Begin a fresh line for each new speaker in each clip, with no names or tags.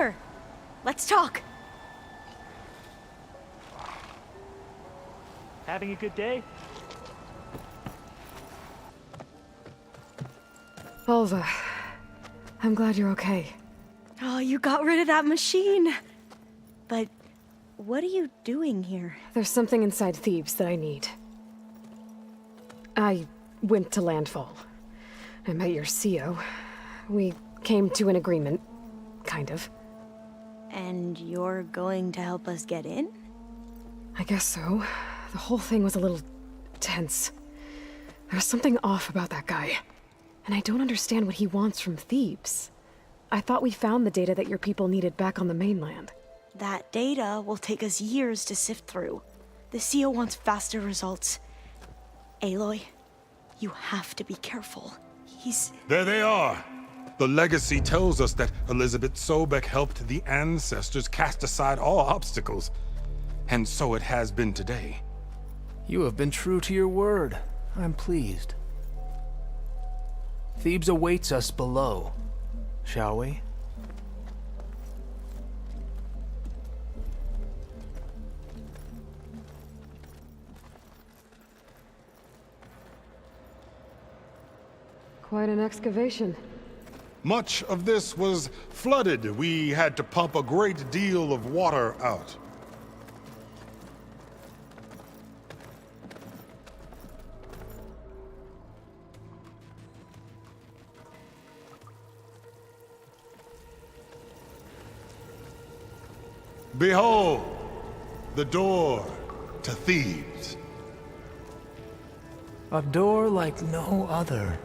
Sure. Let's talk.
Having a good day?
Volva, I'm glad you're okay.
Oh, you got rid of that machine. But what are you doing here?
There's something inside Thebes that I need. I went to landfall. I met your CO. We came to an agreement, kind of.
And you're going to help us get in?
I guess so. The whole thing was a little tense. There was something off about that guy. And I don't understand what he wants from Thebes. I thought we found the data that your people needed back on the mainland.
That data will take us years to sift through. The CO wants faster results. Aloy, you have to be careful.
There they are! The legacy tells us that Elizabeth Sobek helped the ancestors cast aside all obstacles. And so it has been today.
You have been true to your word. I'm pleased. Thebes awaits us below. Shall we?
Quite an excavation.
Much of this was flooded. We had to pump a great deal of water out. Behold, the door to Thebes.
A door like no other.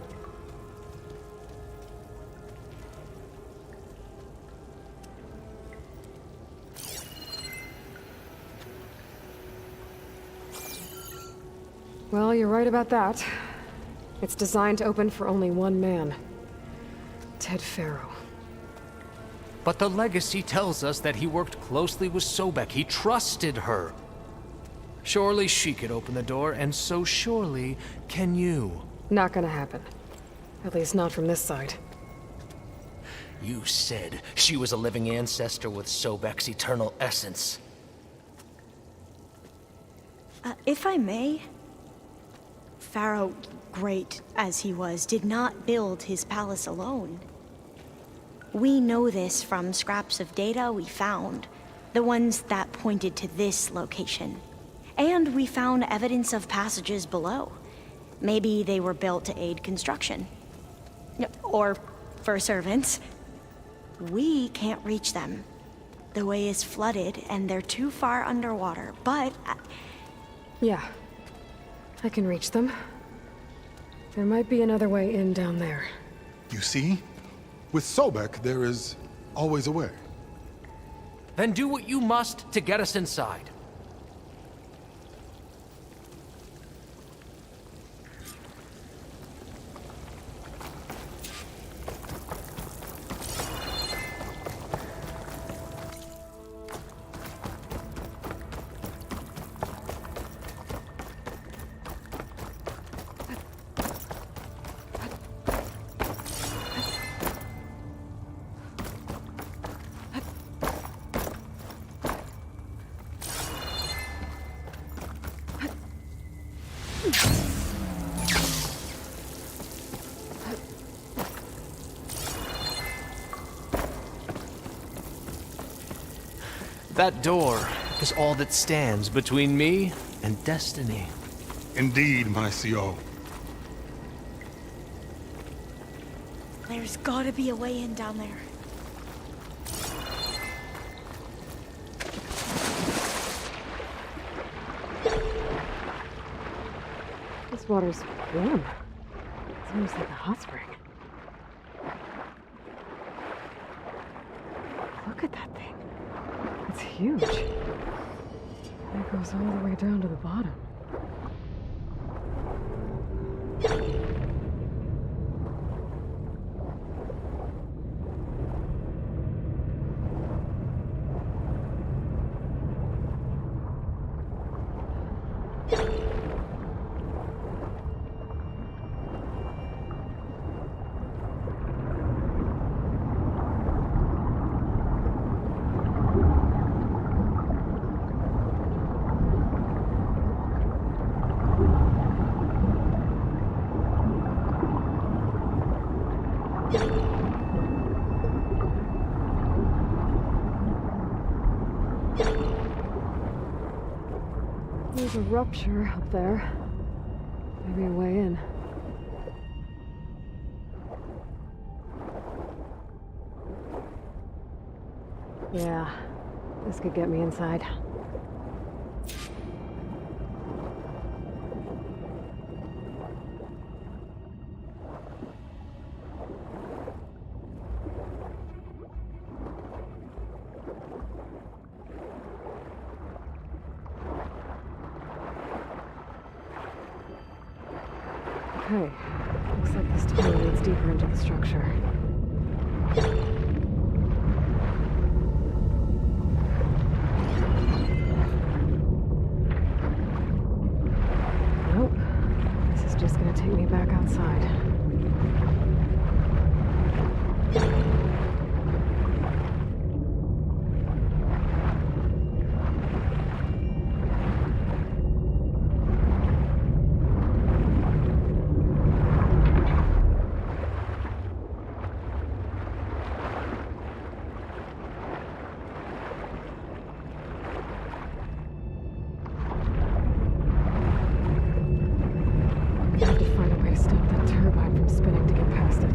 Well, you're right about that. It's designed to open for only one man. Ted Faro.
But the legacy tells us that he worked closely with Sobek. He trusted her. Surely she could open the door, and so surely can you.
Not gonna happen. At least not from this side.
You said she was a living ancestor with Sobek's eternal essence.
If I may, Pharaoh, great as he was, did not build his palace alone. We know this from scraps of data we found, the ones that pointed to this location. And we found evidence of passages below. Maybe they were built to aid construction. Or for servants. We can't reach them. The way is flooded and they're too far underwater, but...
Yeah. I can reach them. There might be another way in down there.
You see? With Sobek, there is always a way.
Then do what you must to get us inside. That door is all that stands between me and destiny.
Indeed, my CO.
There's gotta be a way in down there.
This water's warm. It's almost like a hot spring. Look at that thing. It's huge. And it goes all the way down to the bottom. There's a rupture up there. Maybe a way in. Yeah, this could get me inside. Okay, looks like this tunnel leads deeper into the structure. Nope, this is just gonna take me back outside. I have to find a way to stop that turbine from spinning to get past it.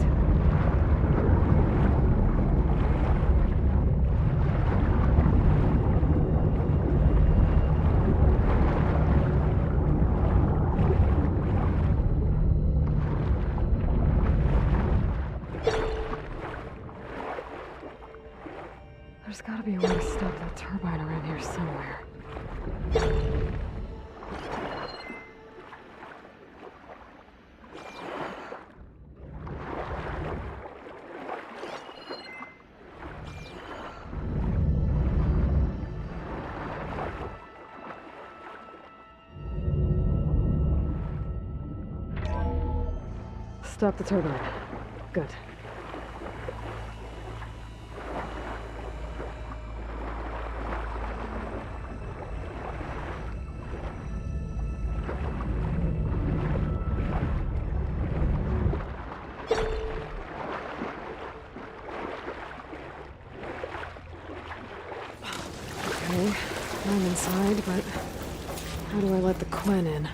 There's gotta be a way to stop that turbine around here somewhere. Stop the turbine. Good. Okay, I'm inside, but how do I let the Quen in?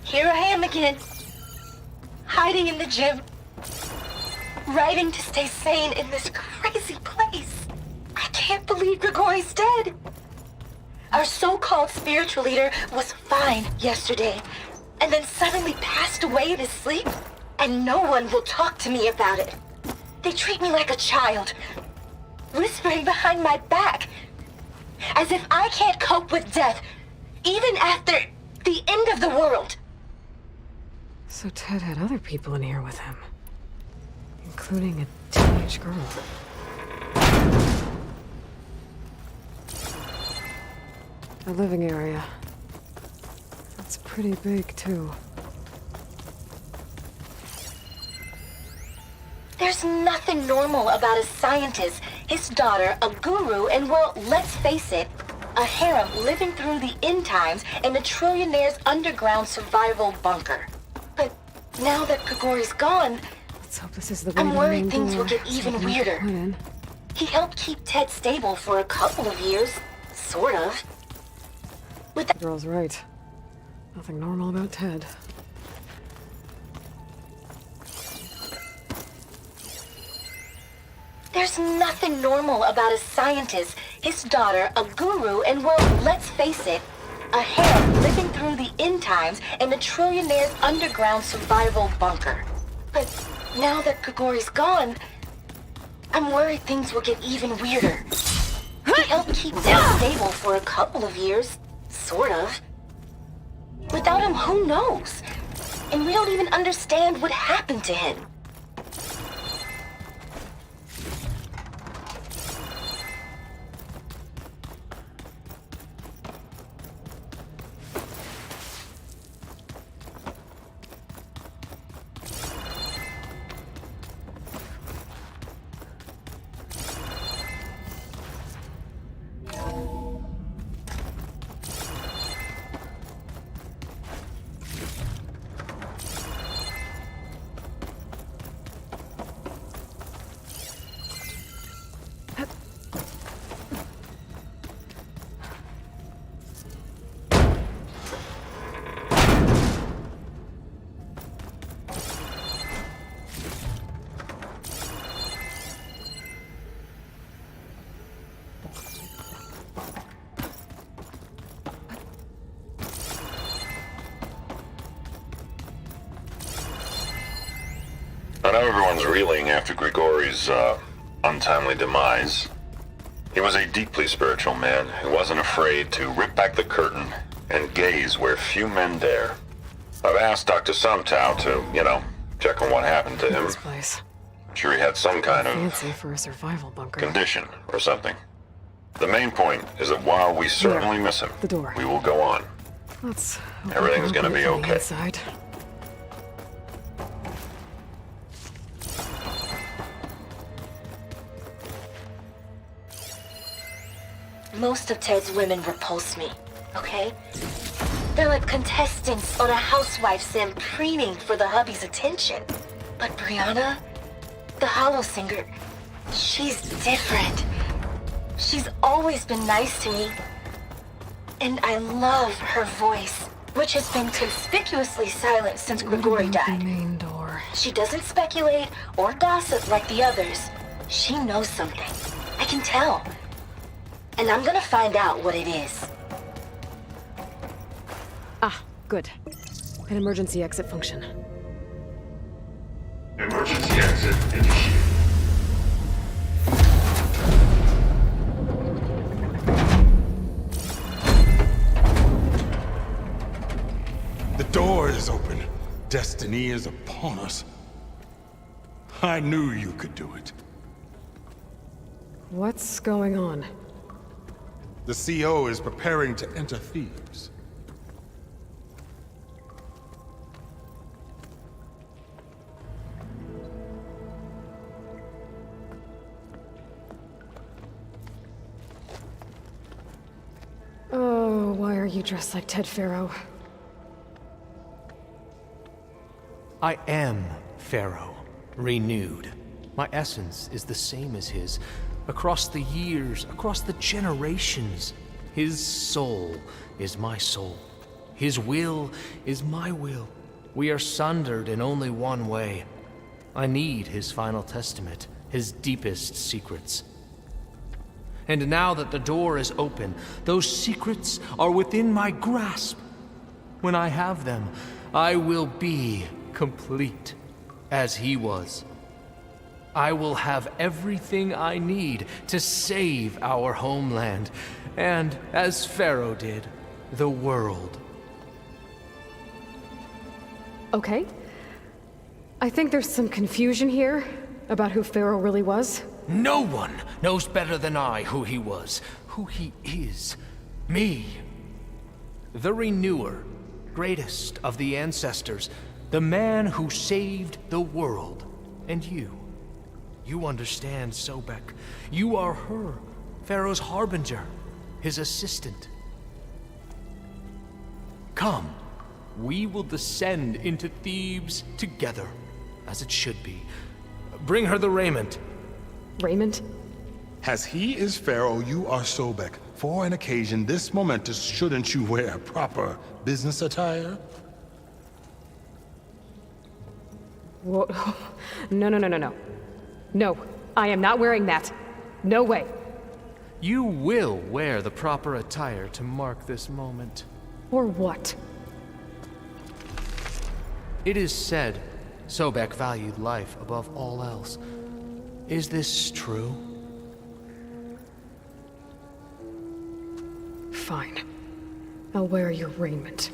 Here I am again, hiding in the gym, writing to stay sane in this crazy place. I can't believe Grigori's dead. Our so-called spiritual leader was fine yesterday, and then suddenly passed away in his sleep, and no one will talk to me about it. They treat me like a child, whispering behind my back, as if I can't cope with death, even after the end of the world.
So Ted had other people in here with him, including a teenage girl. The living area. It's pretty big, too.
There's nothing normal about a scientist, his daughter, a guru, and well, let's face it, a harem living through the end times in a trillionaire's underground survival bunker. But now that Grigori's gone,
Let's hope this is the way
I'm
to the
worried
main
things will
door,
get
so
even
I can let the
weirder.
Quen in.
He helped keep Ted stable for a couple of years, sort of. With
The girl's right. Nothing normal about Ted.
There's nothing normal about a scientist, his daughter, a guru, and well, let's face it, a harem living through the end times in a trillionaire's underground survival bunker. But now that Grigori's gone, I'm worried things will get even weirder. He helped keep Ted stable for a couple of years, sort of. Without him, who knows? And we don't even understand what happened to him.
know everyone's reeling after Grigori's, untimely demise. He was a deeply spiritual man who wasn't afraid to rip back the curtain and gaze where few men dare. I've asked Dr. Sumtow to, check on what happened to him.
This place.
I'm sure he had some kind of
Fancy for a survival bunker.
condition or something. The main point is that while we certainly miss him,
the door.
we will go on.
Let's hope
Everything's
we can
gonna be
open it from the
okay.
inside.
Most of Ted's women repulse me, okay? They're like contestants on a housewife sim preening for the hubby's attention. But Brianna, the hollow singer, she's different. She's always been nice to me. And I love her voice, which has been conspicuously silent since Grigori
The
died.
main door.
She doesn't speculate or gossip like the others. She knows something. I can tell. And I'm gonna find out what it is.
Ah, good. An emergency exit function.
Emergency exit initiated. The door is open. Destiny is upon us. I knew you could do it.
What's going on?
The CO is preparing to enter Thebes.
Oh, why are you dressed like Ted Faro?
I am Pharaoh, renewed. My essence is the same as his. Across the years, across the generations, his soul is my soul. His will is my will. We are sundered in only one way. I need his final testament, his deepest secrets. And now that the door is open, those secrets are within my grasp. When I have them, I will be complete, as he was. I will have everything I need to save our homeland, and, as Pharaoh did, the world.
Okay. I think there's some confusion here about who Pharaoh really was.
No one knows better than I who he was, who he is. Me. The Renewer, greatest of the ancestors, the man who saved the world. And you. You understand, Sobek. You are her, Pharaoh's harbinger, his assistant. Come, we will descend into Thebes together, as it should be. Bring her the raiment.
Raymond?
As he is Pharaoh, you are Sobek. For an occasion this momentous, shouldn't you wear proper business attire?
Whoa. No. No, I am not wearing that. No way.
You will wear the proper attire to mark this moment.
Or what?
It is said Sobek valued life above all else. Is this true?
Fine. I'll wear your raiment.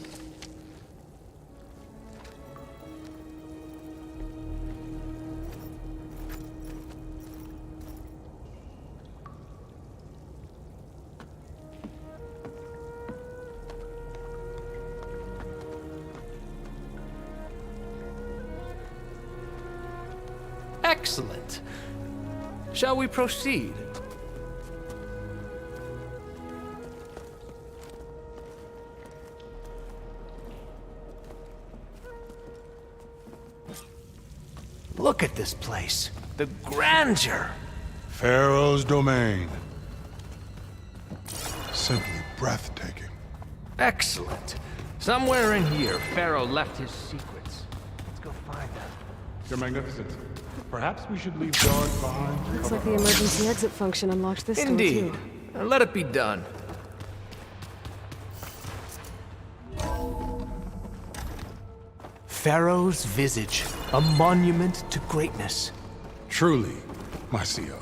Excellent. Shall we proceed? Look at this place. The grandeur.
Pharaoh's domain. Simply breathtaking.
Excellent. Somewhere in here, Pharaoh left his secrets. Let's go find them.
Your Magnificence, perhaps we should leave guards behind.
Looks like the emergency exit function unlocked this door
Indeed.
too.
Let it be done. Pharaoh's visage, A monument to greatness.
Truly, my CO.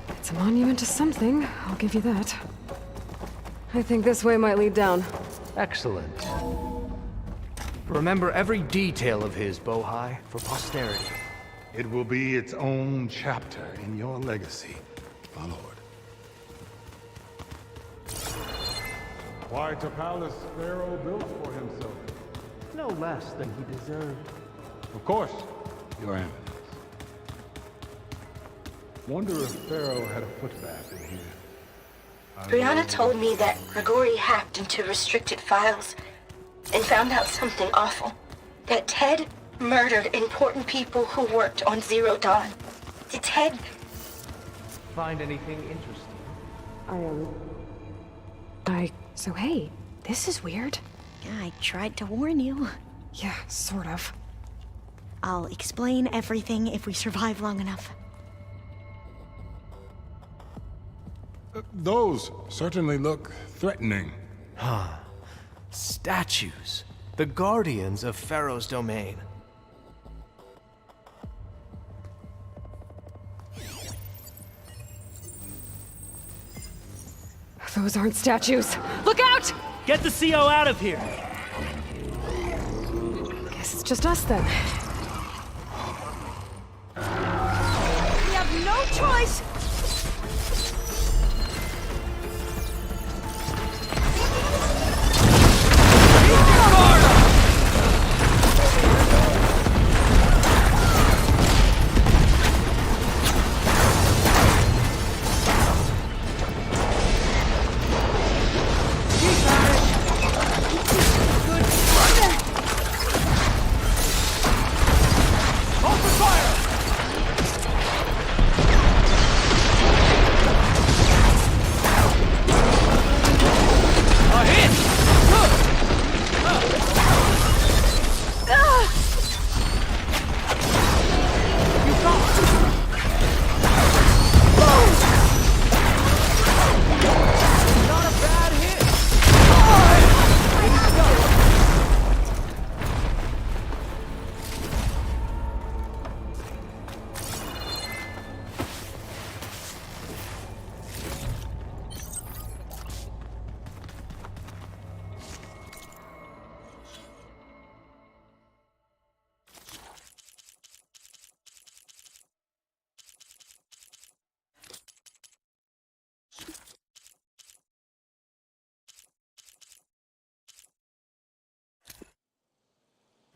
It's a monument to something, I'll give you that. I think this way might lead down.
Excellent. Remember every detail of his, Bohai, for posterity.
It will be its own chapter in your legacy, my lord. Quite a palace Pharaoh built for himself.
No less than he deserved.
Of course, your eminence. Wonder if Pharaoh had a footbath in here.
Brianna told me that Grigori hacked into restricted files and found out something awful. That Ted murdered important people who worked on Zero Dawn. Did Ted...
Find anything interesting?
So hey, this is weird.
Yeah, I tried to warn you.
Yeah, sort of.
I'll explain everything if we survive long enough.
Those certainly look threatening.
Statues. The guardians of Pharaoh's domain.
Those aren't statues. Look out!
Get the CO out of here!
Guess it's just us then.
We have no choice!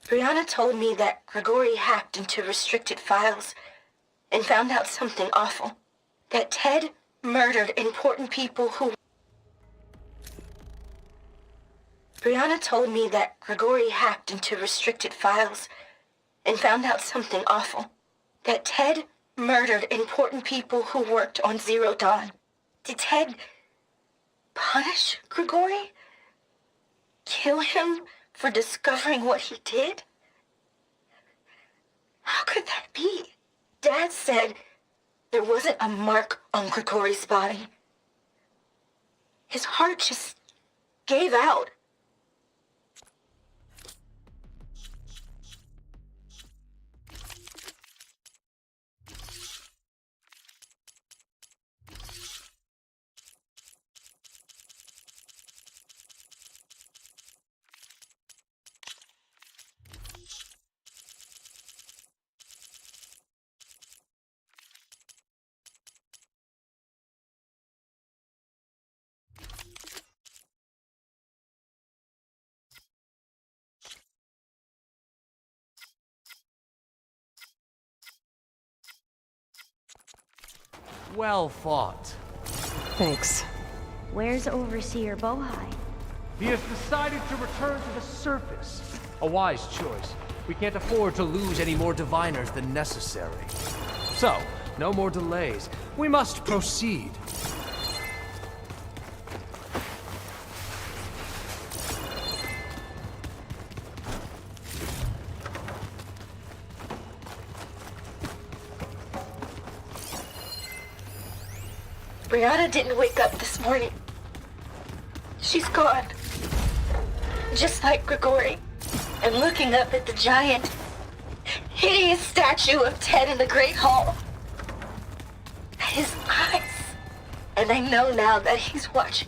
Brianna told me that Grigori hacked into restricted files and found out something awful. That Ted murdered important people who... Brianna told me that Grigori hacked into restricted files and found out something awful. That Ted murdered important people who worked on Zero Dawn. Did Ted punish Grigori? Kill him for discovering what he did? How could that be? Dad said there wasn't a mark on Grigori's body. His heart just gave out.
Well fought.
Thanks.
Where's Overseer Bohai?
He has decided to return to the surface. A wise choice. We can't afford to lose any more diviners than necessary. So, no more delays. We must proceed.
Brianna didn't wake up this morning. She's gone. Just like Grigori. And looking up at the giant, hideous statue of Ted in the Great Hall. His eyes. And I know now that he's watching.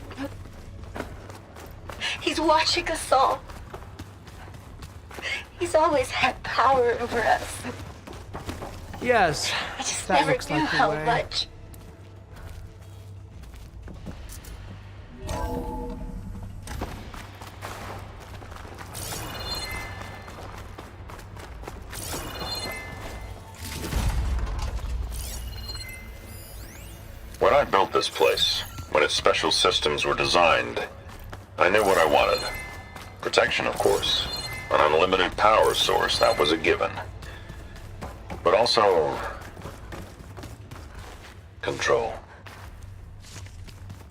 He's watching us all. He's always had power over us.
Yes,
I just
that
never
looks
knew
like the
how
way.
much.
When I built this place, when its special systems were designed, I knew what I wanted. Protection, of course. An unlimited power source, that was a given. But also... control.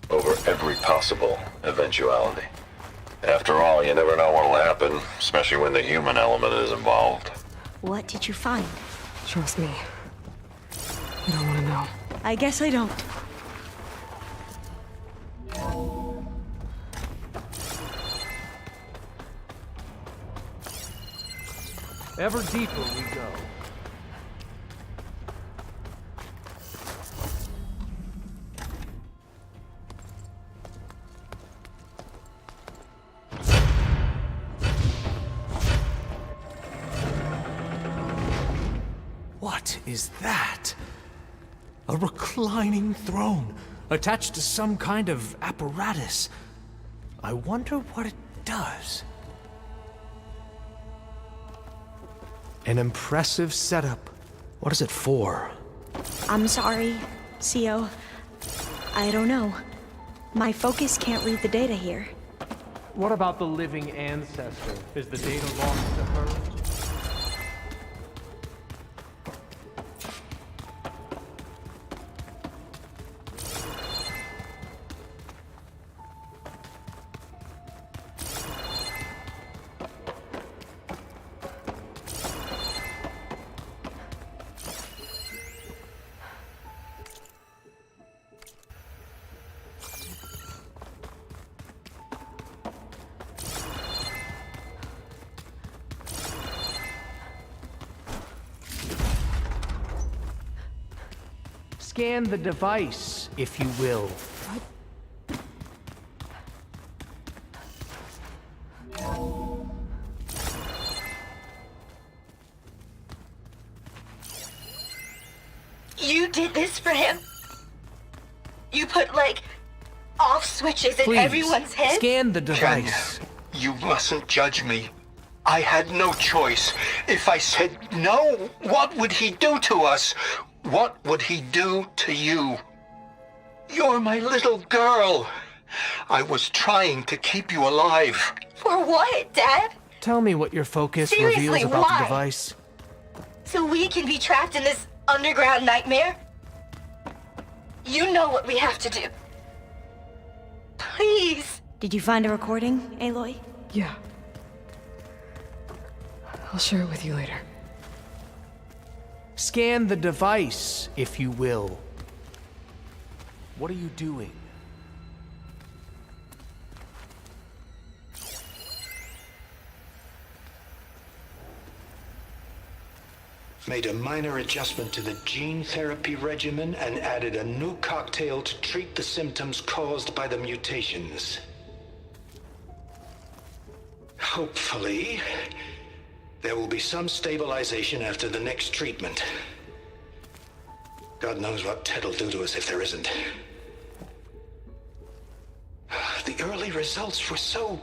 Over every possible eventuality. After all, you never know what'll happen, especially when the human element is involved.
What did you find?
Trust me. You don't want to know.
I guess I don't.
Ever deeper we go. What is that? A reclining throne, attached to some kind of apparatus. I wonder what it does. An impressive setup. What is it for?
I'm sorry, CO. I don't know. My focus can't read the data here.
What about the living ancestor? Is the data lost to her? Scan the device, if you will.
You did this for him? You put, like, off switches in
Please,
everyone's head?
scan the device.
You mustn't judge me. I had no choice. If I said no, what would he do to us? What would he do to you? You're my little girl. I was trying to keep you alive.
For what, Dad?
Tell me what your focus
Seriously,
reveals about
why?
the device.
So we can be trapped in this underground nightmare? You know what we have to do. Please.
Did you find a recording, Aloy?
Yeah. I'll share it with you later.
Scan the device, if you will. What are you doing?
Made a minor adjustment to the gene therapy regimen and added a new cocktail to treat the symptoms caused by the mutations. Hopefully, there will be some stabilization after the next treatment. God knows what Ted'll do to us if there isn't. The early results were so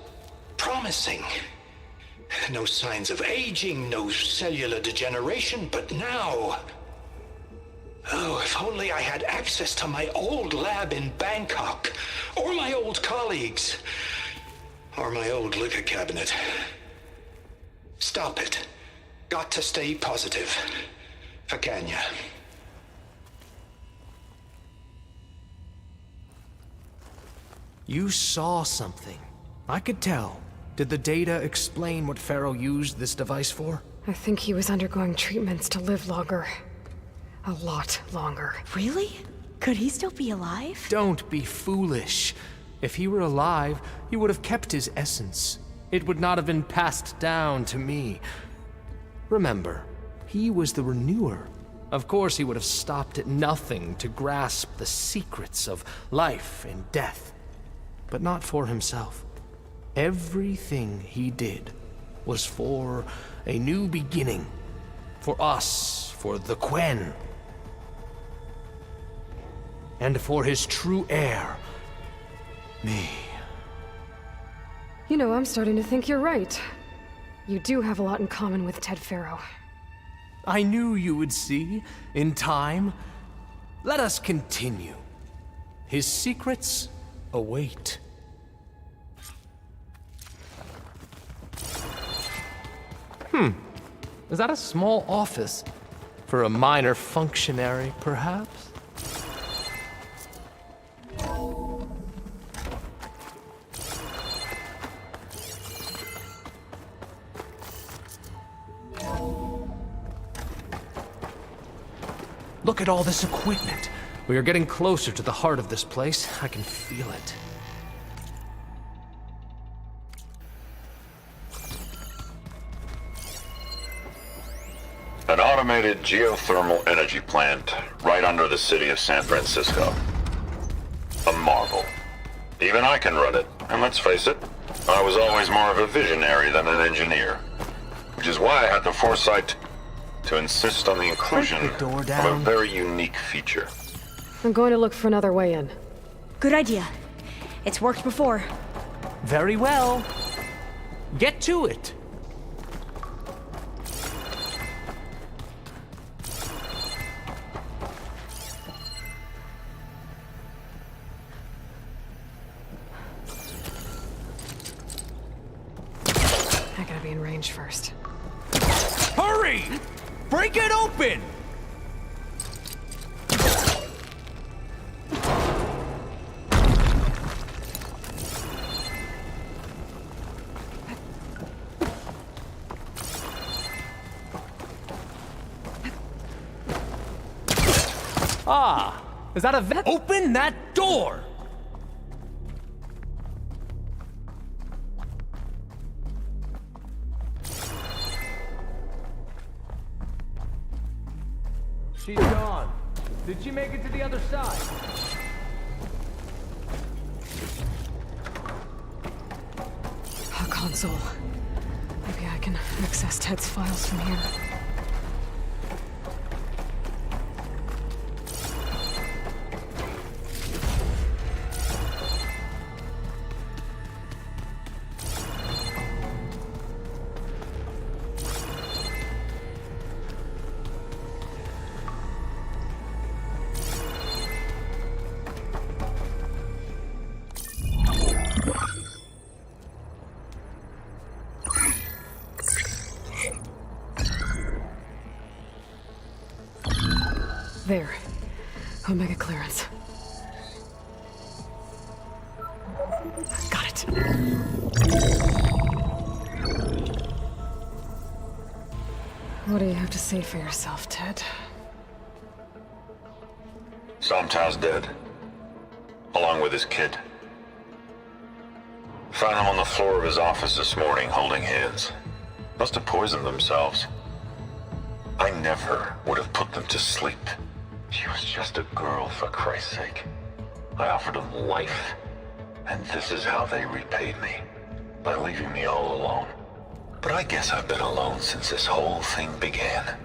promising. No signs of aging, no cellular degeneration, but now... Oh, if only I had access to my old lab in Bangkok, or my old colleagues, or my old liquor cabinet. Stop it. Got to stay positive. For Kenya.
You saw something. I could tell. Did the data explain what Pharaoh used this device for?
I think he was undergoing treatments to live longer. A lot longer.
Really? Could he still be alive?
Don't be foolish. If he were alive, he would have kept his essence. It would not have been passed down to me. Remember, He was the renewer. Of course, he would have stopped at nothing to grasp the secrets of life and death, but not for himself. Everything he did was for a new beginning. For us, for the Quen. And for his true heir, me.
You know, I'm starting to think you're right. You do have a lot in common with Ted Faro.
I knew you would see, in time. Let us continue. His secrets await. Is that a small office? For a minor functionary, perhaps? Look at all this equipment. We are getting closer to the heart of this place. I can feel it.
An automated geothermal energy plant right under the city of San Francisco. A marvel. Even I can run it, and let's face it, I was always more of a visionary than an engineer. Which is why I had the foresight to insist on the inclusion
Break the door
of a
down.
very unique feature.
I'm going to look for another way in.
Good idea. It's worked before.
Very well. Get to it.
I gotta be in range first.
Hurry! Break it open! Ah, is that a vent? Open that door! She's gone. Did she make it to the other side?
A console. Maybe I can access Ted's files from here. There. Omega clearance. Got it. What do you have to say for yourself, Ted?
Somtow's dead. Along with his kid. Found him on the floor of his office this morning, holding hands. Must have poisoned themselves. I never would have put them to sleep. She was just a girl, for Christ's sake. I offered them life, and this is how they repaid me. By leaving me all alone. But I guess I've been alone since this whole thing began.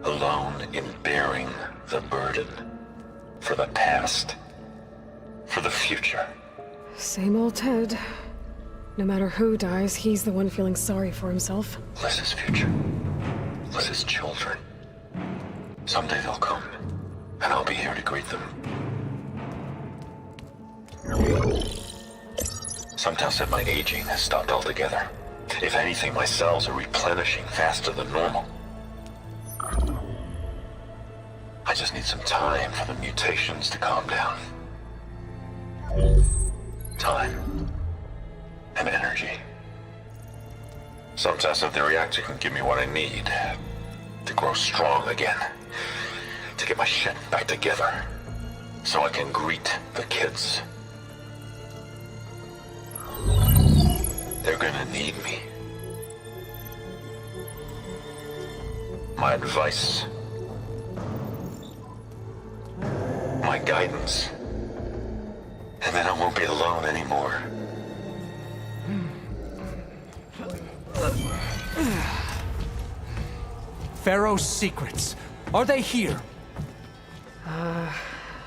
Alone in bearing the burden. For the past. For the future.
Same old Ted. No matter who dies, he's the one feeling sorry for himself.
Liz's future. Liz's children. Someday they'll come, and I'll be here to greet them. Sometimes said my aging has stopped altogether. If anything, my cells are replenishing faster than normal. I just need some time for the mutations to calm down. Time. And energy. Some tests of the reactor can give me what I need to grow strong again. To get my shit back together. So I can greet the kids. They're gonna need me. my advice, my guidance. And then I won't be alone anymore.
Pharaoh's secrets. Are they here?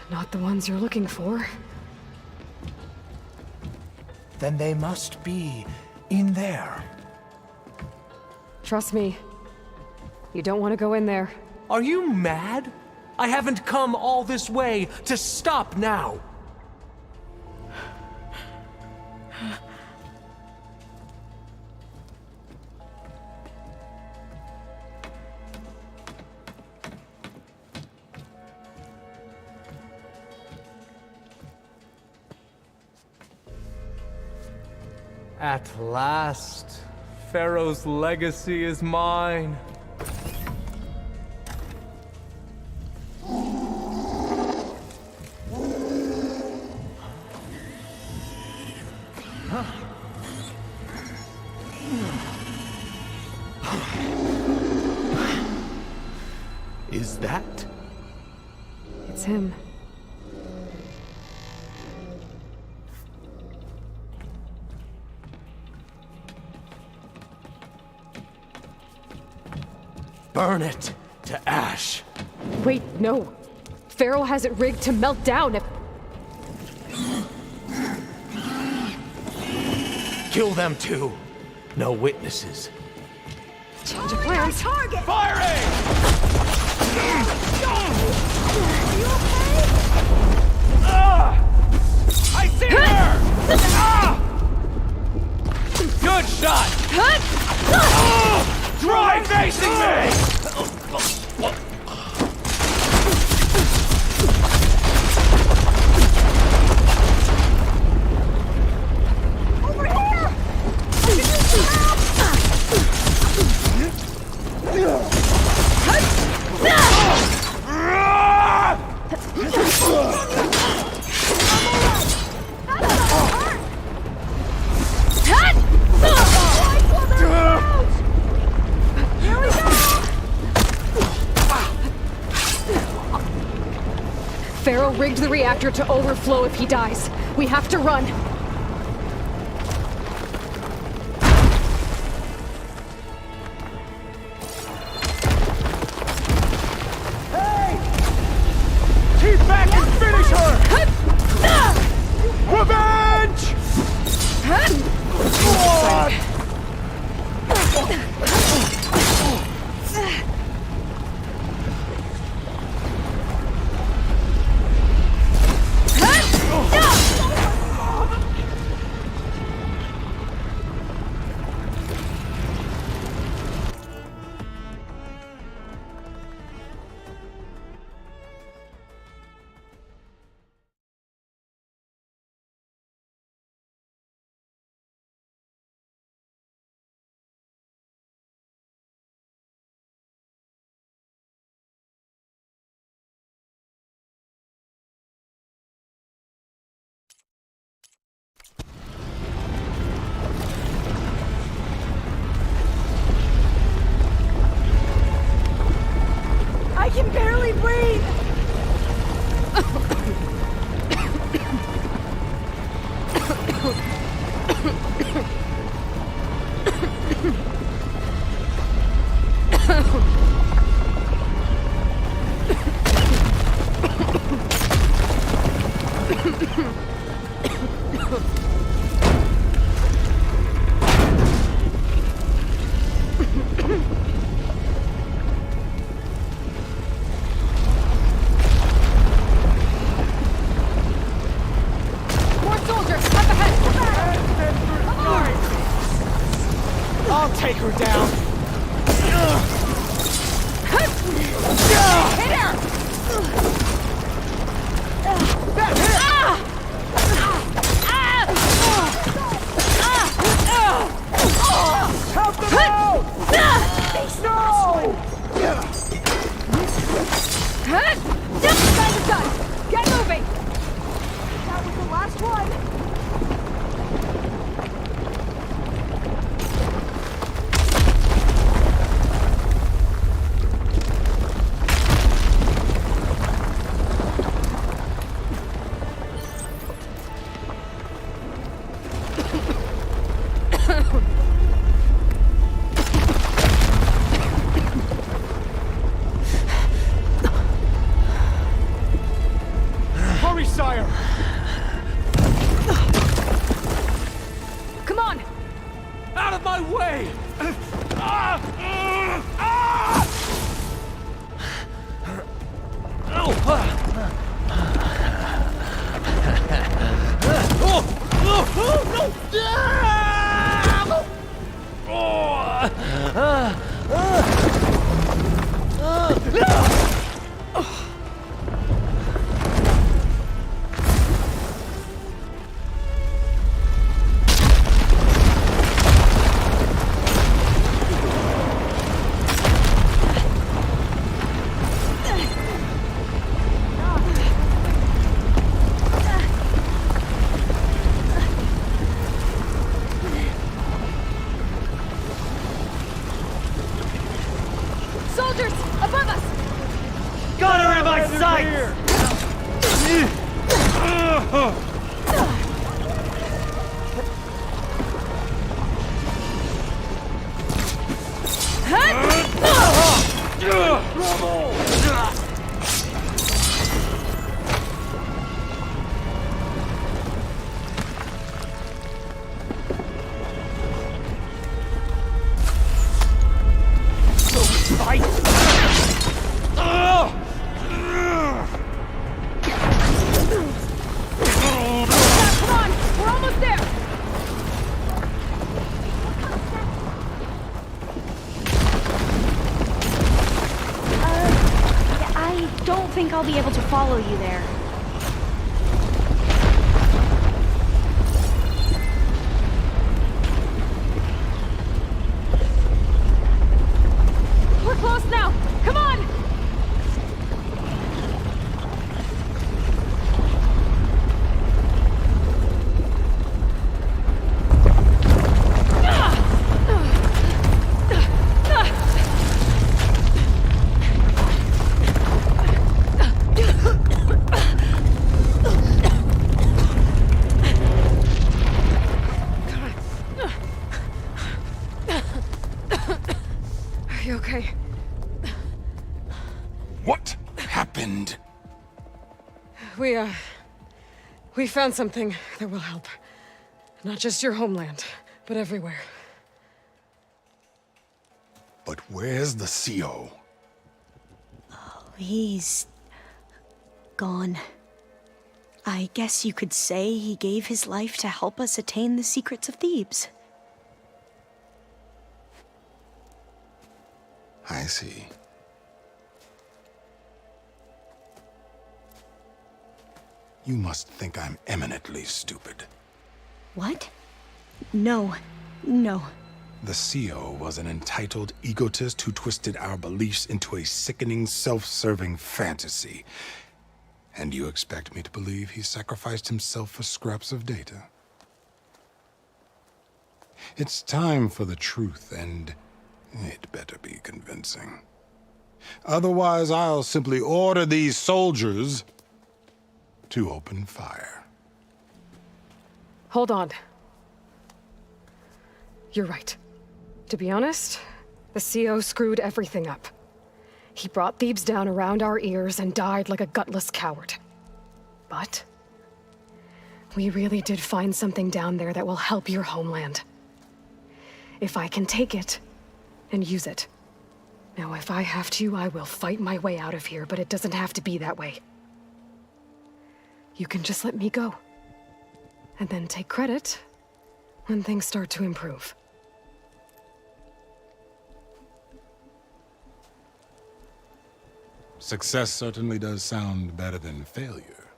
Not the ones you're looking for.
Then they must be in there.
Trust me. You don't want to go in there.
Are you mad? I haven't come all this way to stop now. At last, Pharaoh's legacy is mine. Is that?
It's him.
Burn it to ash.
Wait, no. Pharaoh has it rigged to melt down if...
Kill them too. No witnesses.
Change of plans.
Target!
Firing!
Are you okay?
I see her! Good shot! Try facing me!
Over here! I can use some
Pharaoh rigged the reactor to overflow if he dies. We have to run.
Keep back and finish her! Revenge!
I can barely breathe!
More soldiers, up ahead!
I'll take her down.
Hit her!
That hit! Help them out! No!
Guys are done! Get moving!
That was the last one! follow you there.
We're close now! Come on! Are you okay?
What happened?
We found something that will help. Not just your homeland, but everywhere.
But where's the CO?
He's gone. I guess you could say he gave his life to help us attain the secrets of Thebes.
I see. You must think I'm eminently stupid.
What? No. No.
The CO was an entitled egotist who twisted our beliefs into a sickening, self-serving fantasy. And you expect me to believe he sacrificed himself for scraps of data? It's time for the truth, and it better be convincing. Otherwise, I'll simply order these soldiers to open fire.
Hold on. You're right. To be honest, the CO screwed everything up. He brought Thebes down around our ears and died like a gutless coward. But we really did find something down there that will help your homeland. If I can take it and use it. Now, if I have to, I will fight my way out of here, but it doesn't have to be that way. You can just let me go. And then take credit when things start to improve.
Success certainly does sound better than failure.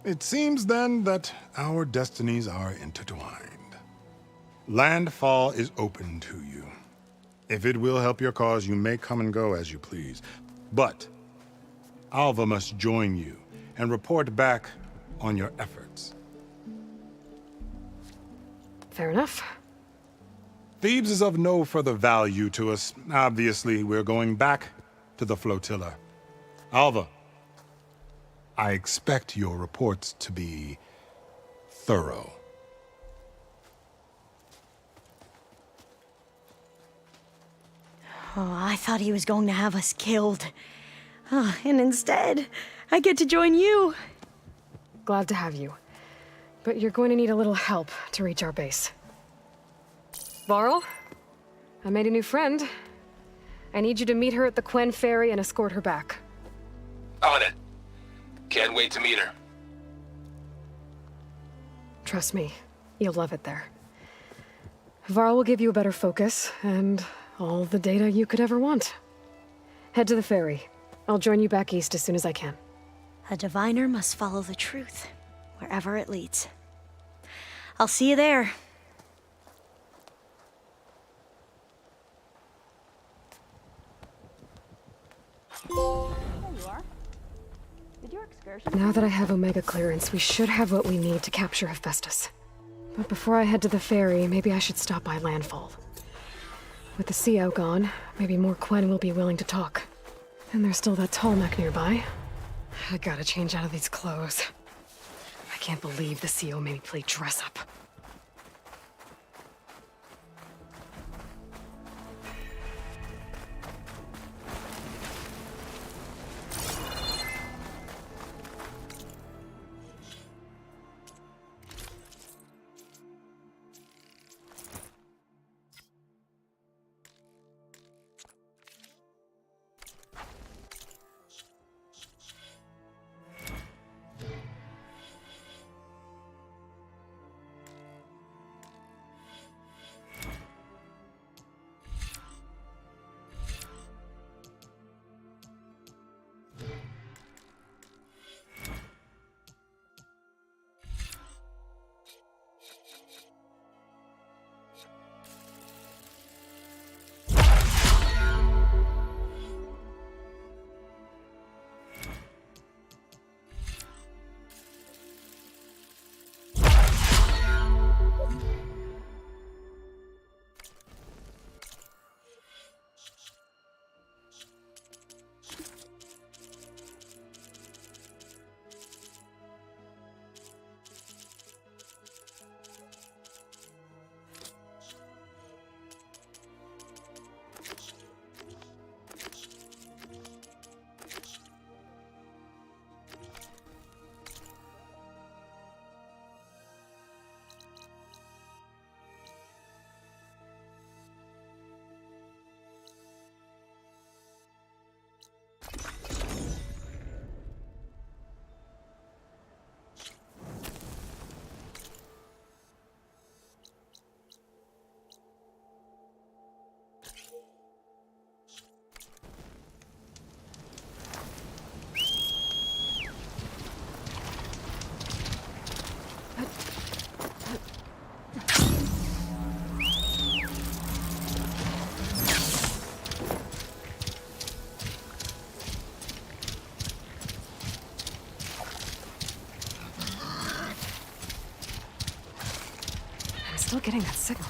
It seems then that our destinies are intertwined. Landfall is open to you. If it will help your cause, you may come and go as you please. But Alva must join you and report back on your efforts.
Fair enough.
Thebes is of no further value to us. Obviously, we're going back to the flotilla. Alva, I expect your reports to be thorough.
Oh, I thought he was going to have us killed. And instead, I get to join you.
Glad to have you. But you're going to need a little help to reach our base. Varl, I made a new friend. I need you to meet her at the Quen Ferry and escort her back.
On it. Can't wait to meet her.
Trust me, you'll love it there. Varl will give you a better focus, and all the data you could ever want. Head to the ferry. I'll join you back east as soon as I can.
A diviner must follow the truth, wherever it leads. I'll see you there.
Now that I have Omega clearance, we should have what we need to capture Hephaestus. But before I head to the ferry, maybe I should stop by Landfall. With the CO gone, maybe more Quen will be willing to talk. And there's still that tall mech nearby. I gotta change out of these clothes. I can't believe the CO made me play dress up. still getting that signal.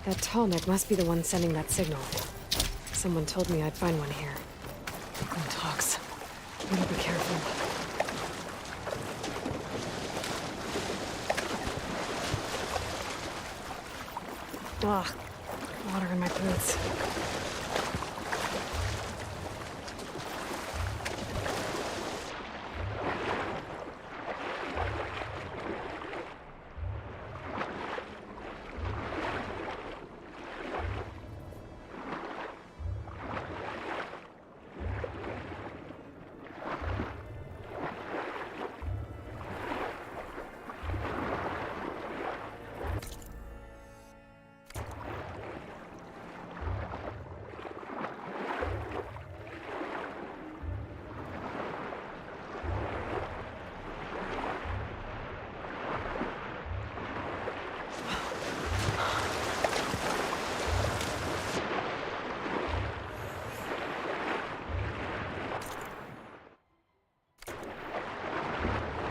That tall neck must be the one sending that signal. Someone told me I'd find one here. One talks. Better be careful. Ugh, water in my boots.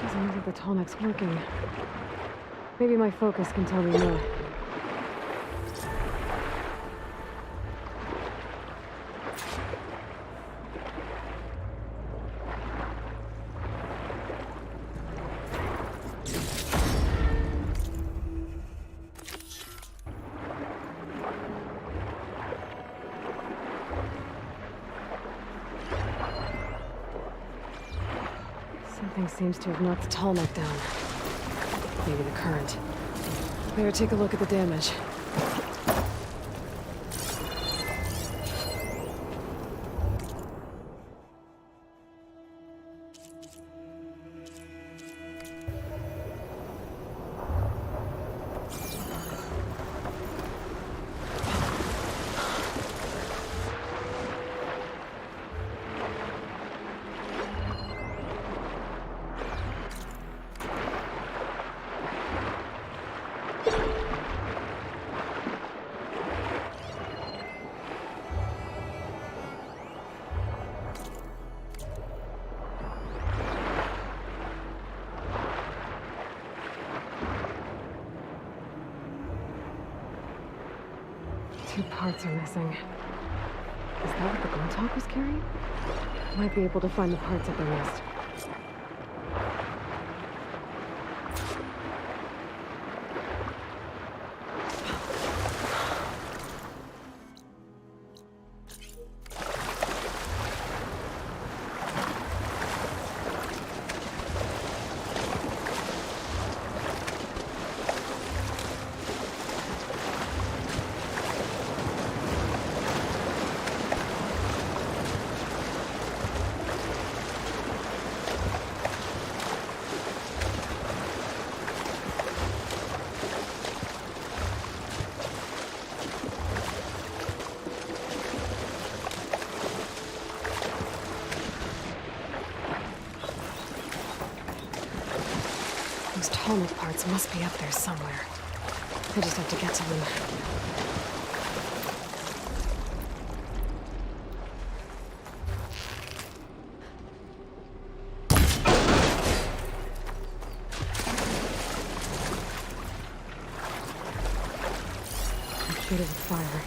Doesn't look like the tall neck's working. Maybe my focus can tell me more. Something seems to have knocked the tall neck down. Maybe the current. Better take a look at the damage. Two parts are missing. Is that what the Guntalk was carrying? Might be able to find the parts at the nest. Those helmet parts must be up there somewhere. I just have to get to them. A bit of a fire.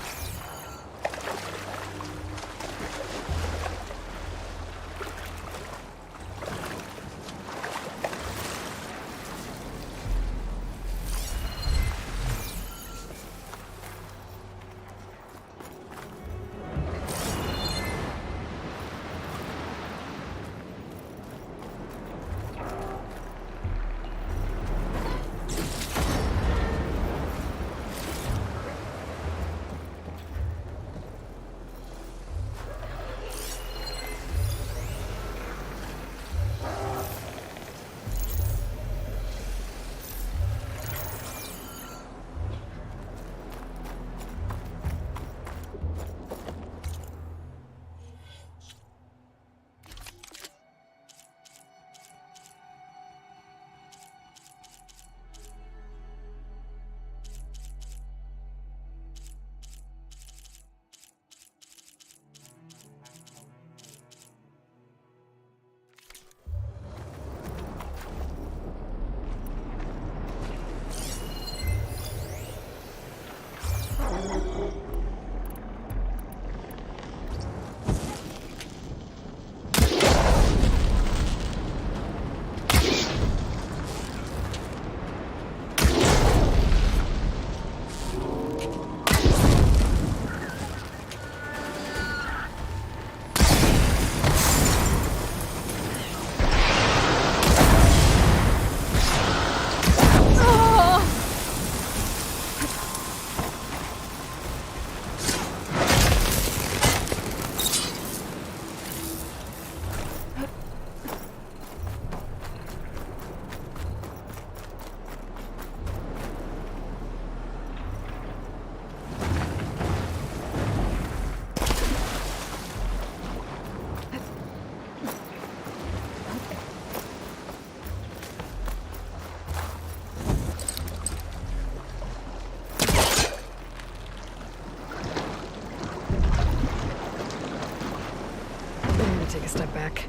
Take a step back.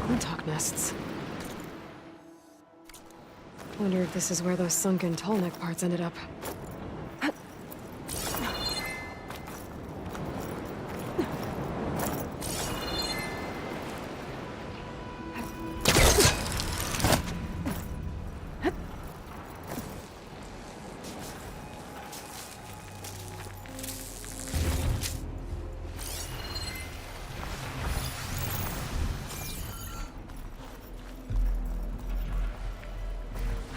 Quintok nests. Wonder if this is where those sunken tall neck parts ended up.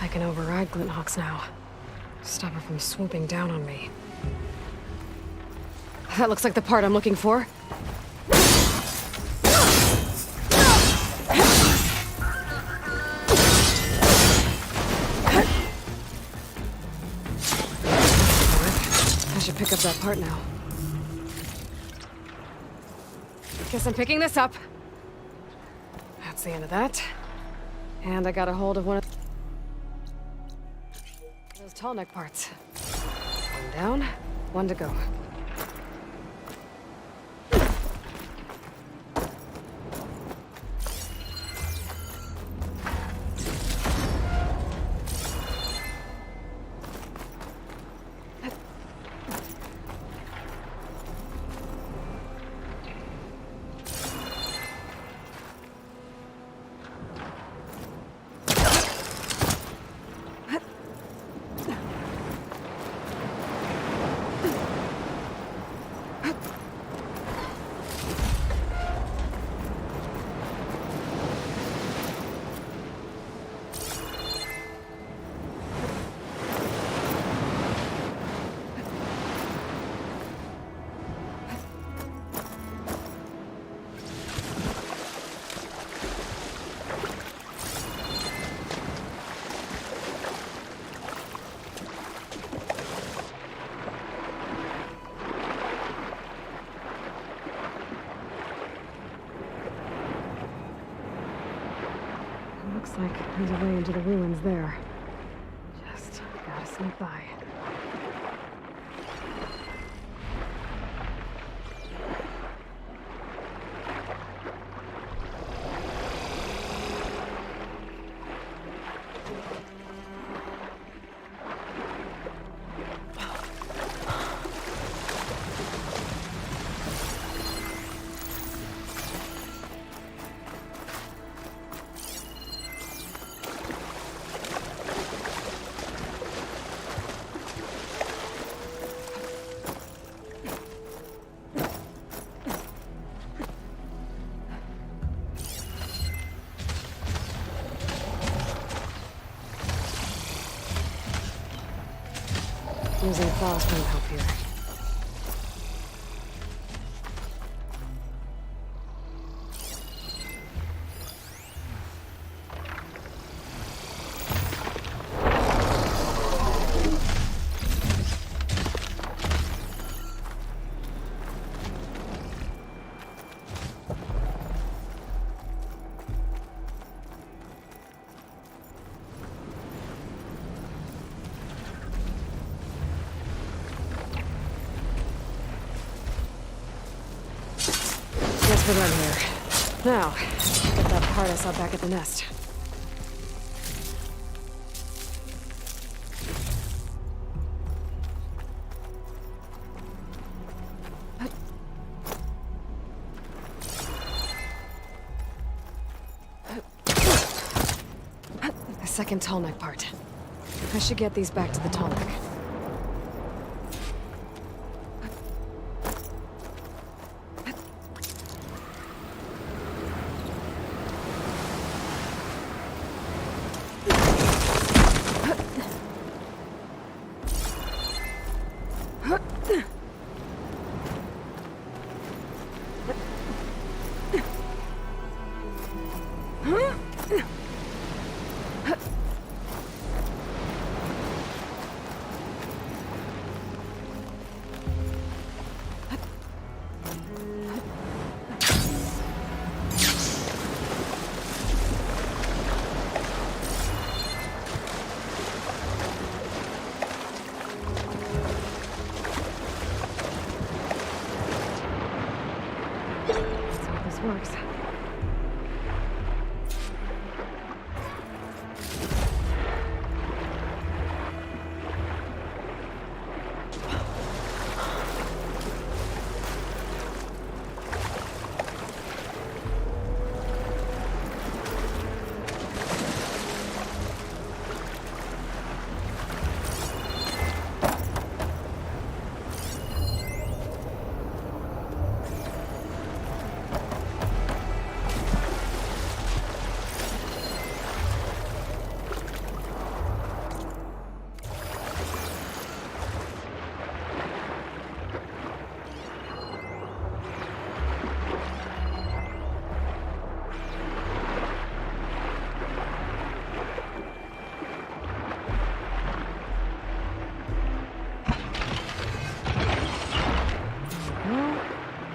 I can override Glinthawks now. Stop her from swooping down on me. That looks like the part I'm looking for. I should pick up that part now. Guess I'm picking this up. That's the end of that. And I got a hold of one of those tall neck parts. One down, one to go. Looks like there's a way into the ruins there. Just gotta sneak by. Using claws won't help here. for them here. Now, get that part I saw back at the nest. The second tall neck part. I should get these back to the tall neck. Works.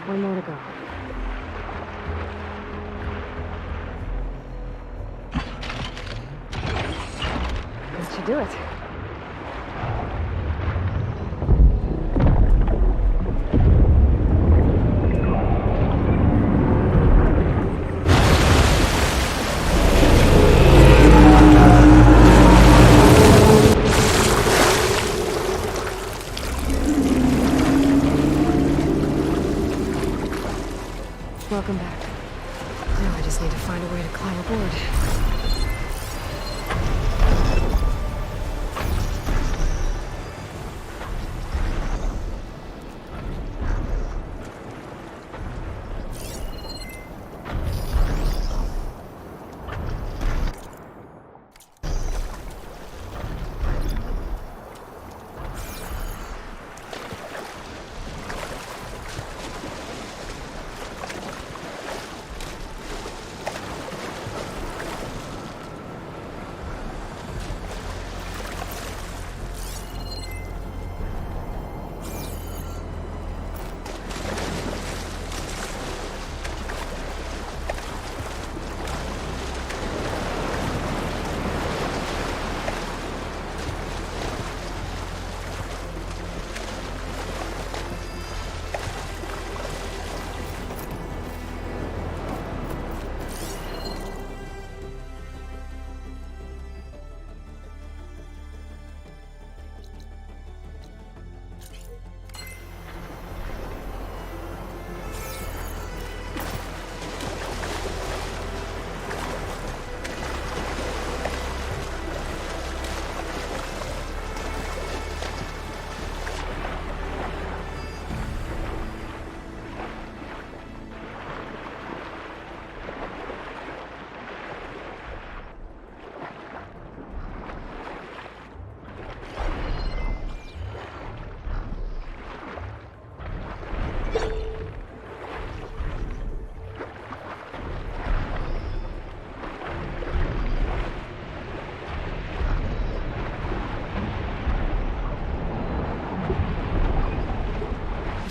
One more to go. That should do it. Welcome back. Now I just need to find a way to climb aboard.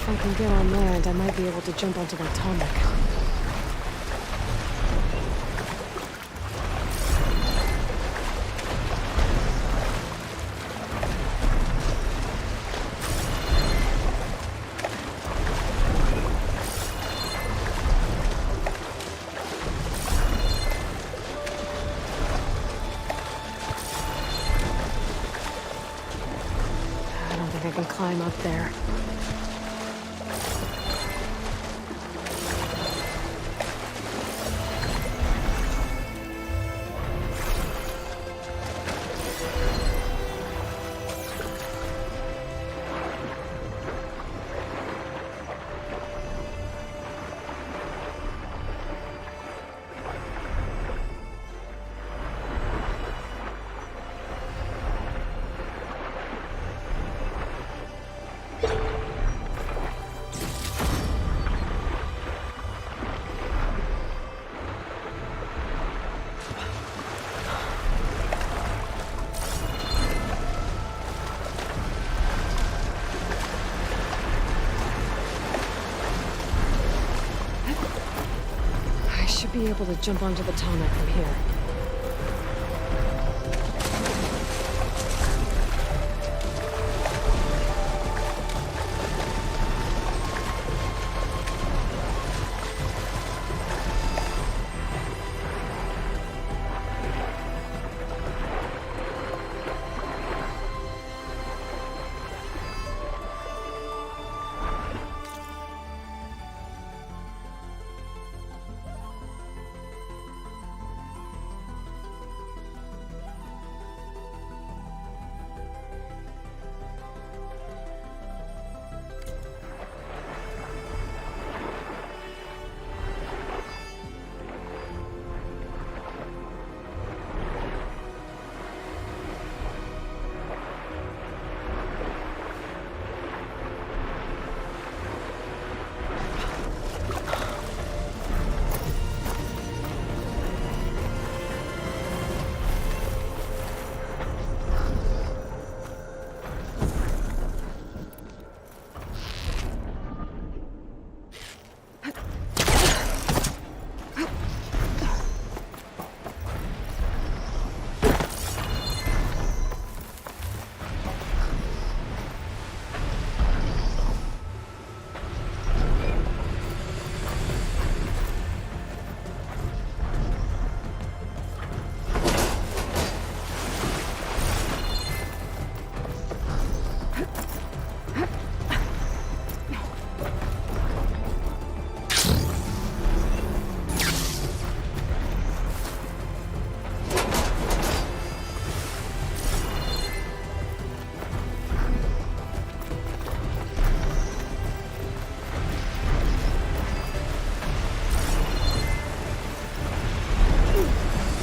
If I can get on land, I might be able to jump onto that tall neck. out there. I should be able to jump onto the tonic from here.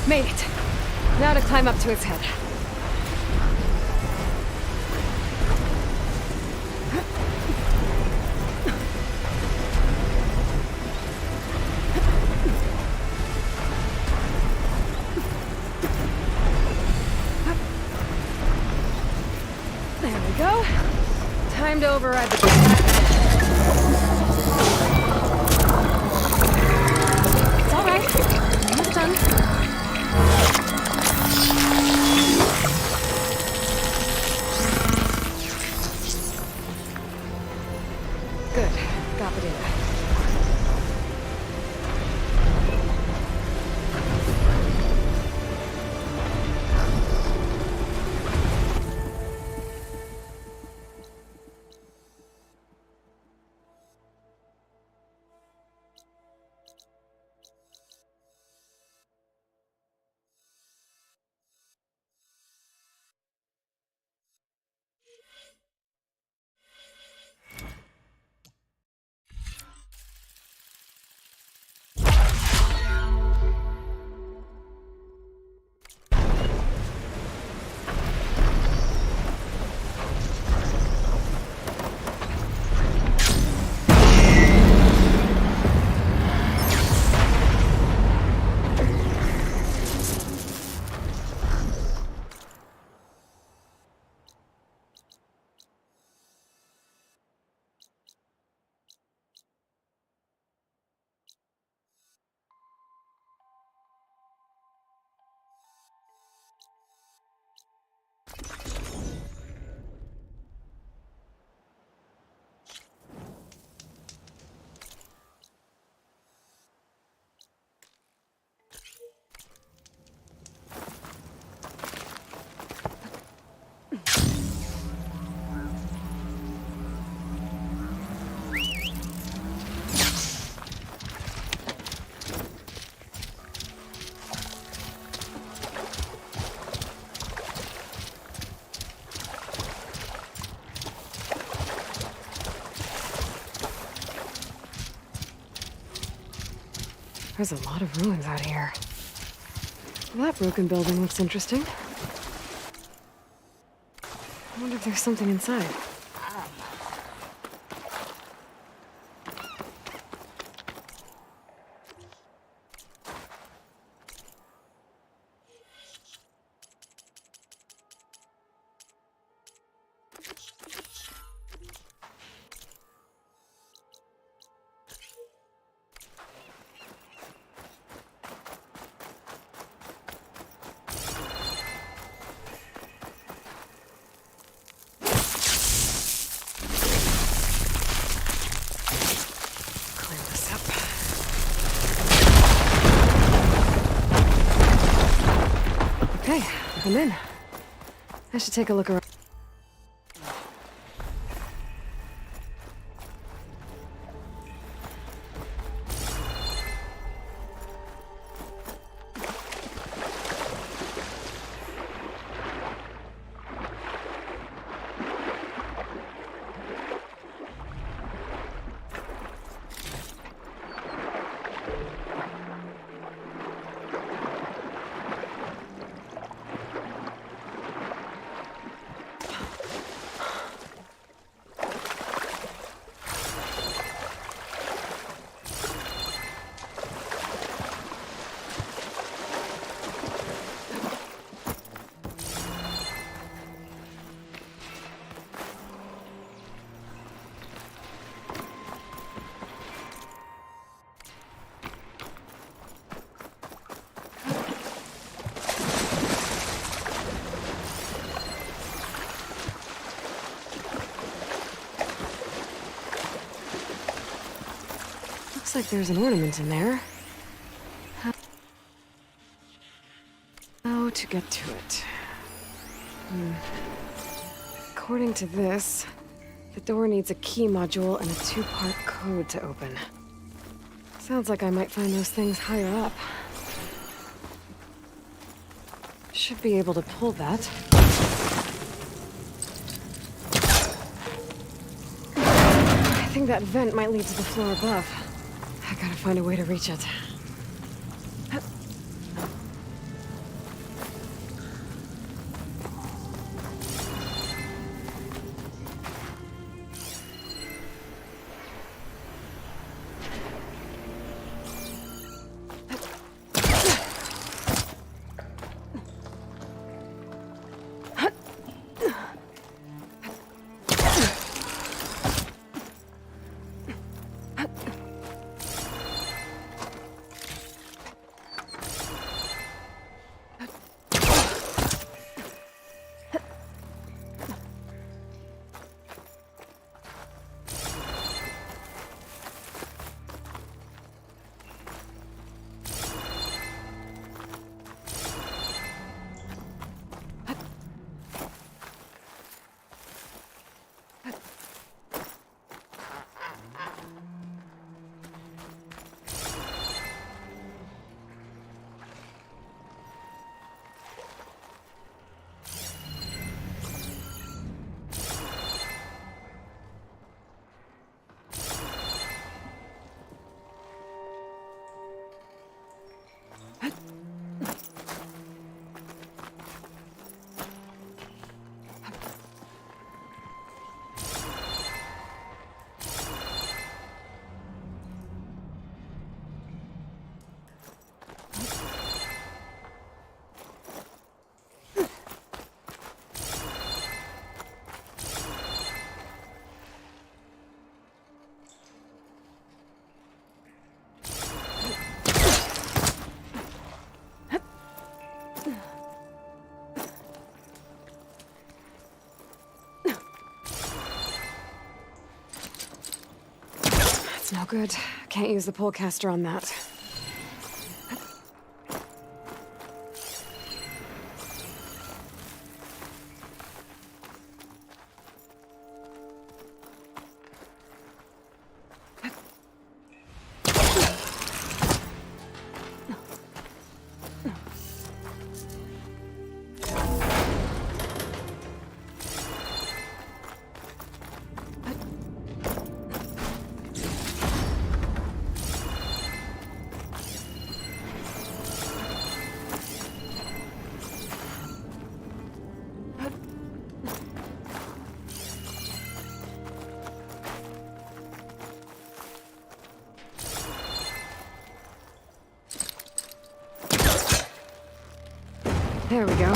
Made it. Now to climb up to its head. There we go. Time to override the... It's all right. Almost done. Good. Got the data. There's a lot of ruins out here. That broken building looks interesting. I wonder if there's something inside. Clear this up. Okay, I'm in. I should take a look around. Looks like there's an ornament in there. How to get to it? According to this, the door needs a key module and a 2-part code to open. Sounds like I might find those things higher up. Should be able to pull that. I think that vent might lead to the floor above. I gotta find a way to reach it. That's no good. Can't use the polecaster on that. There we go.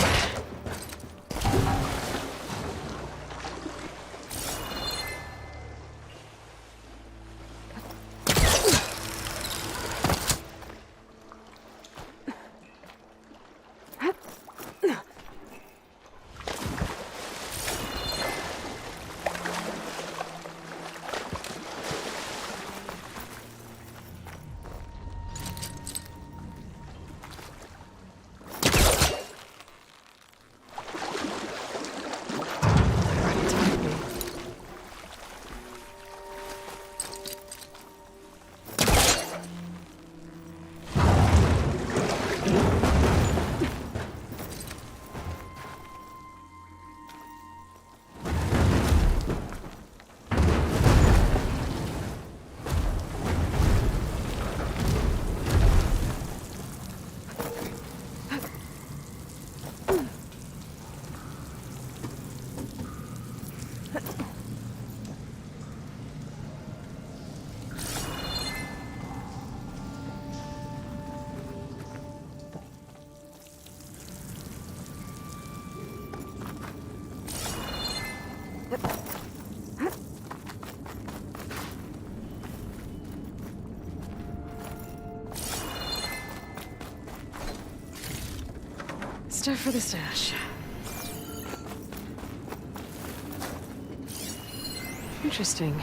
Stuff for the stash. Interesting.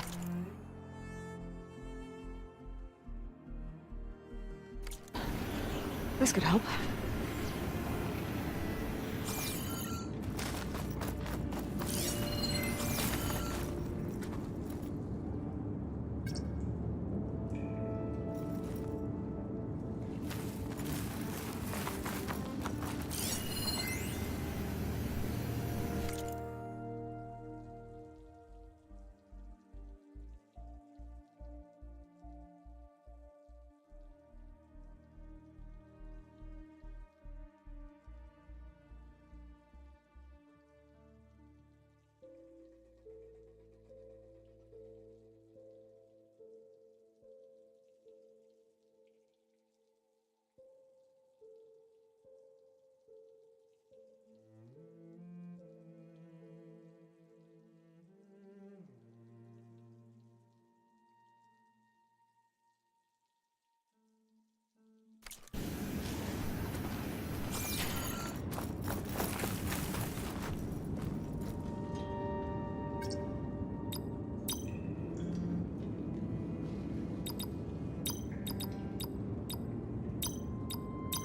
This could help.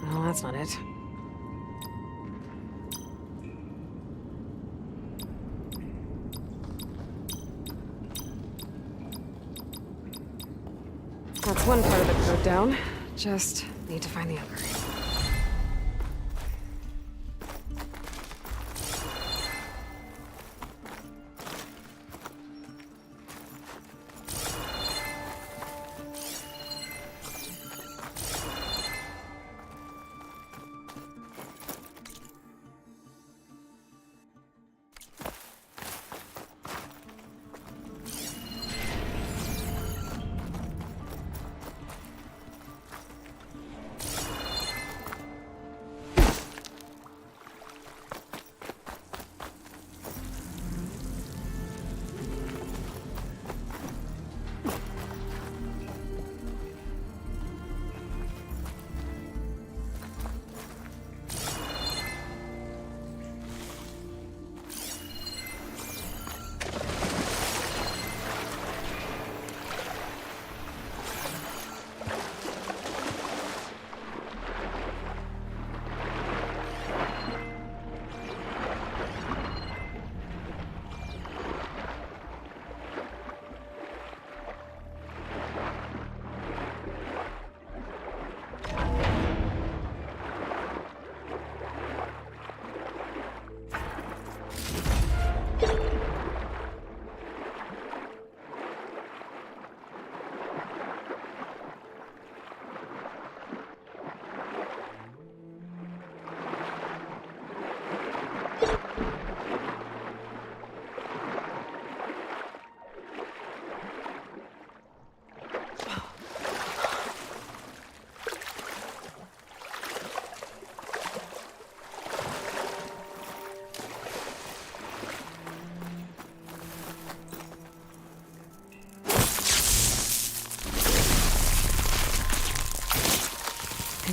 Well, that's not it. That's one part of the code down. Just need to find the other.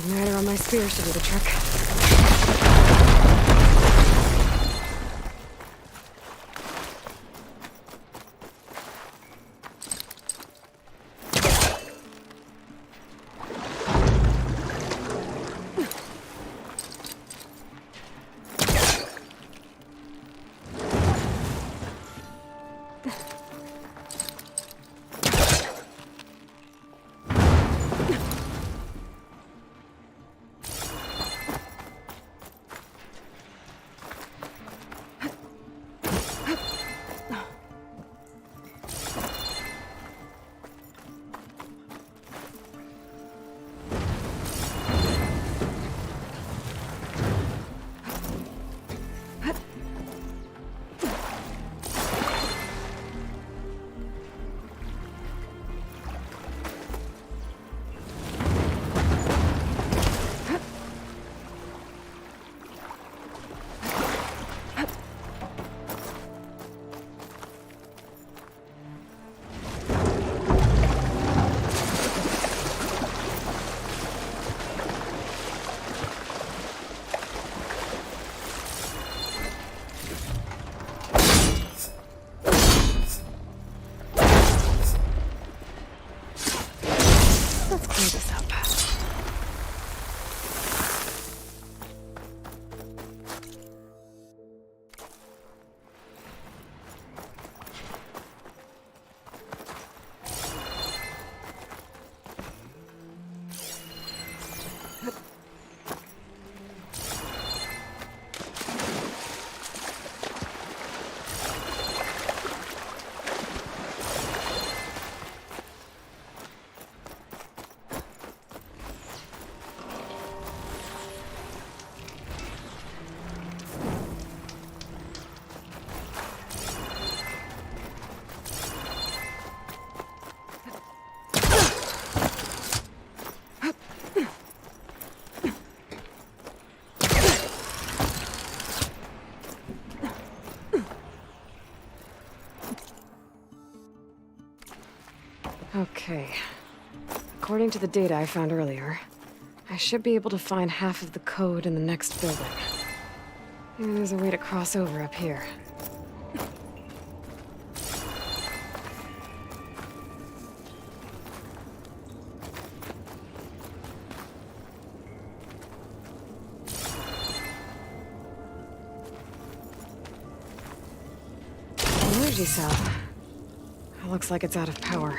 Igniter on my spear should do the trick. Let's clear this up. Okay. According to the data I found earlier, I should be able to find half of the code in the next building. Maybe there's a way to cross over up here. Energy cell. It looks like it's out of power.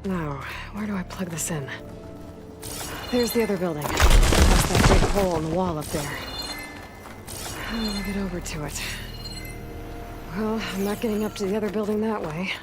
Now, where do I plug this in? There's the other building. That's that big hole in the wall up there. How do I get over to it? Well, I'm not getting up to the other building that way.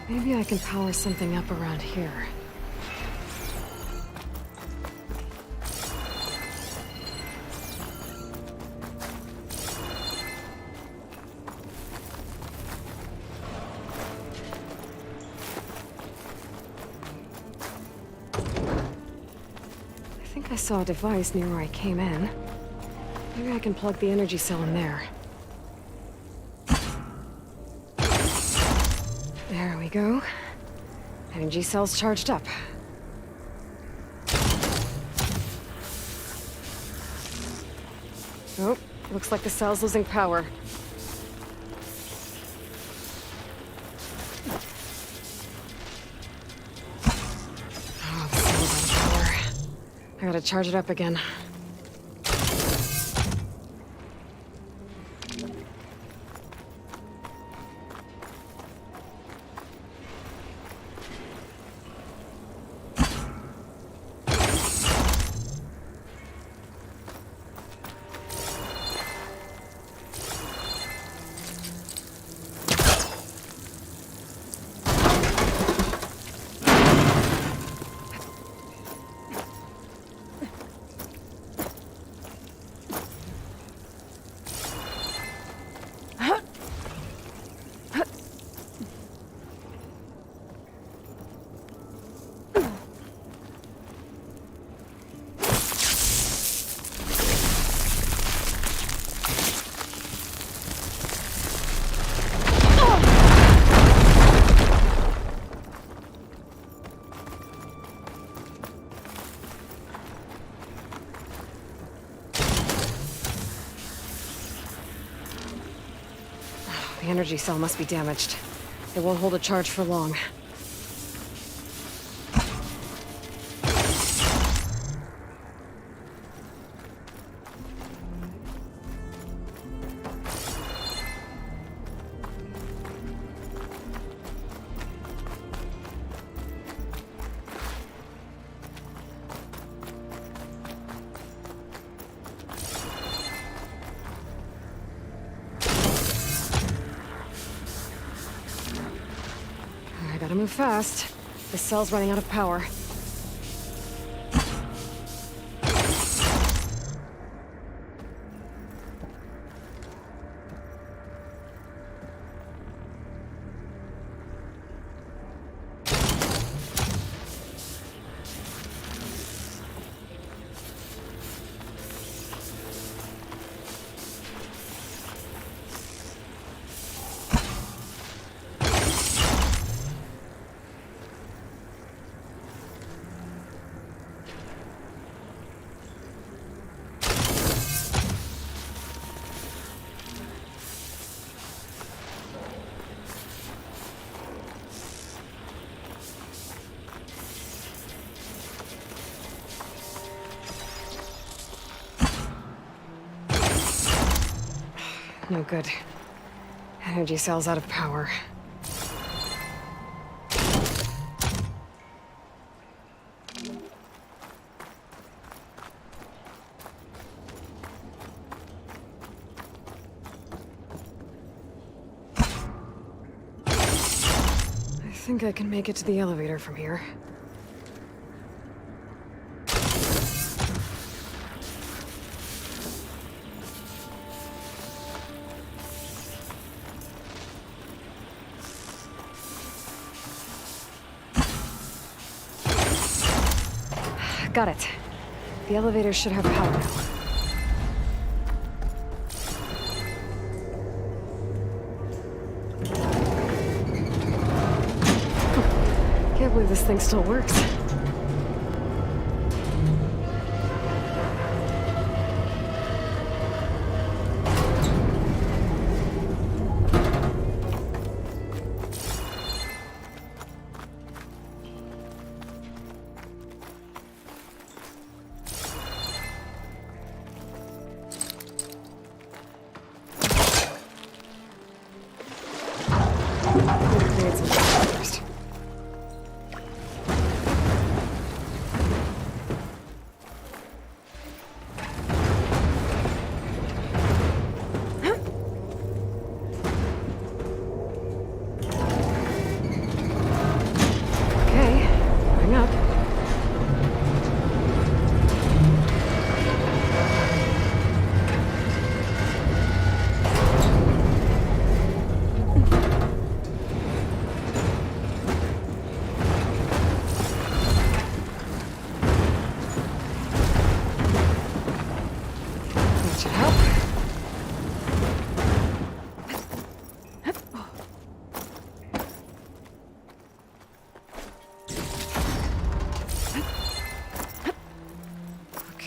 Maybe I can power something up around here. I think I saw a device near where I came in. Maybe I can plug the energy cell in there. There we go. Energy cell's charged up. Oh, looks like the cell's losing power. Oh, the cell's out of power. I gotta charge it up again. The energy cell must be damaged. It won't hold a charge for long. I gotta move fast. This cell's running out of power. No good. Energy cell's out of power. I think I can make it to the elevator from here. Got it. The elevator should have power now. Can't believe this thing still works. Create some first.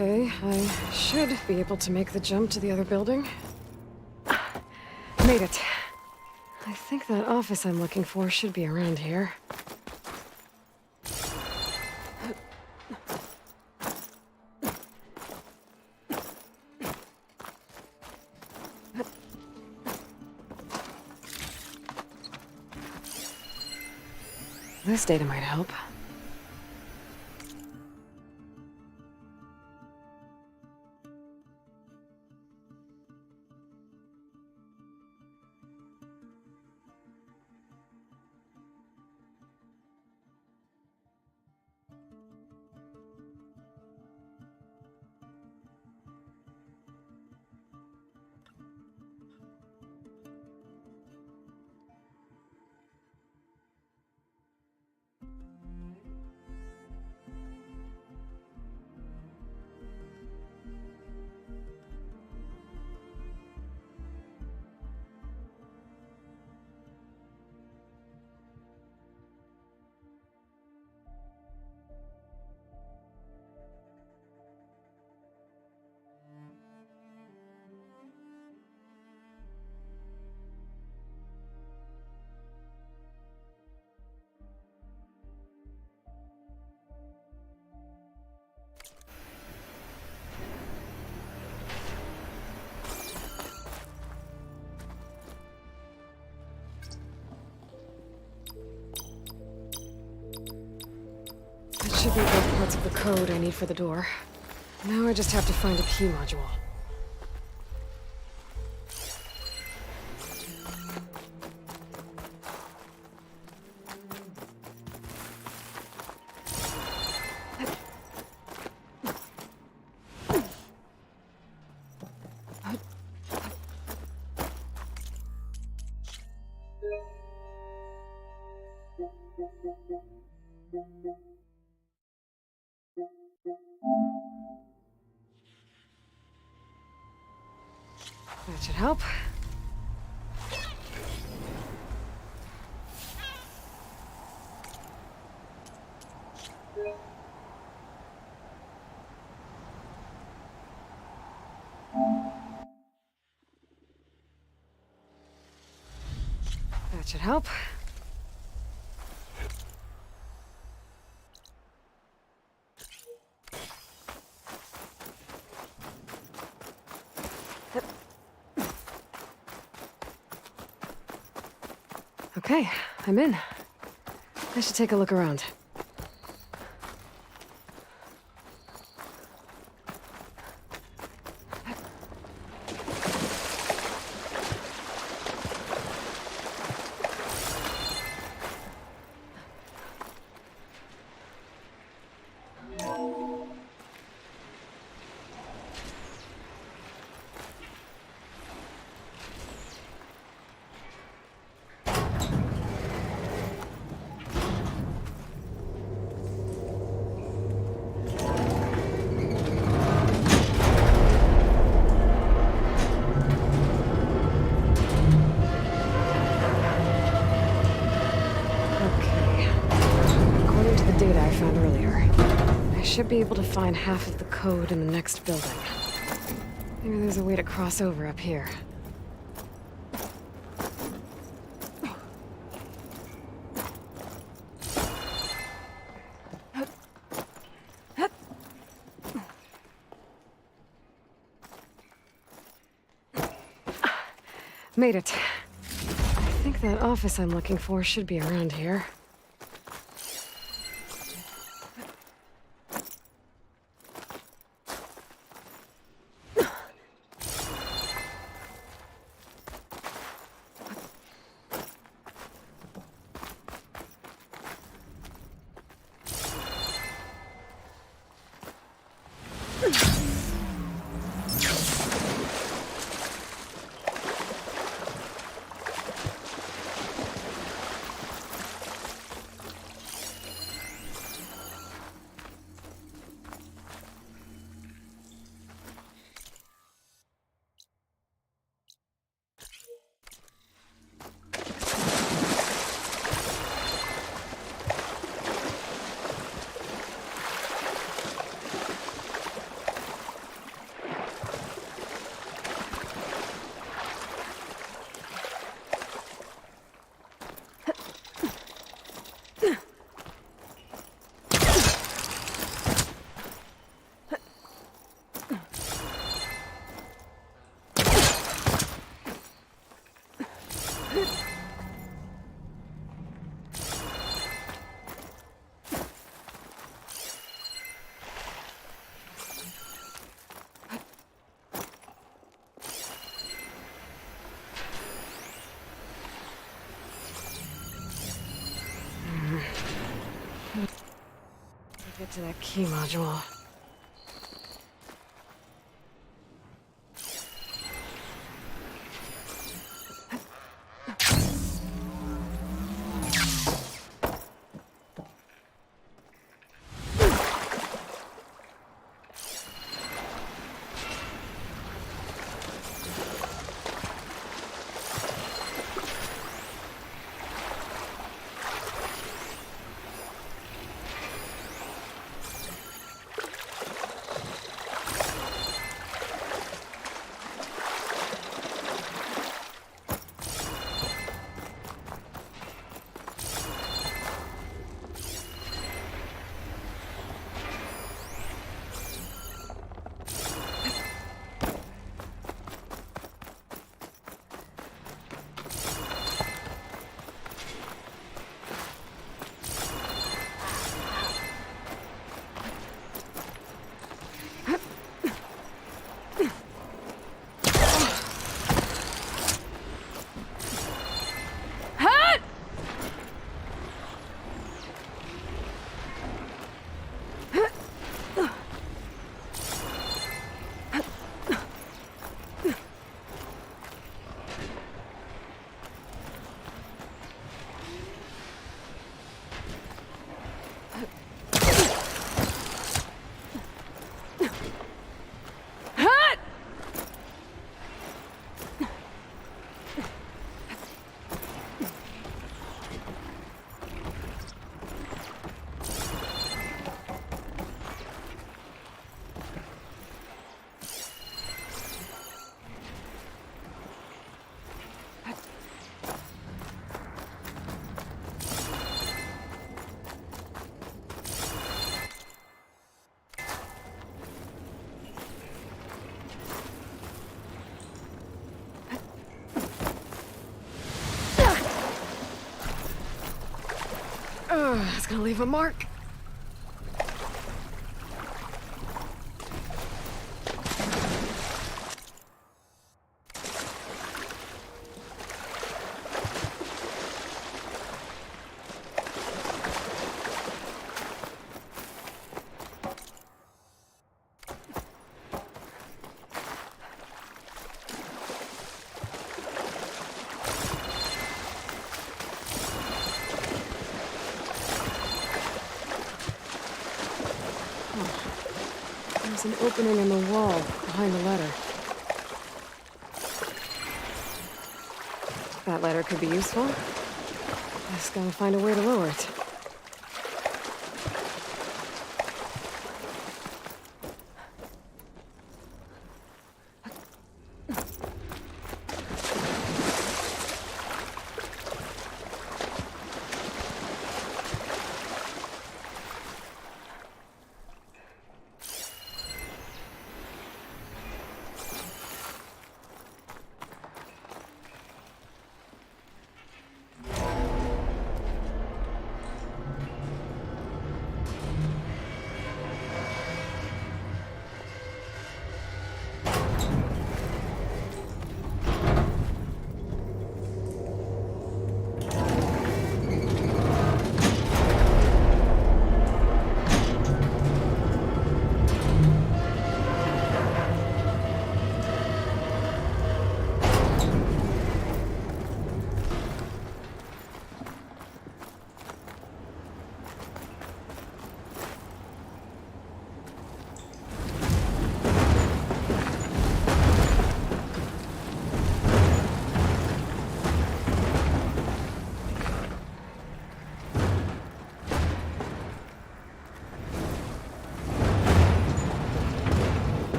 Okay, I should be able to make the jump to the other building. Made it. I think that office I'm looking for should be around here. This data might help. That should be both parts of the code I need for the door. Now I just have to find a key module. That should help. That should help. Okay, I'm in. I should take a look around. Should be able to find half of the code in the next building. Maybe there's a way to cross over up here. Made it. I think that office I'm looking for should be around here. Get to that key module. That's gonna leave a mark. There's an opening in the wall behind the letter. That letter could be useful. Just gotta find a way to lower it.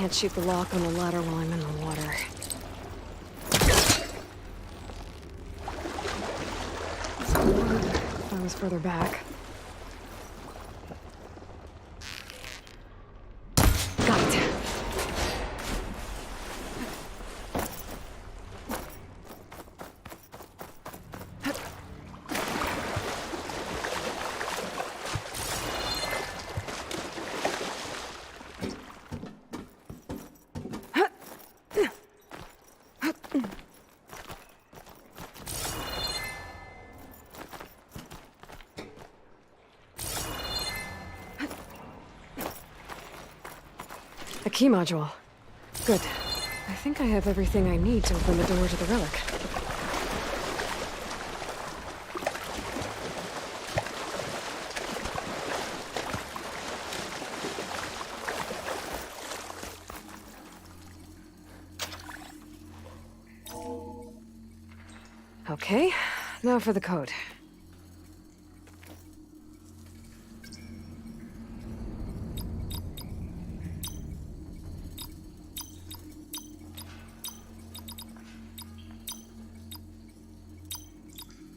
can't shoot the lock on the ladder while I'm in the water. If I was further back. Got it. A key module. Good. I think I have everything I need to open the door to the relic. Okay, now for the code.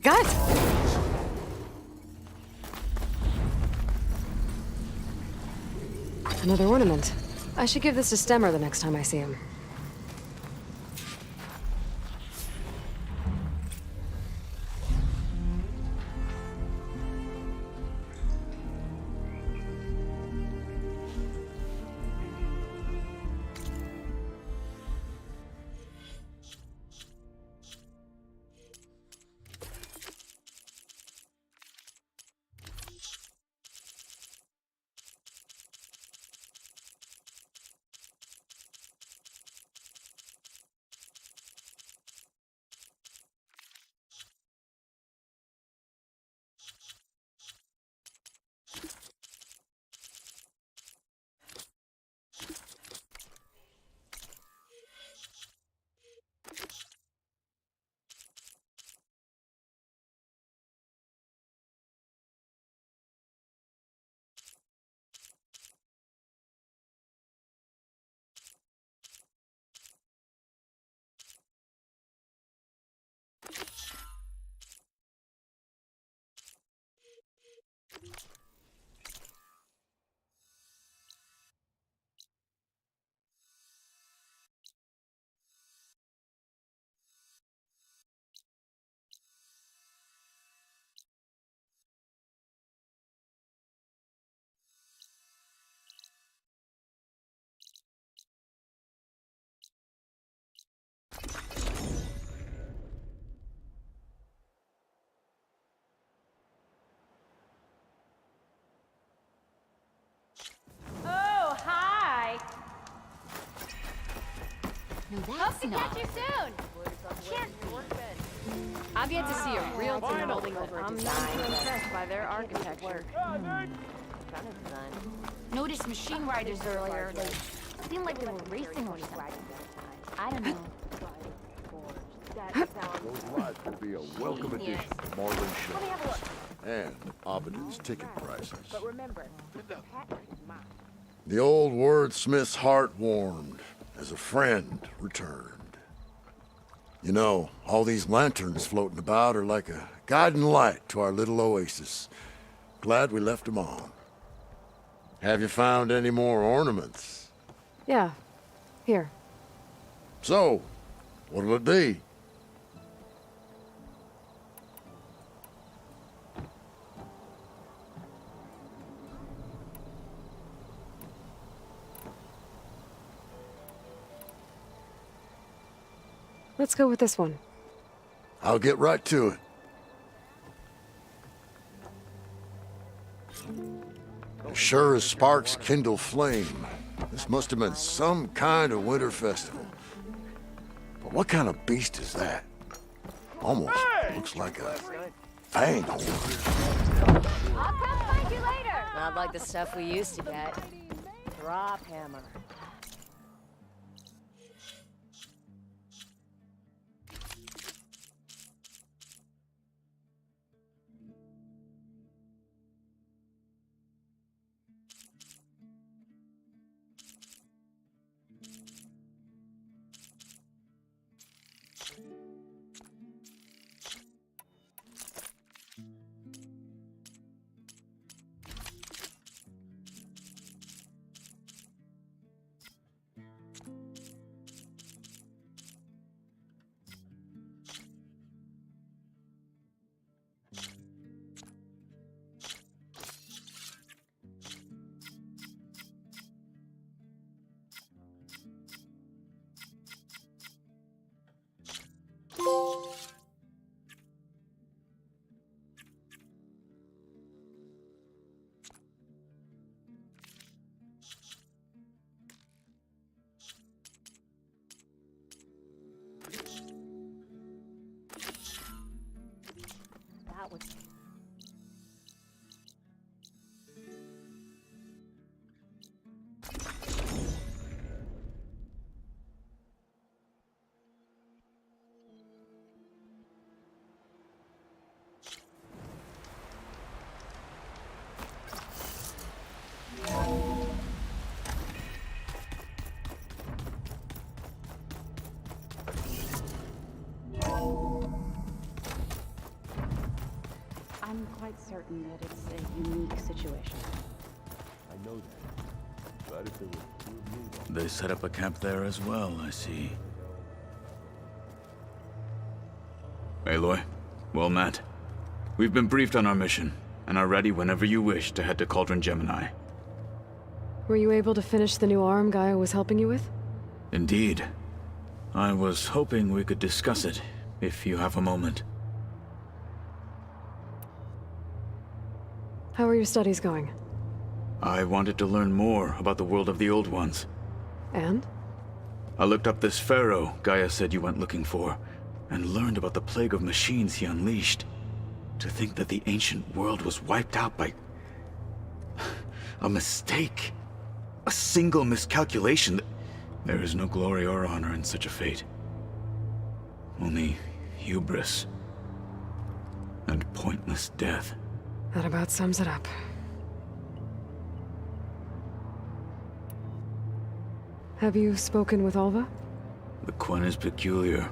Got it! Another ornament. I should give this to Stemmer the next time I see him.
Oh, hi!
Hope to catch you soon! I've yet to see a real team holding over a design. I'm not too impressed by their architecture. Noticed machine riders earlier. They seemed like they were racing or something. I don't know.
Those lights would be a welcome addition to Marlin Show. And Abedin's ticket prices.
But remember,
The old wordsmith's heart warmed as a friend returned. You know, all these lanterns floating about are like a guiding light to our little oasis. Glad we left them on. Have you found any more ornaments?
Yeah. Here.
So, what'll it be?
Let's go with this one.
I'll get right to it. As sure as sparks kindle flame, this must have been some kind of winter festival. But what kind of beast is that? Almost looks like a fang horn.
I'll come find you later! Not like the stuff we used to get. Drop hammer.
I'm quite certain that it's a unique situation.
I know that. But if there were two of me...
They set up a camp there as well, I see. Aloy, well met. We've been briefed on our mission, and are ready whenever you wish to head to Cauldron Gemini.
Were you able to finish the new arm Gaia was helping you with?
Indeed. I was hoping we could discuss it, if you have a moment.
How are your studies going?
I wanted to learn more about the world of the Old Ones.
And?
I looked up this pharaoh Gaia said you went looking for, and learned about the plague of machines he unleashed. To think that the ancient world was wiped out by... a mistake. A single miscalculation. There is no glory or honor in such a fate. Only hubris. And pointless death.
That about sums it up. Have you spoken with Alva?
The Quen is peculiar.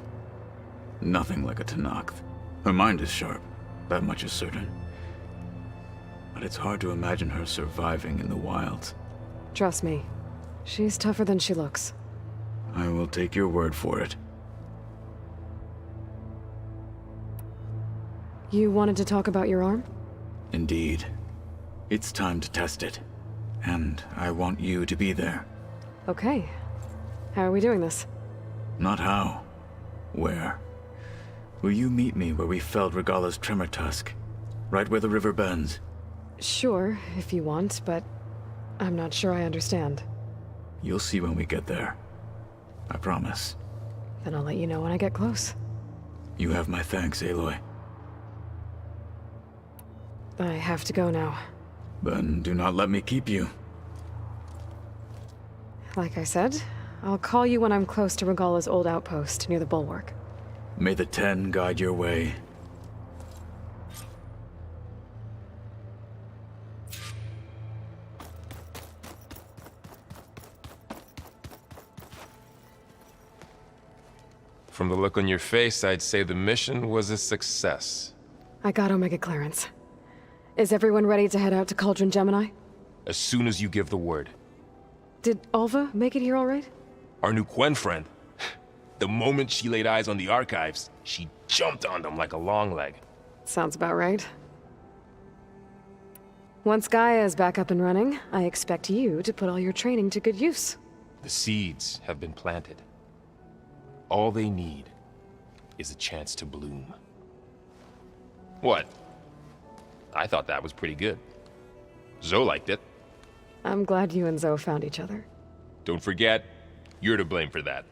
Nothing like a Tenakth. Her mind is sharp, that much is certain. But it's hard to imagine her surviving in the wilds.
Trust me, she's tougher than she looks.
I will take your word for it.
You wanted to talk about your arm?
Indeed. It's time to test it. And I want you to be there.
Okay. How are we doing this?
Not how. Where? Will you meet me where we felled Regala's tremor tusk? Right where the river bends?
Sure, if you want, but I'm not sure I understand.
You'll see when we get there. I promise.
Then I'll let you know when I get close.
You have my thanks, Aloy.
I have to go now.
Then do not let me keep you.
Like I said, I'll call you when I'm close to Regala's old outpost near the bulwark.
May the Ten guide your way.
From the look on your face, I'd say the mission was a success.
I got Omega clearance. Is everyone ready to head out to Cauldron Gemini?
As soon as you give the word.
Did Alva make it here all right?
Our new Quen friend. The moment she laid eyes on the archives, she jumped on them like a long leg.
Sounds about right. Once Gaia is back up and running, I expect you to put all your training to good use.
The seeds have been planted. All they need is a chance to bloom. What? I thought that was pretty good. Zoe liked it.
I'm glad you and Zoe found each other.
Don't forget, you're to blame for that.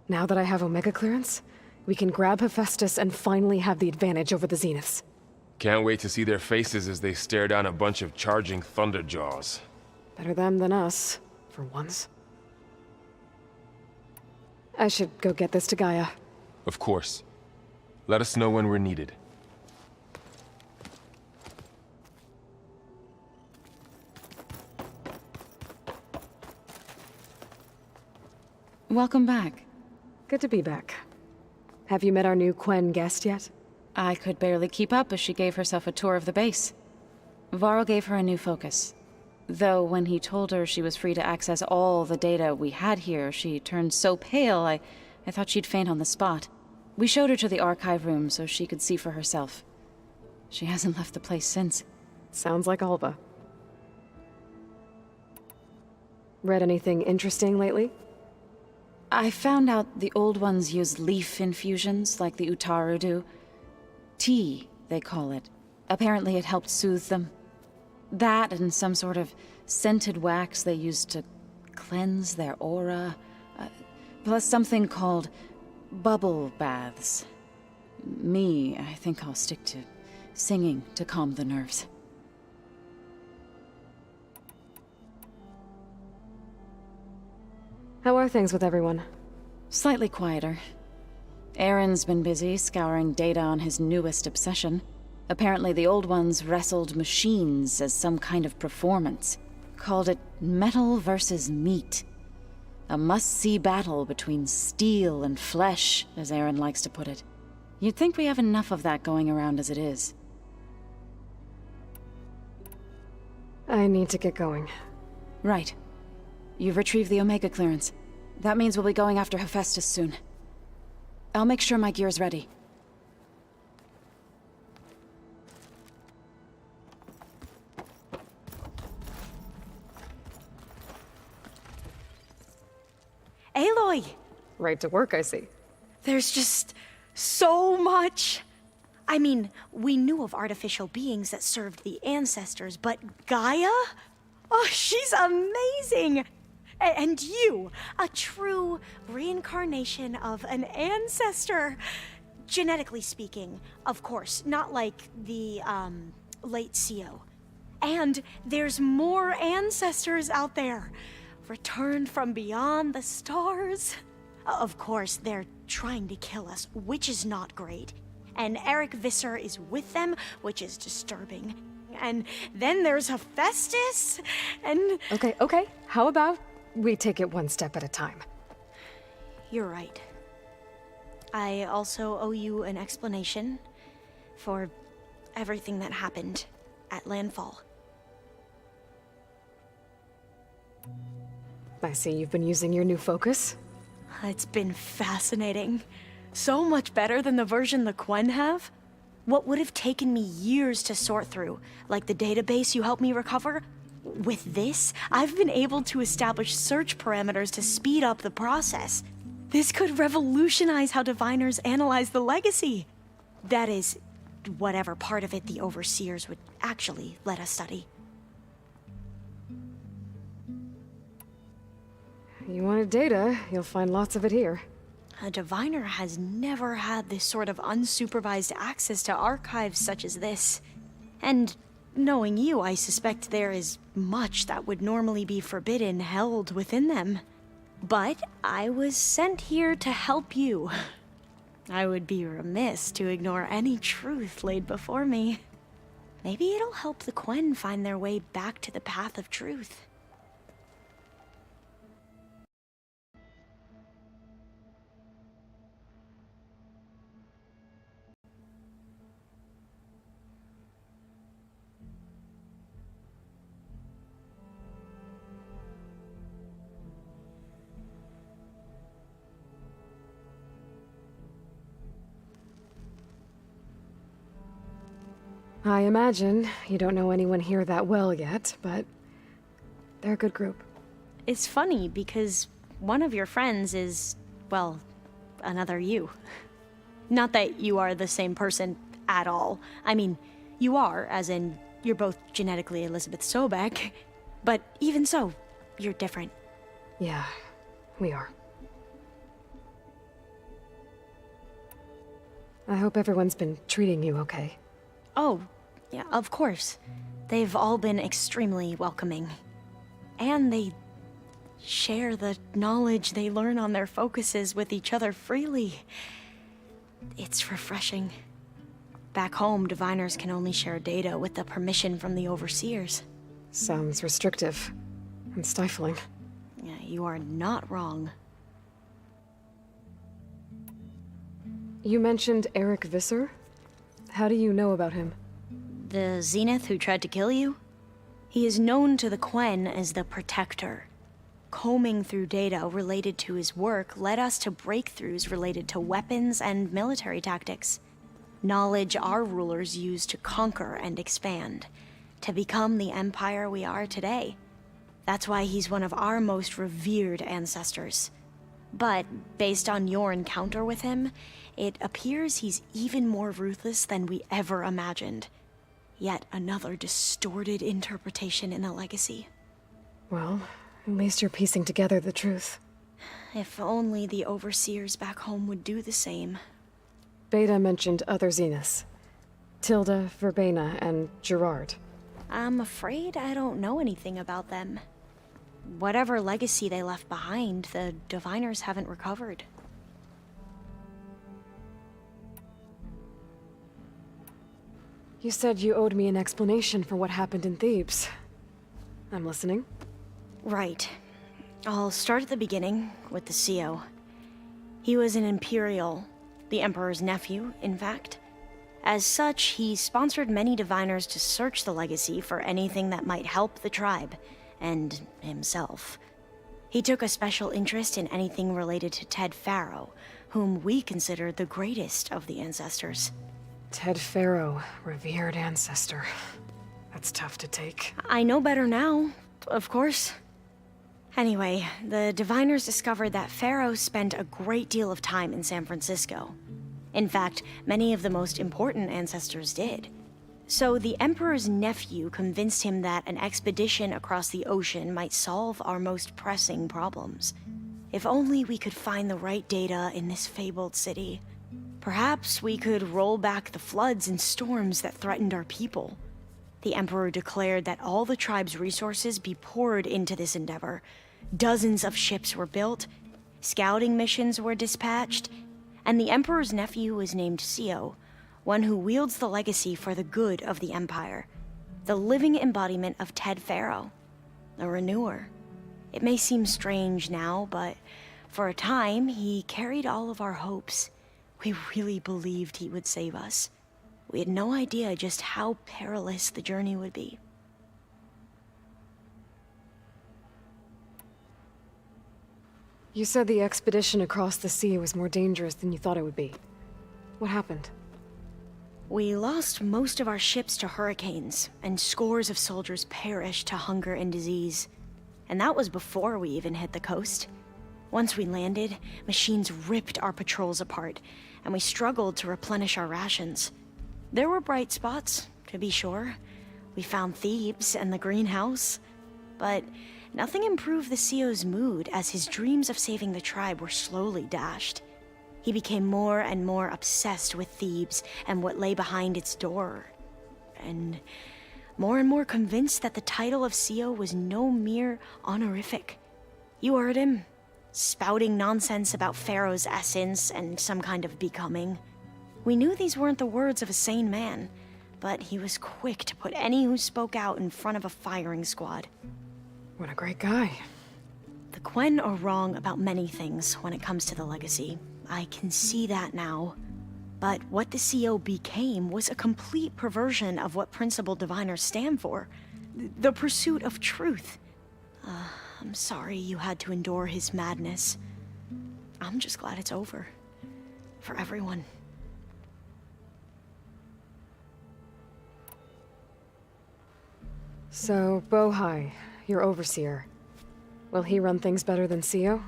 Now that I have Omega clearance, we can grab Hephaestus and finally have the advantage over the Zeniths.
Can't wait to see their faces as they stare down a bunch of charging Thunderjaws.
Better them than us, for once. I should go get this to Gaia.
Of course. Let us know when we're needed.
Welcome back.
Good to be back. Have you met our new Quen guest yet?
I could barely keep up as she gave herself a tour of the base. Varl gave her a new focus. Though when he told her she was free to access all the data we had here, she turned so pale I thought she'd faint on the spot. We showed her to the archive room so she could see for herself. She hasn't left the place since.
Sounds like Alva. Read anything interesting lately?
I found out the Old Ones use leaf infusions like the Utaru do. Tea, they call it. Apparently it helped soothe them. That and some sort of scented wax they used to cleanse their aura. Plus something called bubble baths. Me, I think I'll stick to singing to calm the nerves.
How are things with everyone?
Slightly quieter. Aaron's been busy scouring data on his newest obsession. Apparently the Old Ones wrestled machines as some kind of performance. Called it metal versus meat. A must-see battle between steel and flesh, as Aaron likes to put it. You'd think we have enough of that going around as it is.
I need to get going.
Right. You've retrieved the Omega clearance. That means we'll be going after Hephaestus soon. I'll make sure my gear's ready.
Aloy!
Right to work, I see.
There's just so much. I mean, we knew of artificial beings that served the ancestors, but Gaia? Oh, she's amazing! And you, a true reincarnation of an ancestor. Genetically speaking, of course, not like the, late CO. And there's more ancestors out there, returned from beyond the stars. Of course, they're trying to kill us, which is not great. And Eric Visser is with them, which is disturbing. And then there's Hephaestus, and...
Okay. How about we take it one step at a time?
You're right. I also owe you an explanation for everything that happened at Landfall.
I see you've been using your new focus.
It's been fascinating. So much better than the version the Quen have. What would have taken me years to sort through, like the database you helped me recover, with this, I've been able to establish search parameters to speed up the process. This could revolutionize how diviners analyze the legacy. That is, whatever part of it the overseers would actually let us study.
You wanted data, you'll find lots of it here.
A diviner has never had this sort of unsupervised access to archives such as this. And knowing you, I suspect there is much that would normally be forbidden held within them. But I was sent here to help you. I would be remiss to ignore any truth laid before me. Maybe it'll help the Quen find their way back to the path of truth.
I imagine you don't know anyone here that well yet, but they're a good group.
It's funny because one of your friends is, well, another you. Not that you are the same person at all. I mean, you are, as in, you're both genetically Elizabeth Sobek, but even so, you're different.
Yeah, we are. I hope everyone's been treating you okay.
Oh, yeah, of course. They've all been extremely welcoming. And they share the knowledge they learn on their focuses with each other freely. It's refreshing. Back home, diviners can only share data with the permission from the overseers.
Sounds restrictive and stifling.
Yeah, you are not wrong.
You mentioned Eric Visser? How do you know about him?
The Zenith who tried to kill you? He is known to the Quen as the Protector. Combing through data related to his work led us to breakthroughs related to weapons and military tactics. Knowledge our rulers used to conquer and expand, to become the empire we are today. That's why he's one of our most revered ancestors. But based on your encounter with him, it appears he's even more ruthless than we ever imagined. Yet another distorted interpretation in the legacy.
Well, at least you're piecing together the truth.
If only the overseers back home would do the same.
Beta mentioned other Zeniths. Tilda, Verbena, and Gerard.
I'm afraid I don't know anything about them. Whatever legacy they left behind, the diviners haven't recovered.
You said you owed me an explanation for what happened in Thebes. I'm listening.
Right. I'll start at the beginning, with the CO. He was an Imperial, The Emperor's nephew, in fact. As such, he sponsored many diviners to search the legacy for anything that might help the tribe, and himself. He took a special interest in anything related to Ted Faro, whom we consider the greatest of the ancestors.
Ted Faro, revered ancestor. That's tough to take.
I know better now, of course. Anyway, the diviners discovered that Faro spent a great deal of time in San Francisco. In fact, many of the most important ancestors did. So the Emperor's nephew convinced him that an expedition across the ocean might solve our most pressing problems. If only we could find the right data in this fabled city. Perhaps we could roll back the floods and storms that threatened our people. The Emperor declared that all the tribe's resources be poured into this endeavor. Dozens of ships were built, scouting missions were dispatched, and the Emperor's nephew was named Sio, one who wields the legacy for the good of the Empire, the living embodiment of Ted Faro, a renewer. It may seem strange now, but for a time, he carried all of our hopes. We really believed he would save us. We had no idea just how perilous the journey would be.
You said the expedition across the sea was more dangerous than you thought it would be. What happened?
We lost most of our ships to hurricanes, and scores of soldiers perished to hunger and disease. And that was before we even hit the coast. Once we landed, machines ripped our patrols apart, and we struggled to replenish our rations. There were bright spots, to be sure. We found Thebes and the greenhouse, but nothing improved the CEO's mood as his dreams of saving the tribe were slowly dashed. He became more and more obsessed with Thebes and what lay behind its door, and more convinced that the title of CEO was no mere honorific. You heard him, spouting nonsense about Pharaoh's essence and some kind of becoming. We knew these weren't the words of a sane man, but he was quick to put any who spoke out in front of a firing squad.
What a great guy.
The Quen are wrong about many things when it comes to the legacy. I can see that now. But what the CEO became was a complete perversion of what principal diviners stand for. The pursuit of truth. I'm sorry you had to endure his madness. I'm just glad it's over. For everyone.
So, Bohai, your overseer. Will he run things better than CEO?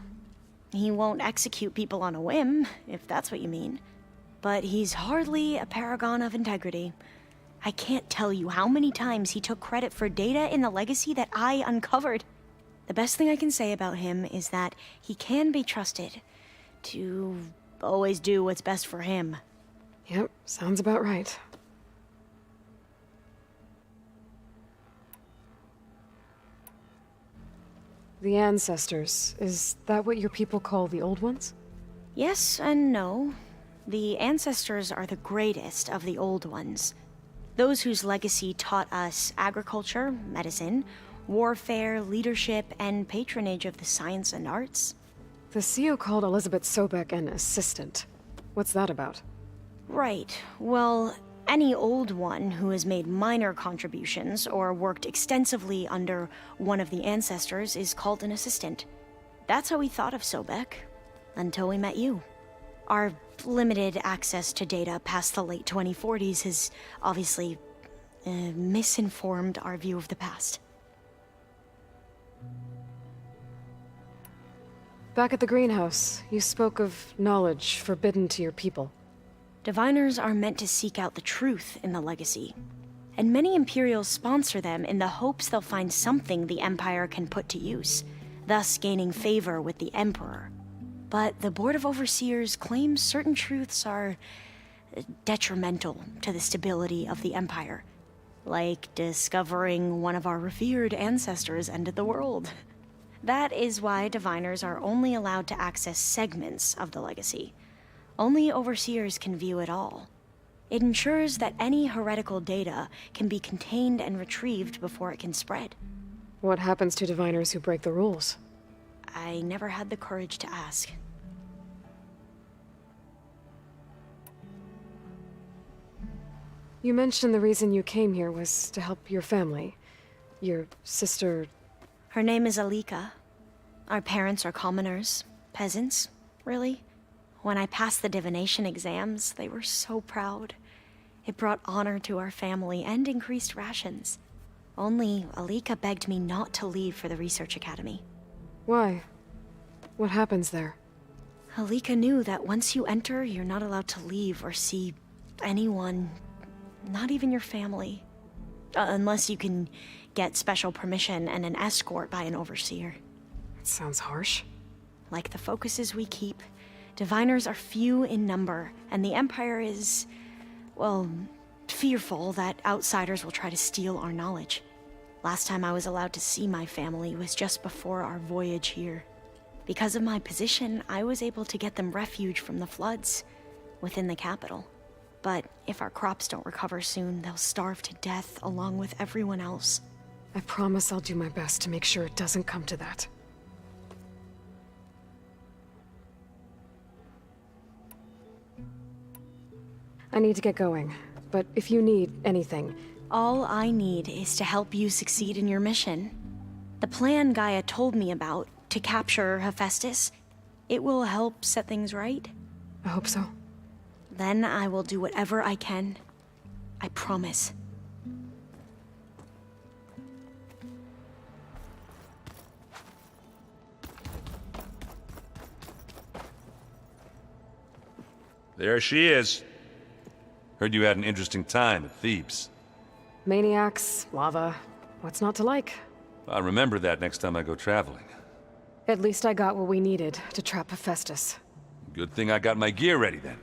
He won't execute people on a whim, if that's what you mean. But he's hardly a paragon of integrity. I can't tell you how many times he took credit for data in the legacy that I uncovered. The best thing I can say about him is that he can be trusted to always do what's best for him.
Yep, sounds about right. The ancestors, is that what your people call the old ones?
Yes and no. The ancestors are the greatest of the old ones. Those whose legacy taught us agriculture, medicine, warfare, leadership, and patronage of the science and arts.
The CEO called Elizabeth Sobek an assistant. What's that about?
Right. Well, any old one who has made minor contributions or worked extensively under one of the ancestors is called an assistant. That's how we thought of Sobek, until we met you. Our limited access to data past the late 2040s has obviously misinformed our view of the past.
Back at the greenhouse, you spoke of knowledge forbidden to your people.
Diviners are meant to seek out the truth in the legacy, and many Imperials sponsor them in the hopes they'll find something the Empire can put to use, thus gaining favor with the Emperor. But the Board of Overseers claims certain truths are detrimental to the stability of the Empire, like discovering one of our revered ancestors ended the world. That is why diviners are only allowed to access segments of the legacy. Only overseers can view it all. It ensures that any heretical data can be contained and retrieved before it can spread.
What happens to diviners who break the rules?
I never had the courage to ask.
You mentioned the reason you came here was to help your family. Your sister...
Her name is Alika. Our parents are commoners. Peasants, really. When I passed the divination exams, they were so proud. It brought honor to our family and increased rations. Only Alika begged me not to leave for the research academy.
Why? What happens there?
Alika knew that once you enter, you're not allowed to leave or see anyone, not even your family. Unless you can get special permission and an escort by an overseer.
That sounds harsh.
Like the focuses we keep, diviners are few in number, and the Empire is, well, fearful that outsiders will try to steal our knowledge. Last time I was allowed to see my family was just before our voyage here. Because of my position, I was able to get them refuge from the floods within the capital. But if our crops don't recover soon, they'll starve to death along with everyone else.
I promise I'll do my best to make sure it doesn't come to that. I need to get going, but if you need anything...
All I need is to help you succeed in your mission. The plan Gaia told me about, to capture Hephaestus, it will help set things right.
I hope so.
Then I will do whatever I can. I promise.
There she is. Heard you had an interesting time at Thebes.
Maniacs, lava, what's not to like?
I'll remember that next time I go traveling.
At least I got what we needed to trap Hephaestus.
Good thing I got my gear ready then.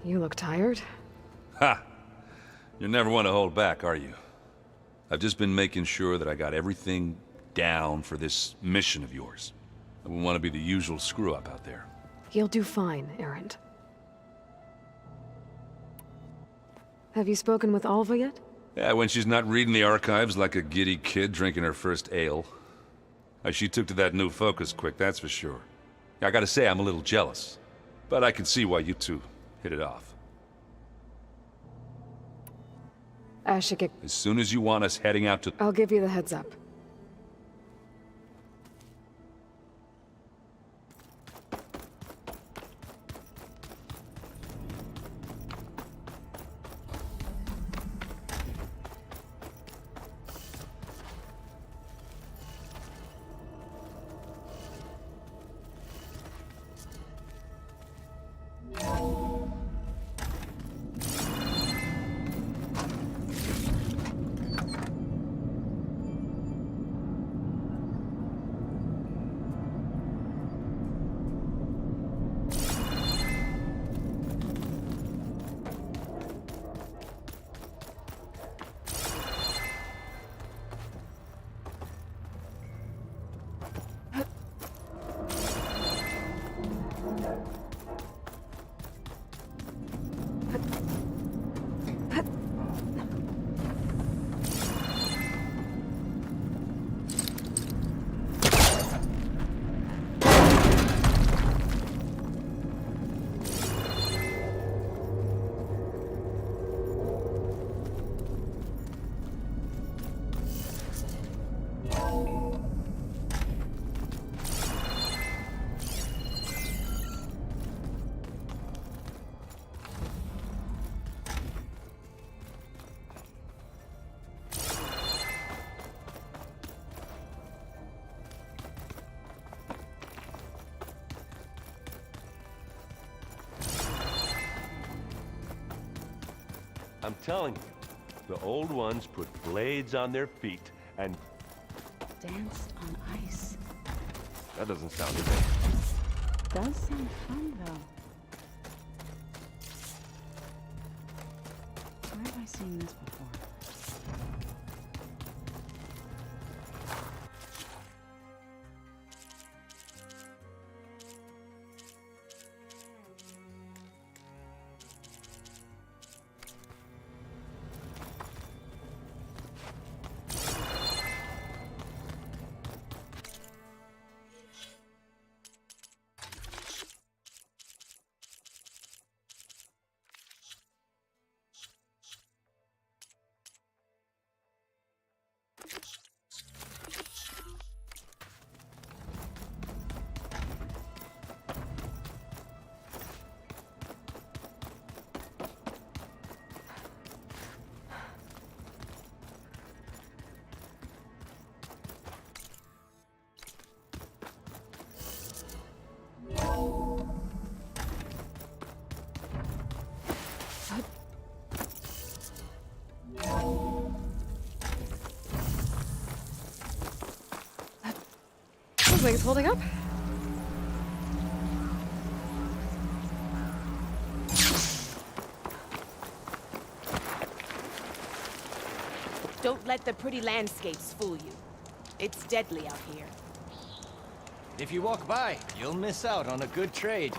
You look tired.
Ha! You never want to hold back, are you? I've just been making sure that I got everything down for this mission of yours. I wouldn't want to be the usual screw-up out there.
You'll do fine, Erend. Have you spoken with Alva yet?
Yeah, when she's not reading the archives like a giddy kid drinking her first ale. She took to that new focus quick, that's for sure. I gotta say, I'm a little jealous. But I can see why you two hit it off.
I should get...
As soon as you want us heading out to...
I'll give you the heads up.
I'm telling you, the old ones put blades on their feet and...
Danced on ice.
That doesn't sound good.
Does sound fun, though. Where have I seen this before?
those wings holding up?
Don't let the pretty landscapes fool you. It's deadly out here.
If you walk by, you'll miss out on a good trade.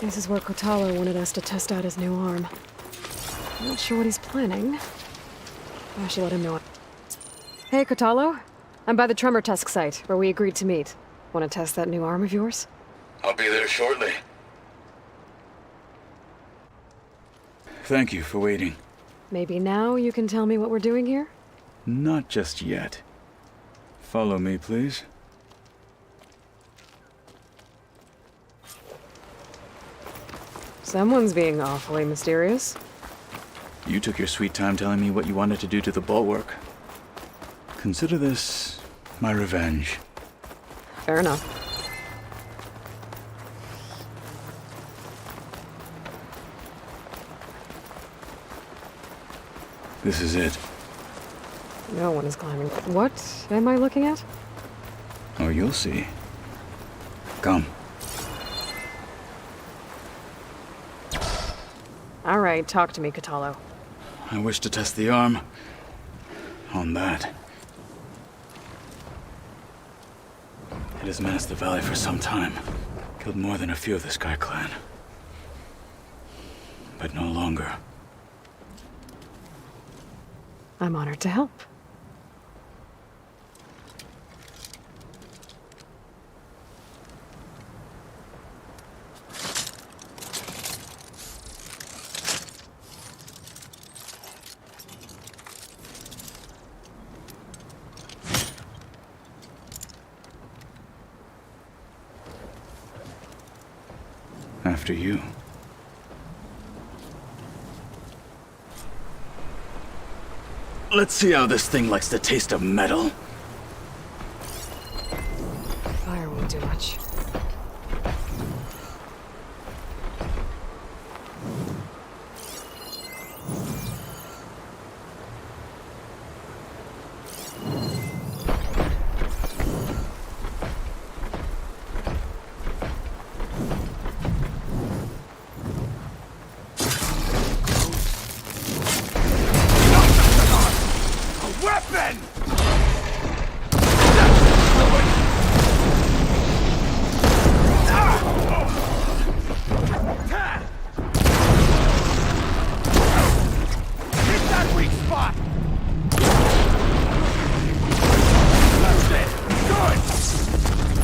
This is where Kotalo wanted us to test out his new arm. I'm not sure what he's planning. I should let him know. Hey, Kotalo. I'm by the Tremor Tusk site, where we agreed to meet. Want to test that new arm of yours?
I'll be there shortly. Thank you for waiting.
Maybe now you can tell me what we're doing here?
Not just yet. Follow me, please.
Someone's being awfully mysterious.
You took your sweet time telling me what you wanted to do to the bulwark. Consider this my revenge.
Fair enough.
This is it.
No one is climbing. What am I looking at?
Oh, you'll see. Come.
All right, talk to me, Kotalo.
I wish to test the arm on that. It has menaced the valley for some time. Killed more than a few of the Sky Clan. But no longer.
I'm honored to help.
After you. Let's see how this thing likes the taste of metal.
Fire won't do much.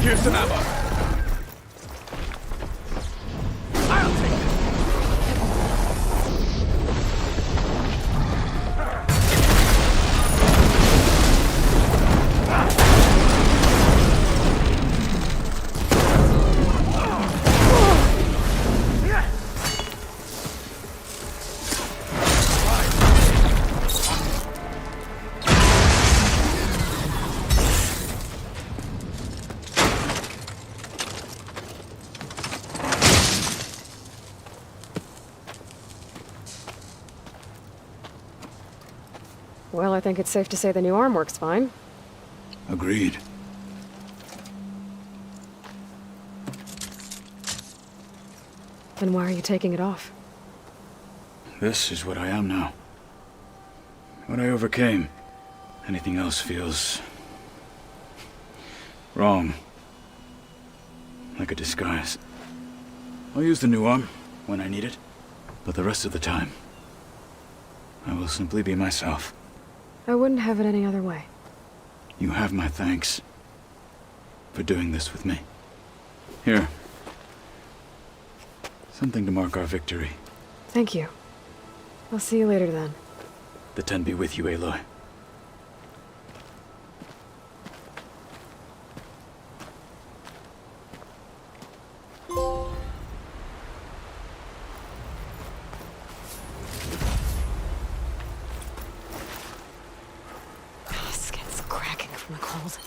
Here's some ammo. I'll take it.
Well, I think it's safe to say the new arm works fine.
Agreed.
Then why are you taking it off?
This is what I am now. What I overcame. Anything else feels... wrong. Like a disguise. I'll use the new arm when I need it, but the rest of the time, I will simply be myself.
I wouldn't have it any other way.
You have my thanks for doing this with me. Here. Something to mark our victory.
Thank you. I'll see you later then.
The 10 be with you, Aloy.
Skin's cracking from the cold.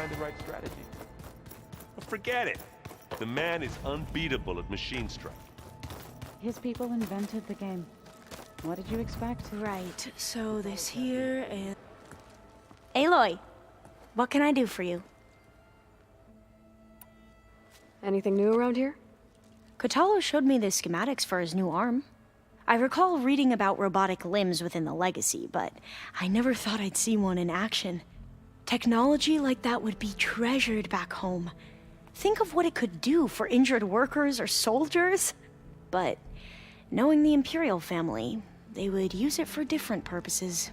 The right strategy. But forget it. The man is unbeatable at machine strike.
His people invented the game. What did you expect?
Right, so this here is... Aloy, what can I do for you?
Anything new around here?
Kotalo showed me the schematics for his new arm. I recall reading about robotic limbs within the Legacy, but I never thought I'd see one in action. Technology like that would be treasured back home. Think of what it could do for injured workers or soldiers. But knowing the Imperial family, they would use it for different purposes.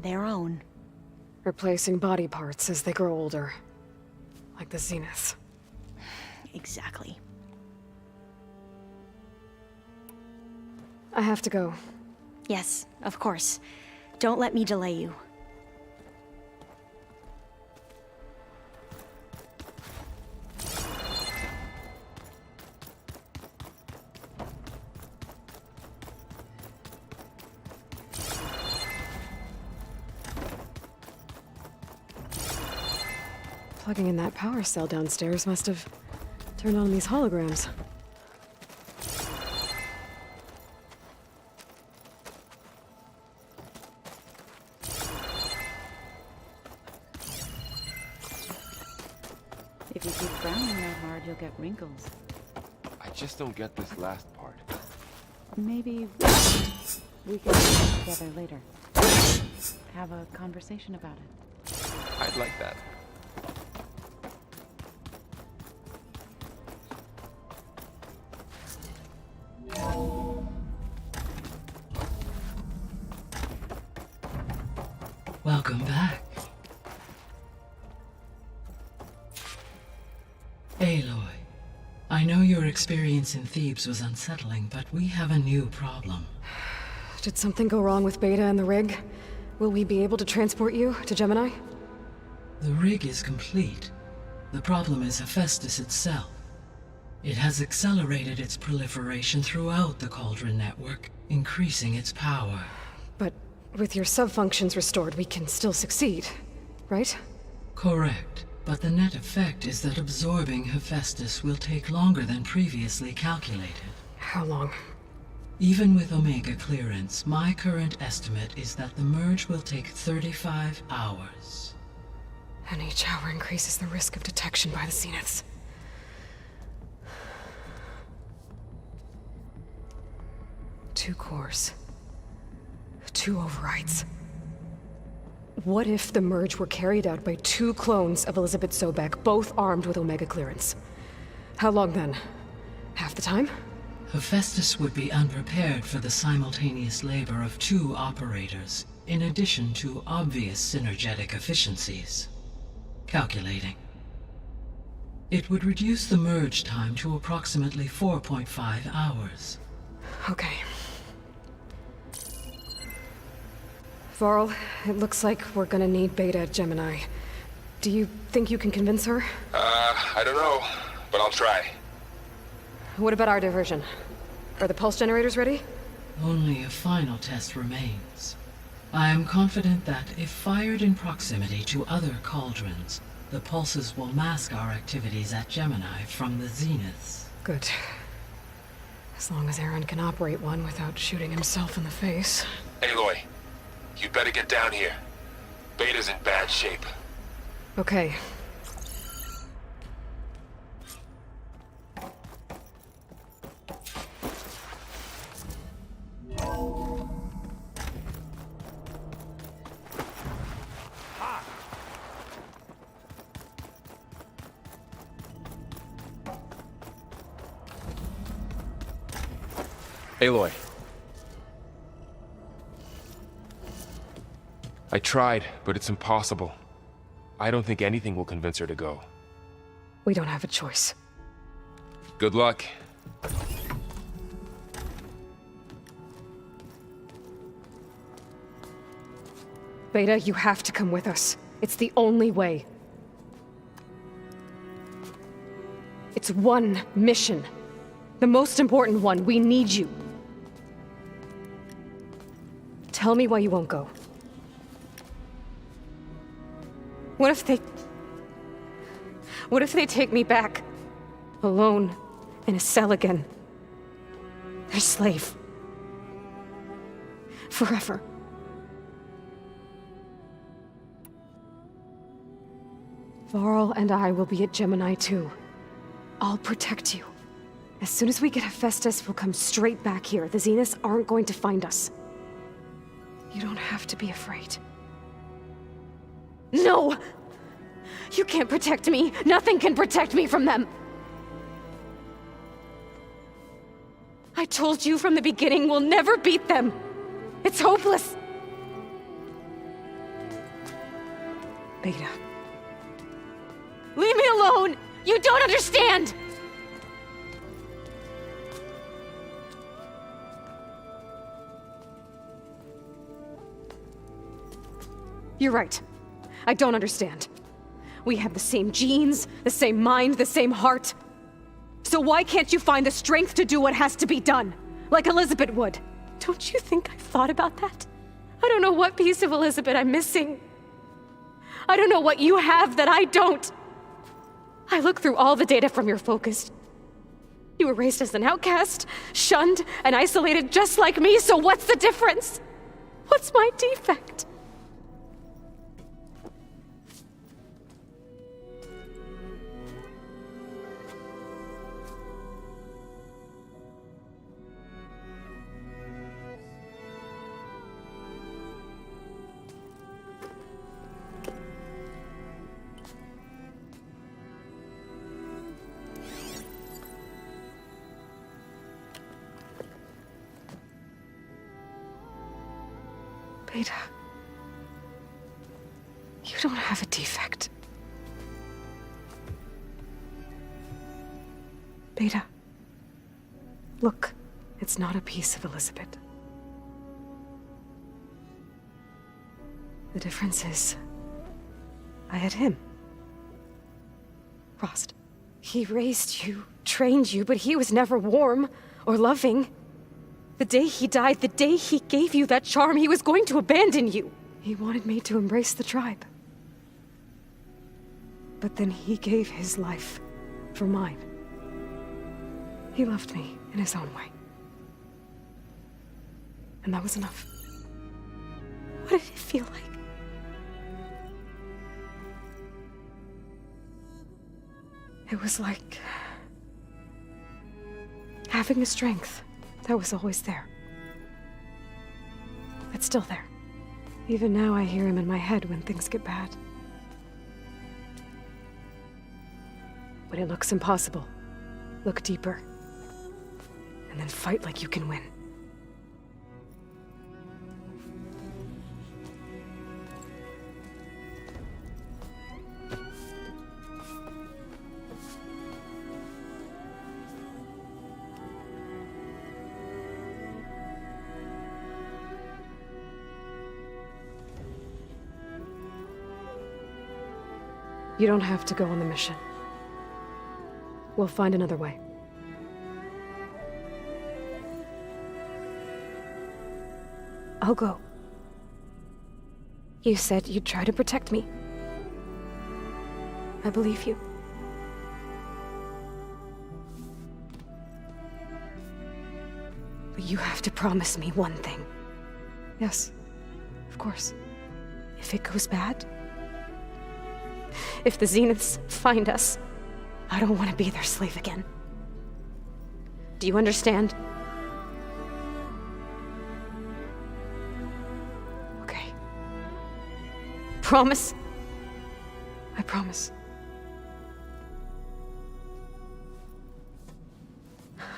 Their own.
Replacing body parts as they grow older. Like the Zeniths.
Exactly.
I have to go.
Yes, of course. Don't let me delay you.
Plugging in that power cell downstairs must have turned on these holograms.
If you keep frowning that hard, you'll get wrinkles.
I just don't get this last part.
Maybe we can get together later. Have a conversation about it.
I'd like that.
Welcome back. Aloy, I know your experience in Thebes was unsettling, but we have a new problem.
Did something go wrong with Beta and the rig? Will we be able to transport you to Gemini?
The rig is complete. The problem is Hephaestus itself. It has accelerated its proliferation throughout the Cauldron network, increasing its power.
But with your subfunctions restored, we can still succeed, right?
Correct. But the net effect is that absorbing Hephaestus will take longer than previously calculated.
How long?
Even with Omega clearance, my current estimate is that the merge will take 35 hours.
And each hour increases the risk of detection by the Zeniths. Two cores. 2 overrides. What if the merge were carried out by 2 clones of Elizabeth Sobek, both armed with Omega clearance? How long then? Half the time?
Hephaestus would be unprepared for the simultaneous labor of 2 operators, in addition to obvious synergetic efficiencies. Calculating. It would reduce the merge time to approximately 4.5 hours.
Okay. Varl, it looks like we're gonna need Beta at Gemini. Do you think you can convince her?
I don't know, but I'll try.
What about our diversion? Are the pulse generators ready?
Only a final test remains. I am confident that if fired in proximity to other cauldrons, the pulses will mask our activities at Gemini from the zeniths.
Good. As long as Aaron can operate one without shooting himself in the face.
Aloy, you better get down here. Beta's in bad shape.
Okay.
Aloy. I tried, but it's impossible. I don't think anything will convince her to go.
We don't have a choice.
Good luck.
Beta, you have to come with us. It's the only way. It's one mission. The most important one. We need you. Tell me why you won't go. What if they take me back? Alone, in a cell again. Their slave. Forever. Varl and I will be at Gemini too. I'll protect you. As soon as we get Hephaestus, we'll come straight back here. The Zeniths aren't going to find us. You don't have to be afraid. No! You can't protect me. Nothing can protect me from them. I told you from the beginning we'll never beat them. It's hopeless. Beta. Leave me alone! You don't understand! You're right. I don't understand. We have the same genes, the same mind, the same heart. So why can't you find the strength to do what has to be done? Like Elizabeth would. Don't you think I've thought about that? I don't know what piece of Elizabeth I'm missing. I don't know what you have that I don't. I look through all the data from your focus. You were raised as an outcast, shunned, and isolated just like me, so what's the difference? What's my defect? Beta, you don't have a defect. Beta, look, it's not a piece of Elizabeth. The difference is, I had him. Frost. He raised you, trained you, but he was never warm or loving. The day he died, the day he gave you that charm, he was going to abandon you. He wanted me to embrace the tribe. But then he gave his life for mine. He loved me in his own way. And that was enough. What did it feel like? It was like having a strength that was always there. The It's still there. Even now I hear him in my head when things get bad. When it looks impossible, look deeper. And then fight like you can win. You don't have to go on the mission. We'll find another way. I'll go. You said you'd try to protect me. I believe you. But you have to promise me one thing. Yes, of course. If it goes bad, if the Zeniths find us, I don't want to be their slave again. Do you understand? Okay. Promise? I promise.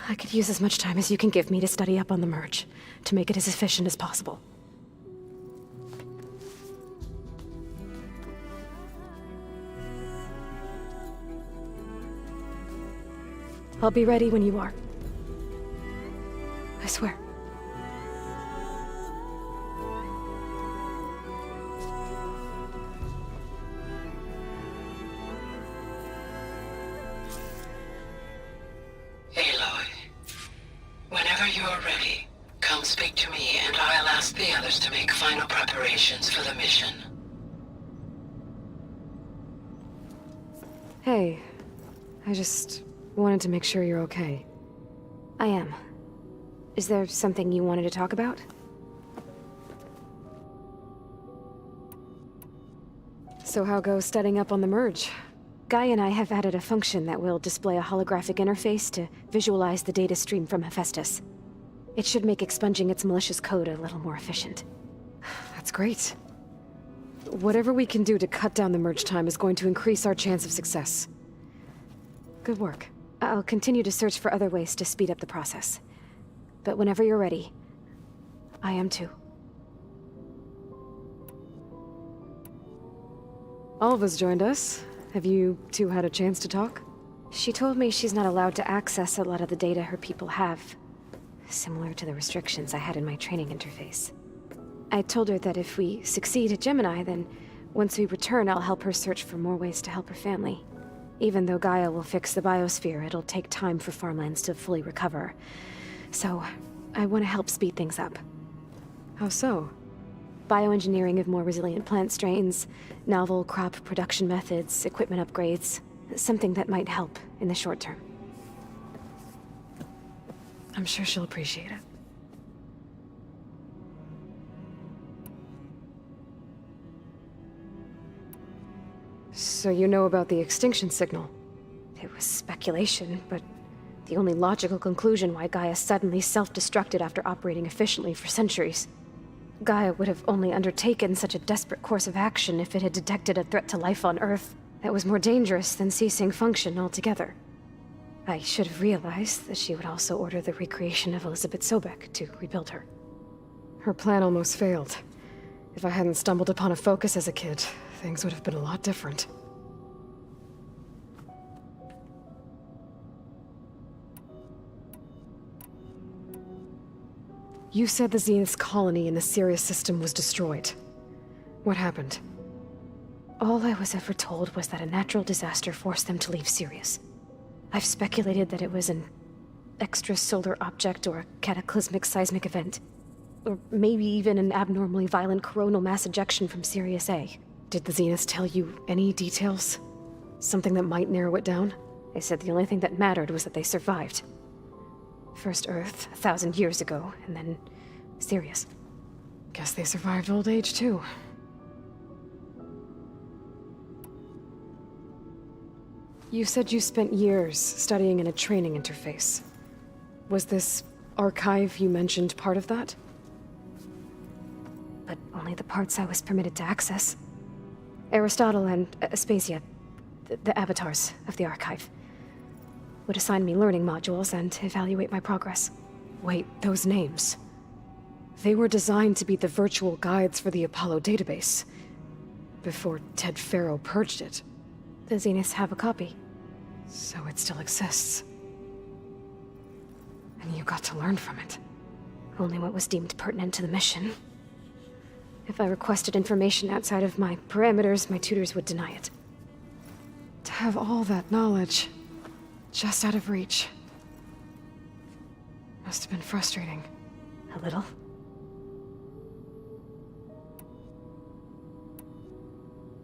I could use as much time as you can give me to study up on the merge, to make it as efficient as possible. I'll be ready when you are. I swear.
Aloy, whenever you are ready, come speak to me and I'll ask the others to make final preparations for the mission.
Hey, I just wanted to make sure you're okay. I am. Is there something you wanted to talk about? So how goes studying up on the merge? Guy and I have added a function that will display a holographic interface to visualize the data stream from Hephaestus. It should make expunging its malicious code a little more efficient. That's great. Whatever we can do to cut down the merge time is going to increase our chance of success. Good work. I'll continue to search for other ways to speed up the process. But whenever you're ready, I am too. Alva's joined us. Have you two had a chance to talk? She told me she's not allowed to access a lot of the data her people have. Similar to the restrictions I had in my training interface. I told her that if we succeed at Gemini, then once we return, I'll help her search for more ways to help her family. Even though Gaia will fix the biosphere, it'll take time for farmlands to fully recover. So, I want to help speed things up. How so? Bioengineering of more resilient plant strains, novel crop production methods, equipment upgrades. Something that might help in the short term. I'm sure she'll appreciate it. So you know about the extinction signal? It was speculation, but the only logical conclusion why Gaia suddenly self-destructed after operating efficiently for centuries. Gaia would have only undertaken such a desperate course of action if it had detected a threat to life on Earth that was more dangerous than ceasing function altogether. I should have realized that she would also order the recreation of Elizabeth Sobek to rebuild her. Her plan almost failed. If I hadn't stumbled upon a focus as a kid, things would have been a lot different. You said the Zenith's colony in the Sirius system was destroyed. What happened? All I was ever told was that a natural disaster forced them to leave Sirius. I've speculated that it was an extrasolar object or a cataclysmic seismic event. Or maybe even an abnormally violent coronal mass ejection from Sirius A. Did the Zeniths tell you any details? Something that might narrow it down? They said the only thing that mattered was that they survived. First Earth, 1,000 years ago, and then Sirius. Guess they survived old age, too. You said you spent years studying in a training interface. Was this archive you mentioned part of that? but only the parts I was permitted to access. Aristotle and Aspasia, the avatars of the archive, would assign me learning modules and evaluate my progress. Wait, those names. They were designed to be the virtual guides for the Apollo database, before Ted Faro purged it. The Zeniths have a copy, so it still exists. And you got to learn from it. Only what was deemed pertinent to the mission. If I requested information outside of my parameters, my tutors would deny it. To have all that knowledge, just out of reach, must have been frustrating. A little.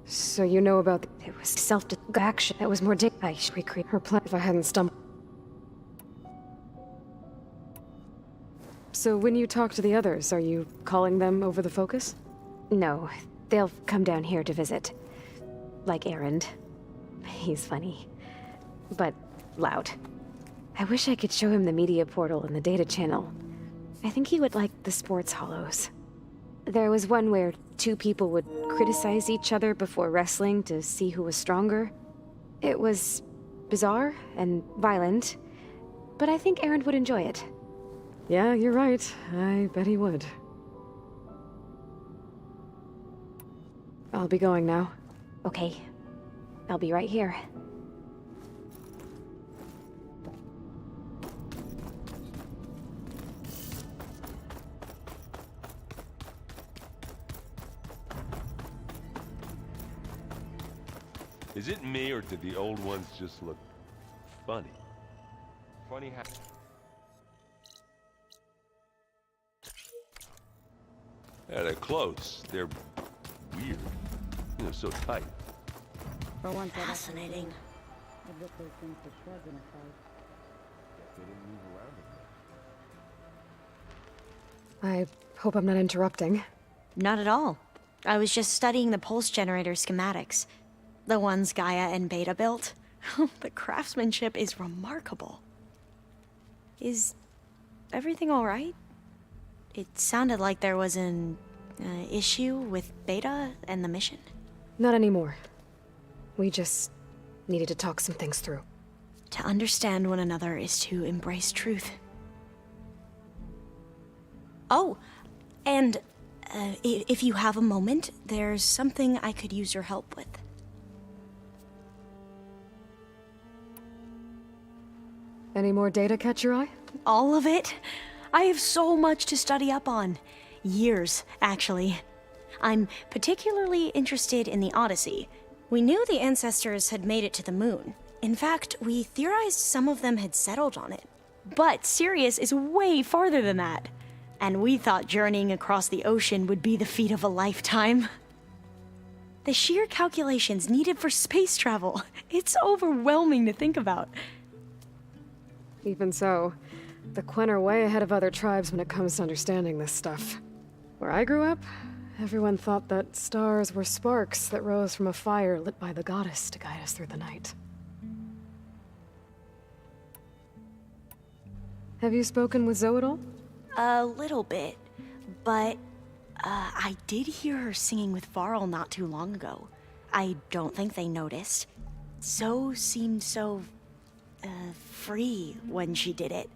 So you know about it was self-action that was more I should recreate her plan if I hadn't stumbled. So when you talk to the others, are you calling them over the focus? No, they'll come down here to visit. Like Erend. He's funny. But loud. I wish I could show him the media portal and the data channel. I think he would like the sports hollows. There was one where two people would criticize each other before wrestling to see who was stronger. It was bizarre and violent, but I think Erend would enjoy it. Yeah, you're right. I bet he would. I'll be going now. Okay. I'll be right here.
Is it me, or did the old ones just look funny? Funny how... Yeah, they're close. They're weird. They're so tight.
For one thing, fascinating.
I hope I'm not interrupting.
Not at all. I was just studying the pulse generator schematics. The ones Gaia and Beta built. The craftsmanship is remarkable. Is everything all right? It sounded like there was an issue with Beta and the mission.
Not anymore. We just needed to talk some things through.
To understand one another is to embrace truth. Oh, and if you have a moment, there's something I could use your help with.
Any more data catch your eye?
All of it? I have so much to study up on. Years, actually. I'm particularly interested in the Odyssey. We knew the ancestors had made it to the moon. In fact, we theorized some of them had settled on it. But Sirius is way farther than that. And we thought journeying across the ocean would be the feat of a lifetime. The sheer calculations needed for space travel, it's overwhelming to think about.
Even so, the Quen are way ahead of other tribes when it comes to understanding this stuff. Where I grew up, everyone thought that stars were sparks that rose from a fire lit by the goddess to guide us through the night. Have you spoken with Zoe at all?
A little bit, but I did hear her singing with Varl not too long ago. I don't think they noticed. Zoe seemed so free when she did it.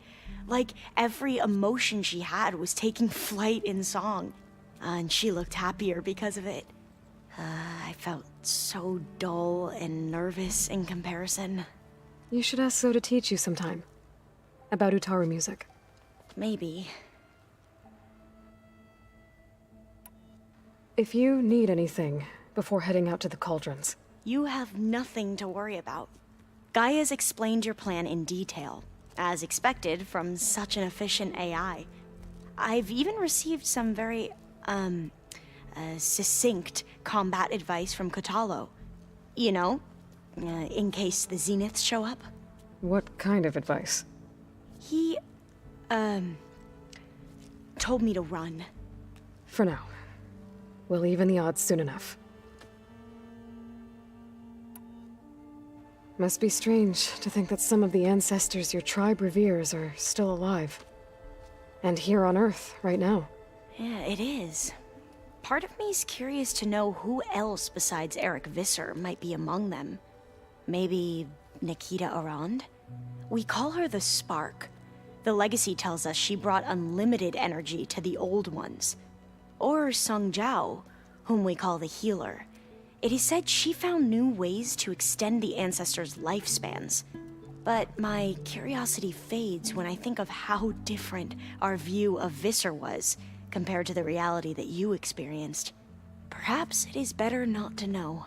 Like every emotion she had was taking flight in song. And she looked happier because of it. I felt so dull and nervous in comparison.
You should ask Zoe to teach you sometime. About Utaru music.
Maybe.
If you need anything before heading out to the cauldrons...
You have nothing to worry about. Gaia's explained your plan in detail, as expected from such an efficient AI. I've even received some very, succinct combat advice from Kotalo. You know, in case the Zeniths show up.
What kind of advice?
He, told me to run.
For now. We'll even the odds soon enough. Must be strange to think that some of the ancestors your tribe reveres are still alive. And here on Earth, right now.
Yeah, it is. part of me's curious to know who else besides Eric Visser might be among them. Maybe Nikita Arand? We call her the Spark. The legacy tells us she brought unlimited energy to the old ones. Or Sung Jiao, whom we call the Healer. It is said she found new ways to extend the ancestors' lifespans. But my curiosity fades when I think of how different our view of Visser was compared to the reality that you experienced. Perhaps it is better not to know.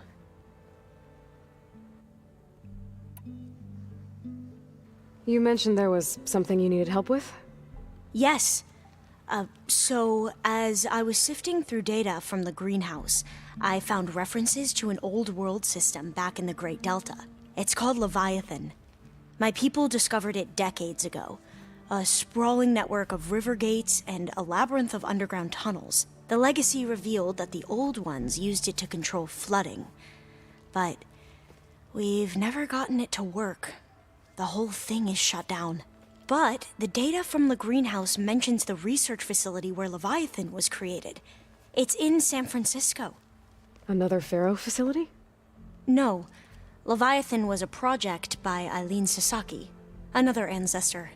You mentioned there was something you needed help with?
Yes. So, as I was sifting through data from the greenhouse, I found references to an old world system back in the Great Delta. It's called Leviathan. My people discovered it decades ago. A sprawling network of river gates and a labyrinth of underground tunnels. The legacy revealed that the old ones used it to control flooding. But we've never gotten it to work. The whole thing is shut down. But the data from the greenhouse mentions the research facility where Leviathan was created. It's in San Francisco.
Another Pharaoh facility?
No. Leviathan was a project by Eileen Sasaki, another ancestor.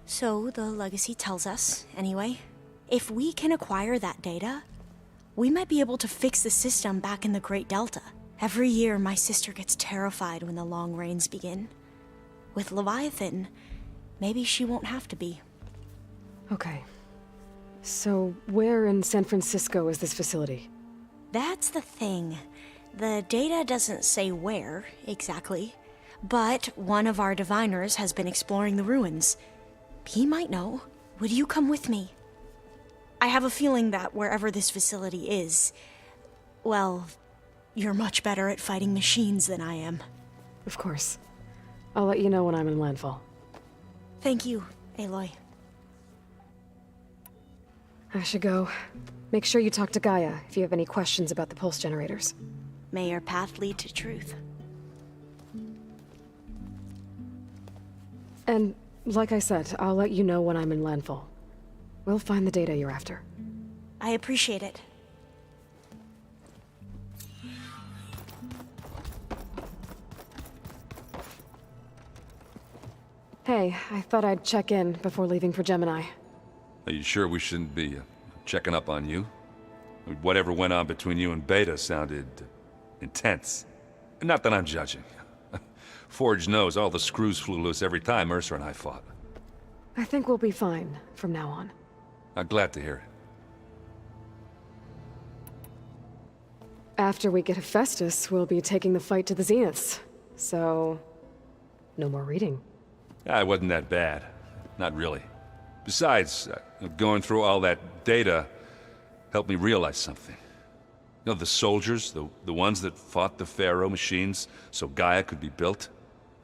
So the legacy tells us, anyway. If we can acquire that data, we might be able to fix the system back in the Great Delta. Every year, my sister gets terrified when the long rains begin. With Leviathan, maybe she won't have to be.
Okay. So, where in San Francisco is this facility?
That's the thing. The data doesn't say where, exactly. But one of our diviners has been exploring the ruins. He might know. Would you come with me? I have a feeling that wherever this facility is, well, you're much better at fighting machines than I am.
Of course. I'll let you know when I'm in landfall.
Thank you, Aloy.
I should go. Make sure you talk to Gaia if you have any questions about the pulse generators.
May your path lead to truth.
And, like I said, I'll let you know when I'm in landfall. We'll find the data you're after.
I appreciate it.
Hey, I thought I'd check in before leaving for Gemini.
Are you sure we shouldn't be checking up on you? Whatever went on between you and Beta sounded intense. Not that I'm judging. Forge knows all the screws flew loose every time Mercer and I fought.
I think we'll be fine from now on.
I'm glad to hear it.
After we get Hephaestus, we'll be taking the fight to the Zeniths. So, no more reading.
It wasn't that bad. Not really. Besides, going through all that data helped me realize something. You know, the soldiers, the ones that fought the Pharaoh machines so Gaia could be built,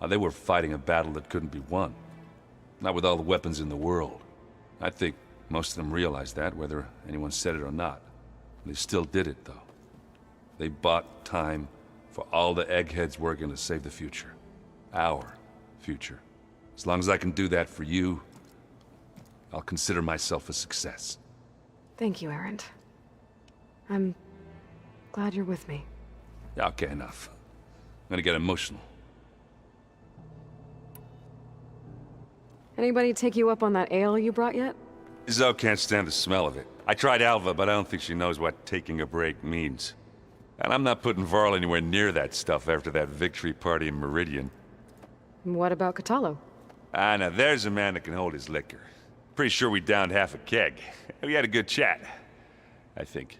they were fighting a battle that couldn't be won. Not with all the weapons in the world. I think most of them realized that, whether anyone said it or not. They still did it, though. They bought time for all the eggheads working to save the future. Our future. As long as I can do that for you, I'll consider myself a success.
Thank you, Erend. I'm glad you're with me.
Okay, enough. I'm gonna get emotional.
Anybody take you up on that ale you brought yet?
Zoe can't stand the smell of it. I tried Alva, but I don't think she knows what taking a break means. And I'm not putting Varl anywhere near that stuff after that victory party in Meridian.
What about Catalo?
Now there's a man that can hold his liquor. Pretty sure we downed half a keg. We had a good chat, I think.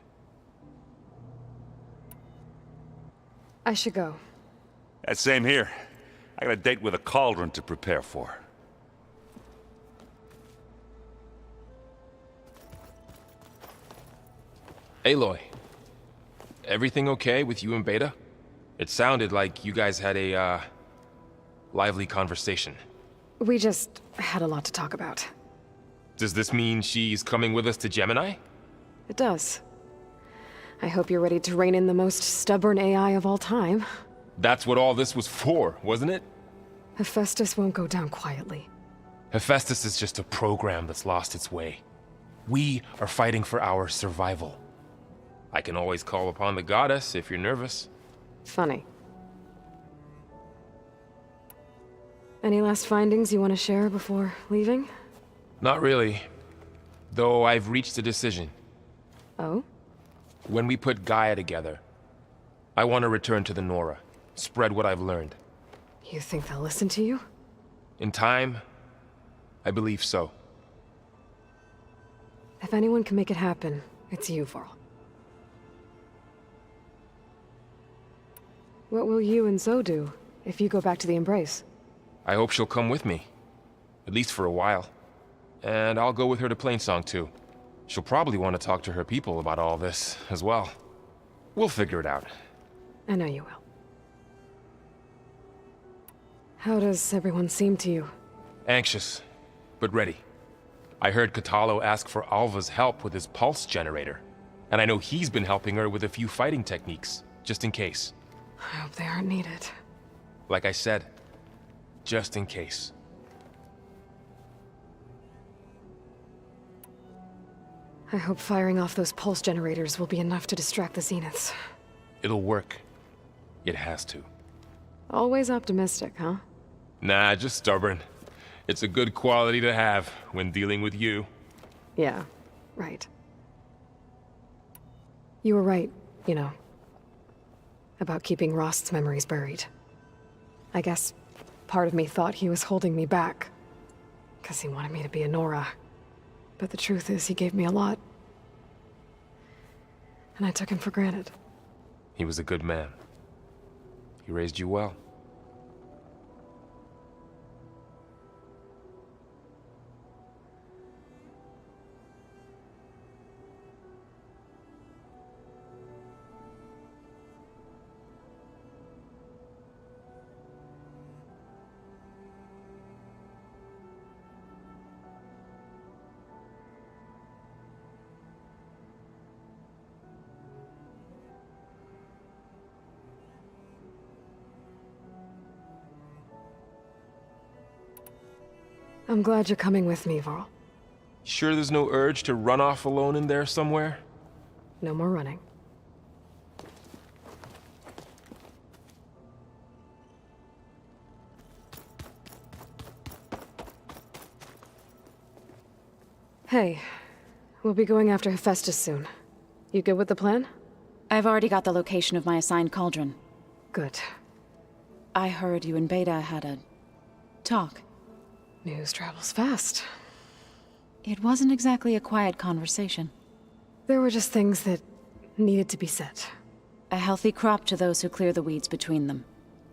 I should go.
Same here. I got a date with a cauldron to prepare for.
Aloy, everything okay with you and Beta? It sounded like you guys had a, lively conversation.
We just had a lot to talk about.
Does this mean she's coming with us to Gemini?
It does. I hope you're ready to rein in the most stubborn AI of all time.
That's what all this was for, wasn't it?
Hephaestus won't go down quietly.
Hephaestus is just a program that's lost its way. We are fighting for our survival. I can always call upon the goddess if you're nervous.
Funny. Any last findings you want to share before leaving?
Not really. Though I've reached a decision.
Oh?
When we put Gaia together, I want to return to the Nora. Spread what I've learned.
You think they'll listen to you?
In time, I believe so.
If anyone can make it happen, it's you, Varl. What will you and Zoe do if you go back to the Embrace?
I hope she'll come with me. At least for a while. And I'll go with her to Plainsong too. She'll probably want to talk to her people about all this as well. We'll figure it out.
I know you will. How does everyone seem to you?
Anxious, but ready. I heard Katalo ask for Alva's help with his pulse generator. And I know he's been helping her with a few fighting techniques, just in case.
I hope they aren't needed.
Like I said, just in case.
I hope firing off those pulse generators will be enough to distract the Zeniths.
It'll work. It has to.
Always optimistic, huh?
Nah, just stubborn. It's a good quality to have when dealing with you.
Yeah, right. You were right, you know. About keeping Rost's memories buried. I guess part of me thought he was holding me back. 'Cause he wanted me to be a Nora. But the truth is, he gave me a lot. And I took him for granted.
He was a good man. He raised you well.
I'm glad you're coming with me, Varl.
Sure there's no urge to run off alone in there somewhere?
No more running. Hey, we'll be going after Hephaestus soon. You good with the plan?
I've already got the location of my assigned cauldron.
Good.
I heard you and Beta had a talk.
News travels fast.
It wasn't exactly a quiet conversation.
There were just things that needed to be said.
A healthy crop to those who clear the weeds between them,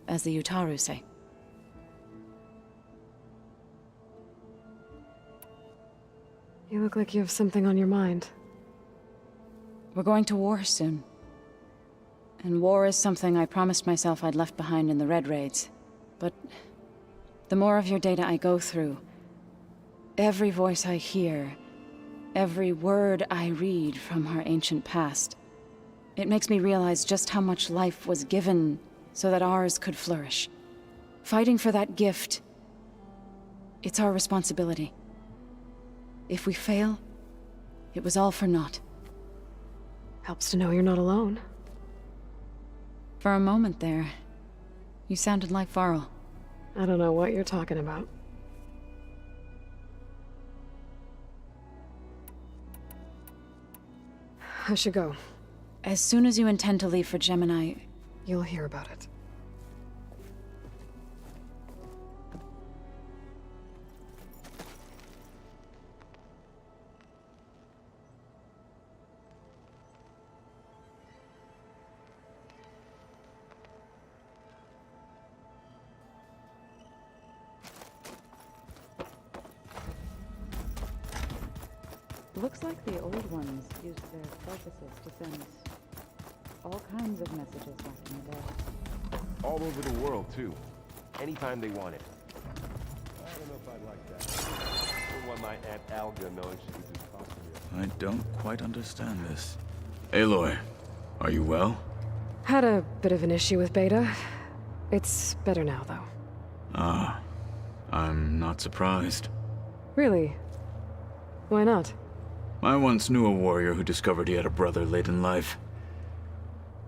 as the Utaru say.
You look like you have something on your mind.
We're going to war soon. And war is something I promised myself I'd left behind in the Red Raids. But the more of your data I go through, every voice I hear, every word I read from our ancient past, it makes me realize just how much life was given so that ours could flourish. Fighting for that gift, it's our responsibility. If we fail, it was all for naught.
Helps to know you're not alone.
For a moment there, you sounded like Varl.
I don't know what you're talking about. I should go.
As soon as you intend to leave for Gemini,
you'll hear about it.
Looks like the old ones used their focuses to send all kinds of messages back in the day.
All over the world, too. Anytime they wanted. I don't know if I'd like that. I don't want my Aunt Alga knowing she could just talk to me.
I don't quite understand this. Aloy, are you well?
Had a bit of an issue with Beta. It's better now, though.
Ah, I'm not surprised.
Really? Why not?
I once knew a warrior who discovered he had a brother late in life.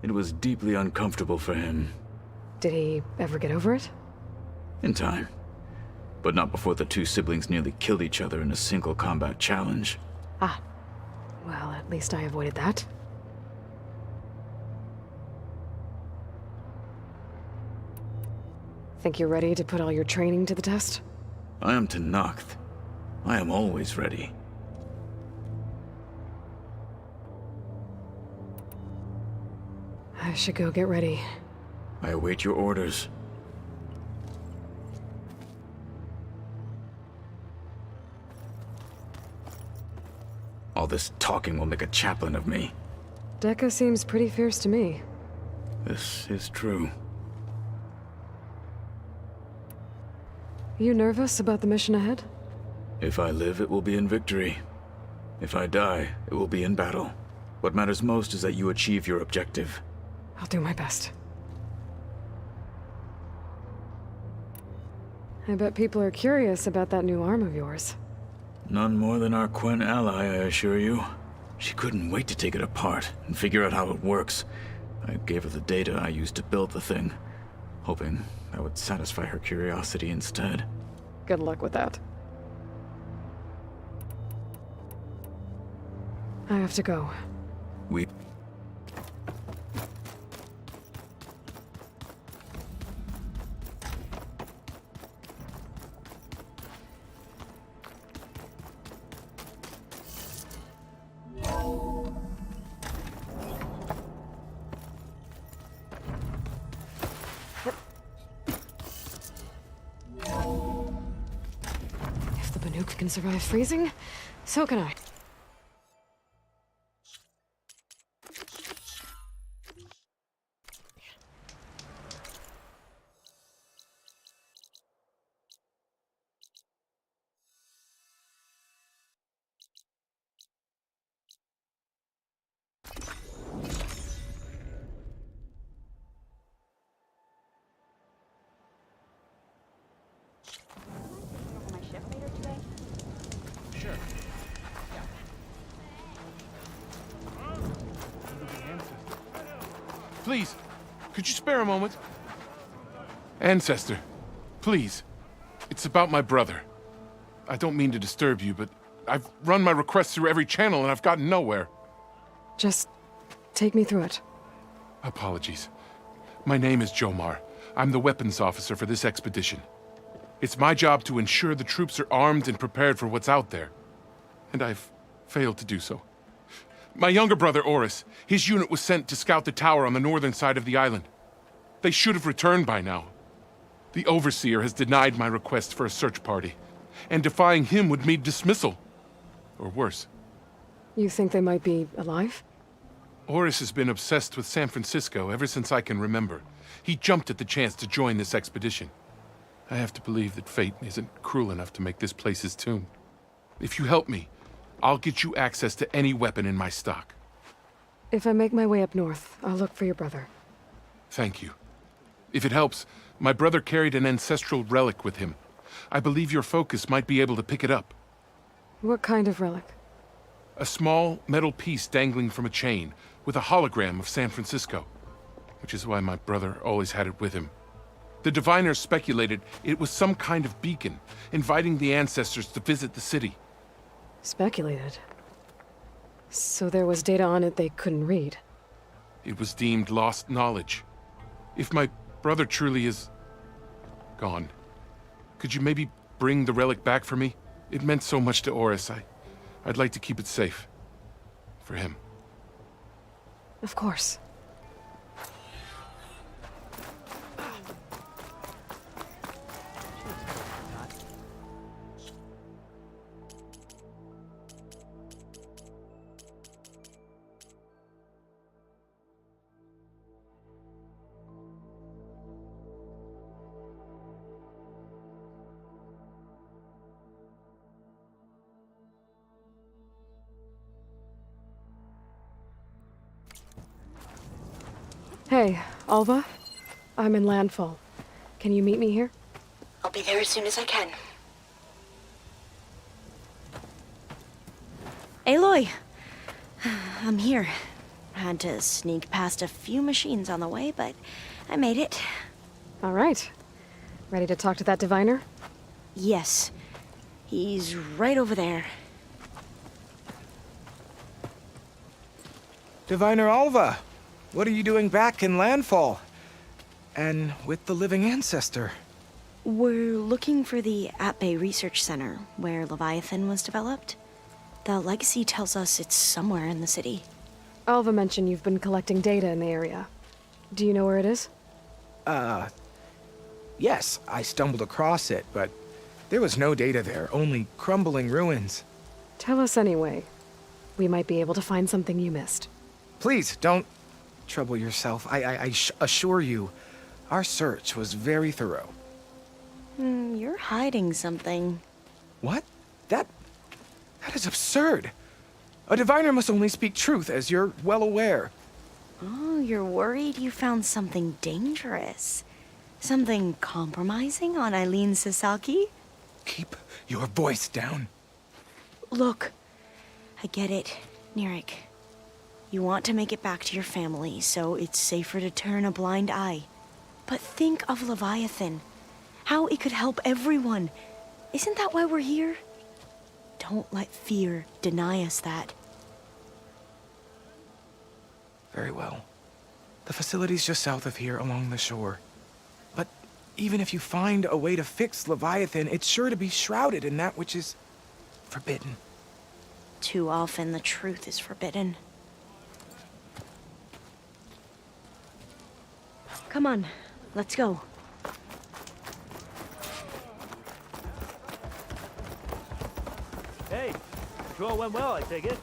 It was deeply uncomfortable for him.
Did he ever get over it?
In time. But not before the two siblings nearly killed each other in a single combat challenge.
Ah. Well, at least I avoided that. Think you're ready to put all your training to the test?
I am Tenakth. I am always ready.
I should go get ready.
I await your orders. All this talking will make a chaplain of me.
Dekka seems pretty fierce to me.
This is true.
You nervous about the mission ahead?
If I live, it will be in victory. If I die, it will be in battle. What matters most is that you achieve your objective.
I'll do my best. I bet people are curious about that new arm of yours.
None more than our Quen ally, I assure you. She couldn't wait to take it apart and figure out how it works. I gave her the data I used to build the thing, hoping that would satisfy her curiosity instead.
Good luck with that. I have to go. If the Banuk can survive freezing, so can I.
Please, could you spare a moment? Ancestor, please. It's about my brother. I don't mean to disturb you, but I've run my requests through every channel and I've gotten nowhere.
Just take me through it.
Apologies. My name is Jomar. I'm the weapons officer for this expedition. It's my job to ensure the troops are armed and prepared for what's out there. And I've failed to do so. My younger brother, Oris, his unit was sent to scout the tower on the northern side of the island. They should have returned by now. The Overseer has denied my request for a search party, and defying him would mean dismissal. Or worse.
You think they might be alive?
Oris has been obsessed with San Francisco ever since I can remember. He jumped at the chance to join this expedition. I have to believe that fate isn't cruel enough to make this place his tomb. If you help me, I'll get you access to any weapon in my stock.
If I make my way up north, I'll look for your brother.
Thank you. If it helps, my brother carried an ancestral relic with him. I believe your focus might be able to pick it up.
What kind of relic?
A small metal piece dangling from a chain with a hologram of San Francisco, which is why my brother always had it with him. The diviners speculated it was some kind of beacon, inviting the ancestors to visit the city.
Speculated. So there was data on it they couldn't read.
It was deemed lost knowledge. If my brother truly is gone, could you maybe bring the relic back for me? It meant so much to Oris. I'd like to keep it safe. For him.
Of course. Hey, Alva. I'm in Landfall. Can you meet me here?
I'll be there as soon as I can.
Aloy! I'm here. Had to sneak past a few machines on the way, but I made it.
All right. Ready to talk to that diviner?
Yes. He's right over there.
Diviner Alva, what are you doing back in Landfall? And with the living ancestor?
We're looking for the At-Bay Research Center, where Leviathan was developed. The legacy tells us it's somewhere in the city.
Alva mentioned you've been collecting data in the area. Do you know where it is?
Yes, I stumbled across it, but there was no data there, only crumbling ruins.
Tell us anyway. We might be able to find something you missed.
Please, don't trouble yourself. I assure you, our search was very thorough.
You're hiding something.
What? That is absurd. A diviner must only speak truth, as you're well aware.
Oh, you're worried you found something dangerous? Something compromising on Eileen Sasaki?
Keep your voice down.
Look, I get it, Nirik. You want to make it back to your family, so it's safer to turn a blind eye. But think of Leviathan. How it could help everyone. Isn't that why we're here? Don't let fear deny us that.
Very well. The facility's just south of here, along the shore. But even if you find a way to fix Leviathan, it's sure to be shrouded in that which is forbidden.
Too often the truth is forbidden. Come on, let's go.
Hey, patrol went well, I take it.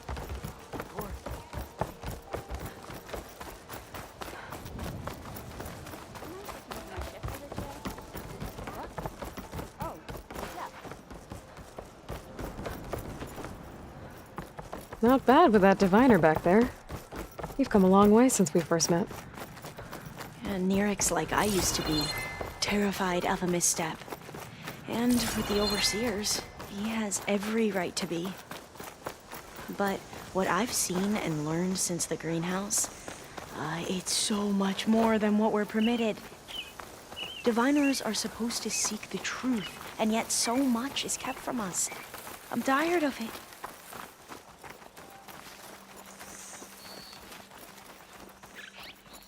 Not bad with that diviner back there. You've come a long way since we first met.
And Nirik's like I used to be, terrified of a misstep. And with the Overseers, he has every right to be. But what I've seen and learned since the greenhouse, it's so much more than what we're permitted. Diviners are supposed to seek the truth, and yet so much is kept from us. I'm tired of it.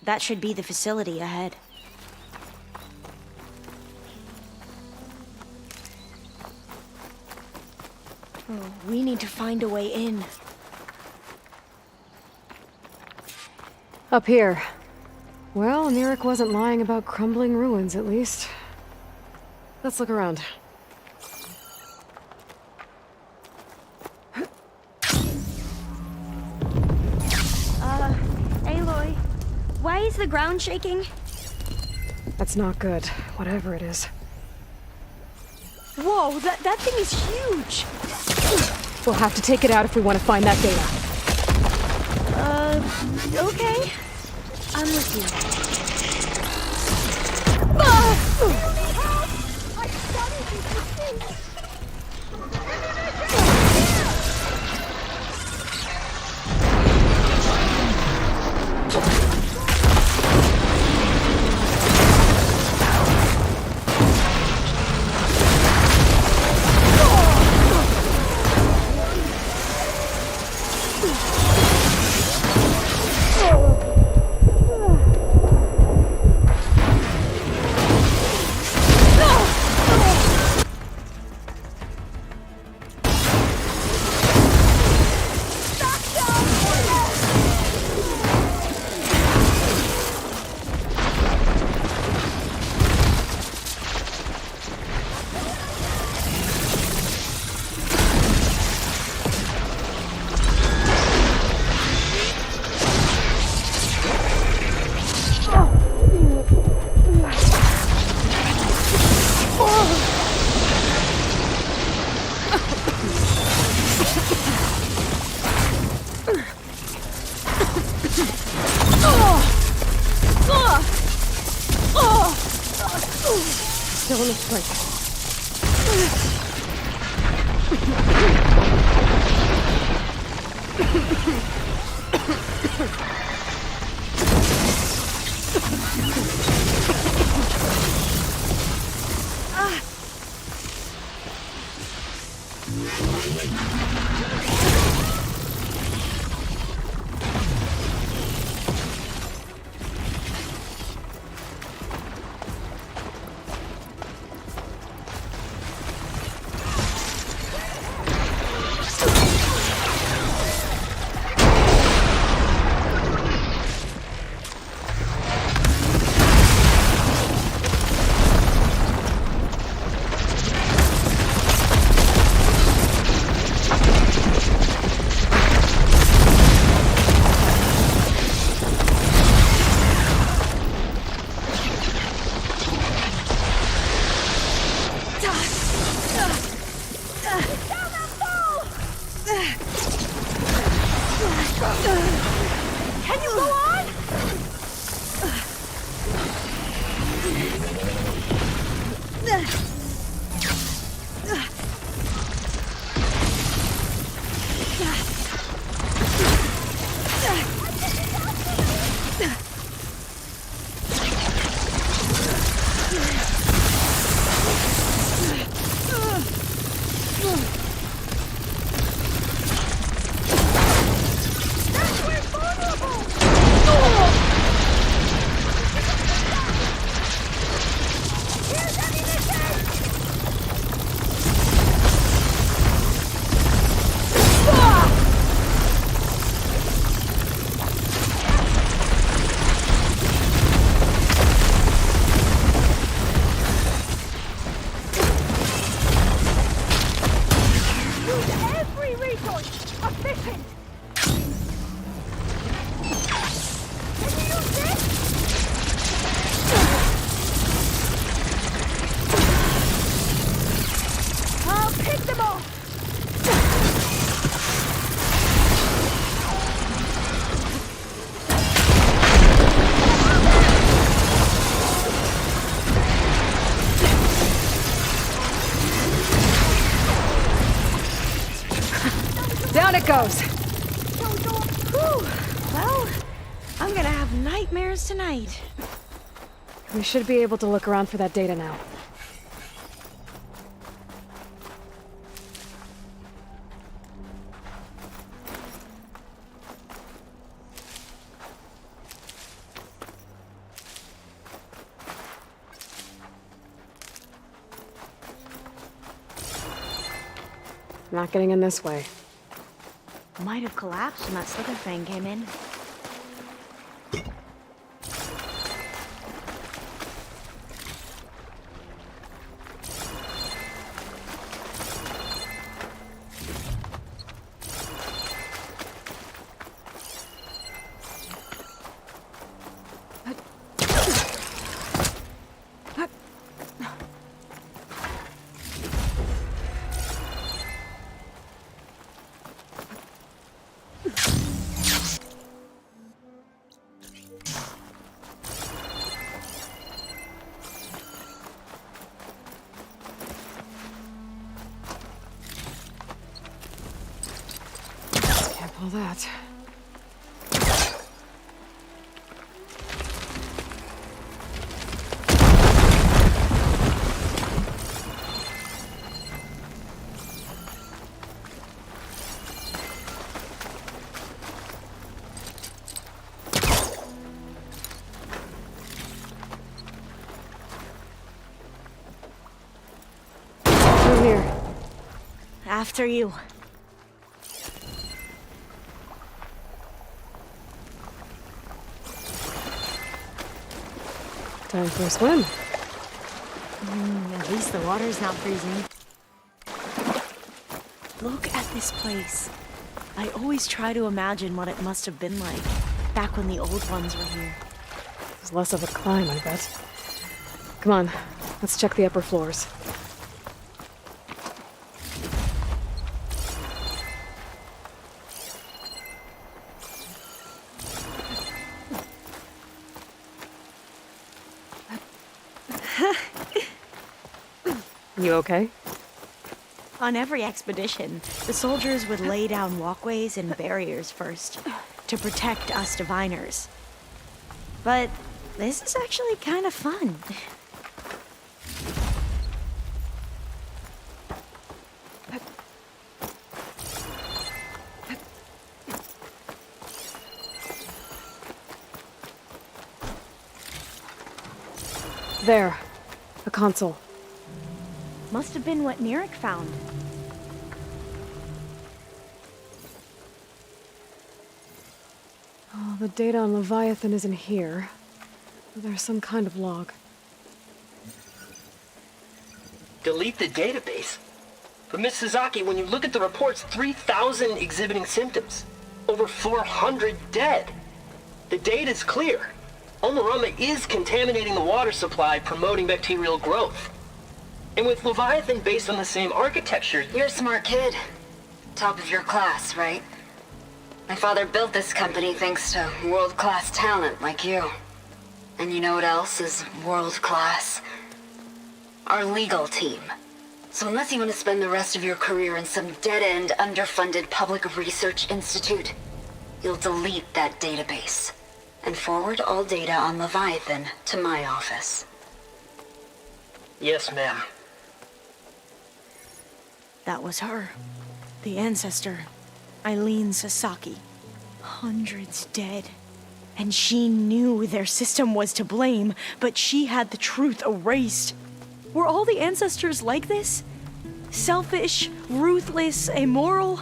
That should be the facility ahead. Oh, we need to find a way in.
Up here. Well, Nirik wasn't lying about crumbling ruins, at least. Let's look around.
Aloy, why is the ground shaking?
That's not good, whatever it is.
Whoa, that thing is huge!
We'll have to take it out if we want to find that data.
Okay. I'm with you.
Still in its place.
Can you go on?
Down it goes.
Whew. Well, I'm gonna have nightmares tonight.
We should be able to look around for that data now. Not getting in this way.
Might have collapsed when that slither thing came in.
All that. Through here.
After you.
Time for a swim.
At least the water's not freezing. Look at this place. I always try to imagine what it must have been like back when the old ones were here.
It was less of a climb, I bet. Come on, let's check the upper floors. You okay?
On every expedition, the soldiers would lay down walkways and barriers first to protect us diviners. But this is actually kind of fun.
There. A console.
Must have been what Nirek found.
Oh, the data on Leviathan isn't here. There's some kind of log.
Delete the database? But Miss Sasaki, when you look at the reports, 3,000 exhibiting symptoms. Over 400 dead. The data's clear. Omarama is contaminating the water supply, promoting bacterial growth. And with Leviathan based on the same architecture...
You're a smart kid. Top of your class, right? My father built this company thanks to world-class talent like you. And you know what else is world-class? Our legal team. So unless you want to spend the rest of your career in some dead-end, underfunded public research institute, you'll delete that database and forward all data on Leviathan to my office.
Yes, ma'am.
That was her. The ancestor. Eileen Sasaki. Hundreds dead. And she knew their system was to blame, but she had the truth erased. Were all the ancestors like this? Selfish, ruthless, immoral?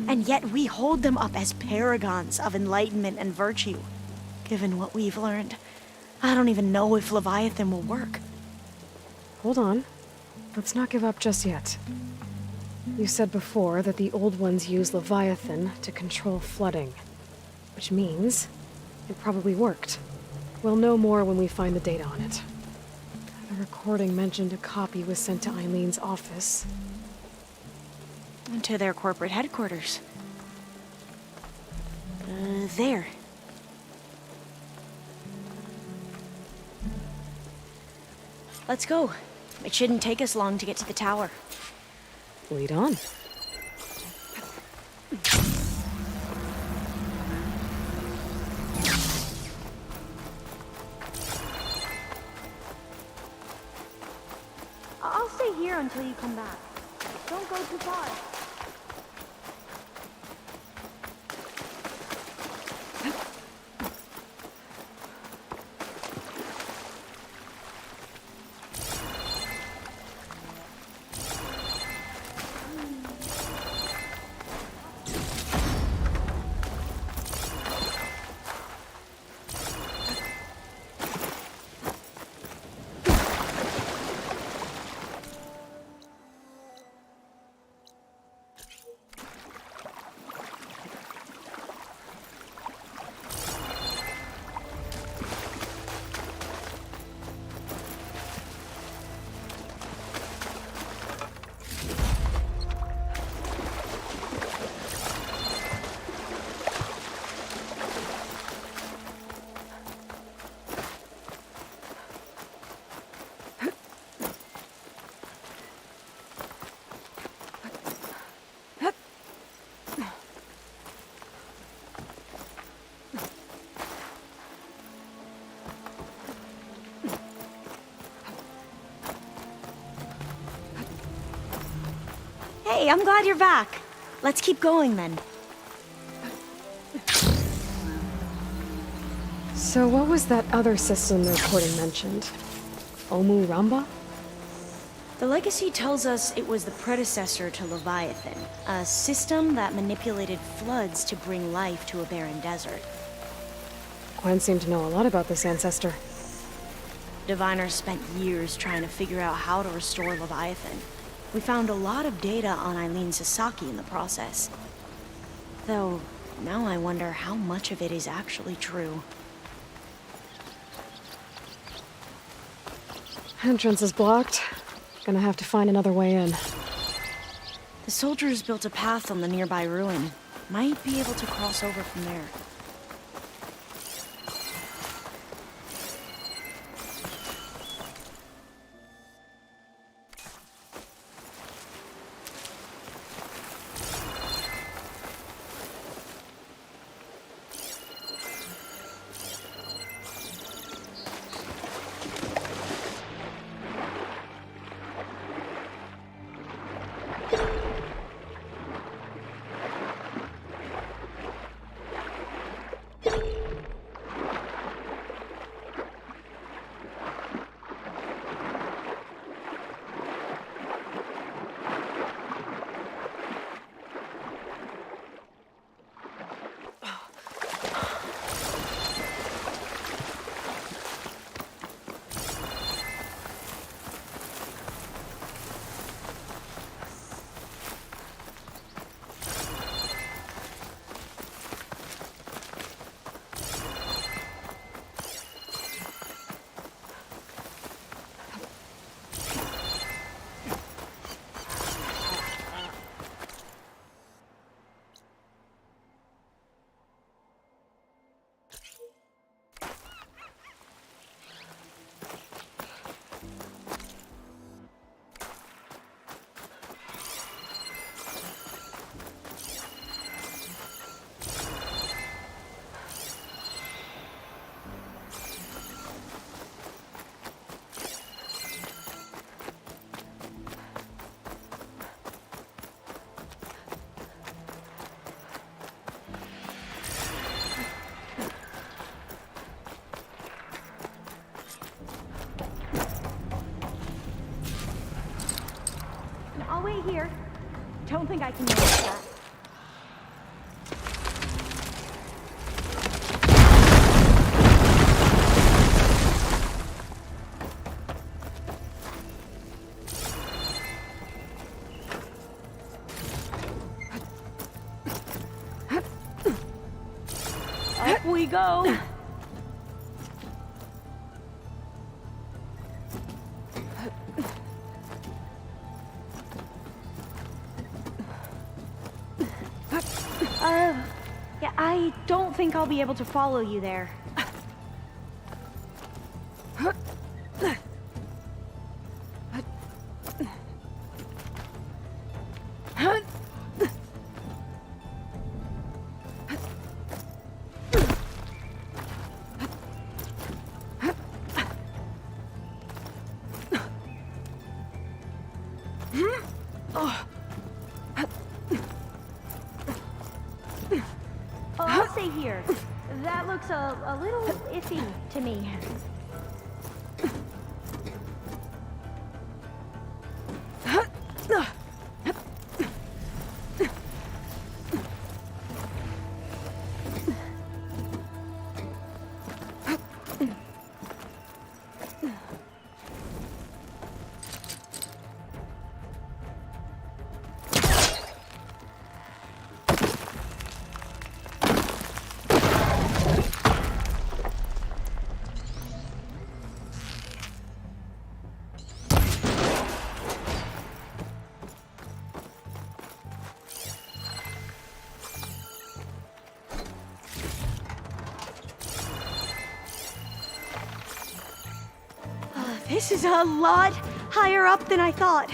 And yet we hold them up as paragons of enlightenment and virtue. Given what we've learned, I don't even know if Leviathan will work.
Hold on. Let's not give up just yet. You said before that the Old Ones use Leviathan to control flooding. Which means it probably worked. We'll know more when we find the data on it. The recording mentioned a copy was sent to Eileen's office.
To their corporate headquarters. There. Let's go. It shouldn't take us long to get to the tower.
Lead on.
I'll stay here until you come back. Don't go too far. Hey, I'm glad you're back. Let's keep going then.
So what was that other system the recording mentioned? Omu Ramba?
The legacy tells us it was the predecessor to Leviathan, a system that manipulated floods to bring life to a barren desert.
Gwen seemed to know a lot about this ancestor.
Diviners spent years trying to figure out how to restore Leviathan. We found a lot of data on Eileen Sasaki in the process. Though, now I wonder how much of it is actually true.
Entrance is blocked. Gonna have to find another way in.
The soldiers built a path on the nearby ruin. Might be able to cross over from there. Don't think I can manage that. Up we go. Yeah, I don't think I'll be able to follow you there. I'll stay here. That looks a little iffy to me. This is a lot higher up than I thought.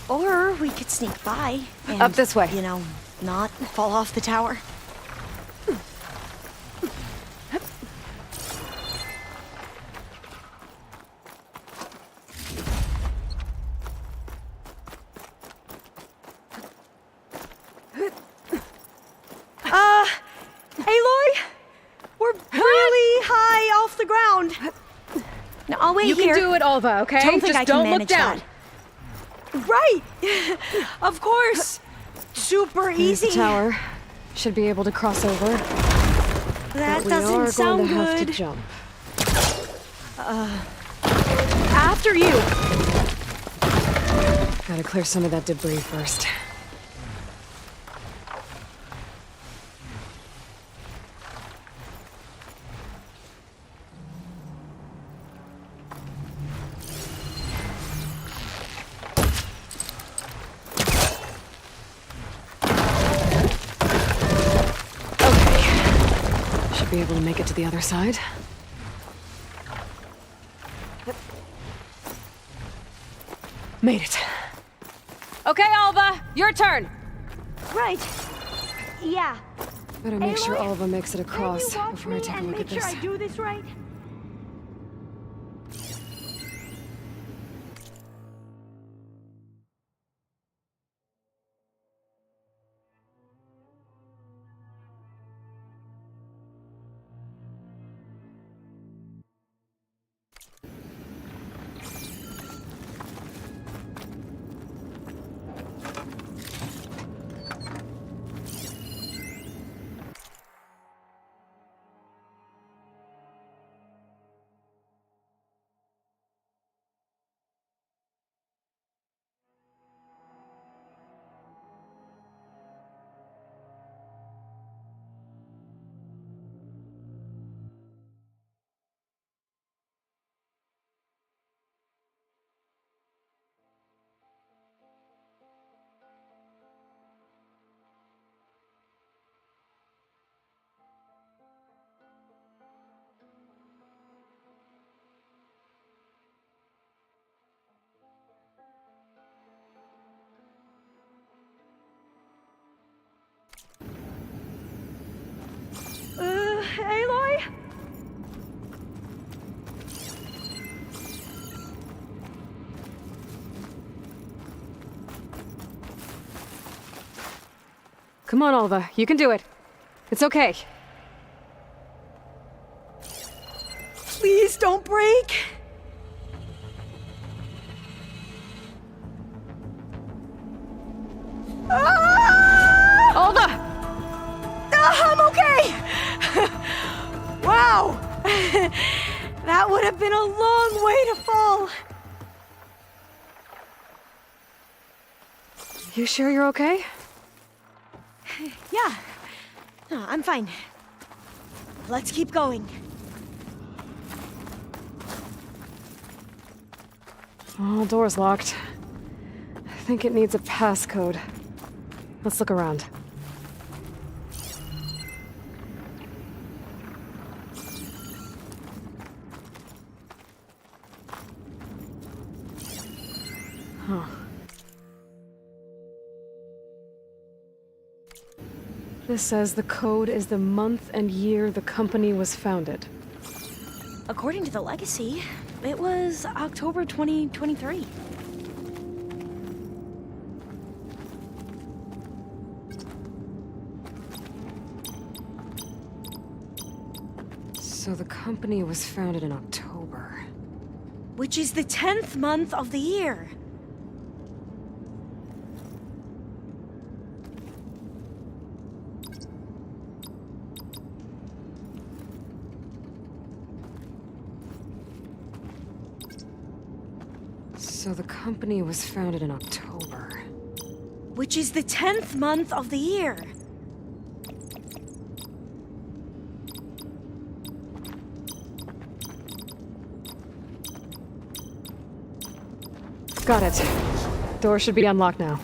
Or we could sneak by and,
up this way.
You know, not fall off the tower. Aloy, we're really high off the ground. Now I'll wait
You
here.
can do it, Alva, okay?
Don't think
Just
I can
don't look
manage
down.
that. Right! Of course! Super
Here's
easy.
the tower. Should be able to cross over.
That
But we
doesn't
are
sound
going to have
good.
to jump.
After you!
Gotta clear some of that debris first. Should be able to make it to the other side. Made it.
Okay, Alva, your turn.
Right. Yeah.
Better make sure
Aloy,
Alva makes it across
can you watch
before I
me
take a
and
look
make
at this.
sure I do this right?
Aloy? Come on, Alva. You can do it. It's okay.
Please don't break.
Alva!
I'm okay! Wow! That would have been a long way to fall.
You sure you're okay?
Yeah. No, I'm fine. Let's keep going.
Oh, door's locked. I think it needs a passcode. Let's look around. Huh. This says the code is the month and year the company was founded.
According to the legacy, it was October 2023.
So the company was founded in October.
Which is the 10th month of the year.
So the company was founded in October.
Which is the 10th month of the year.
Got it. Door should be unlocked now.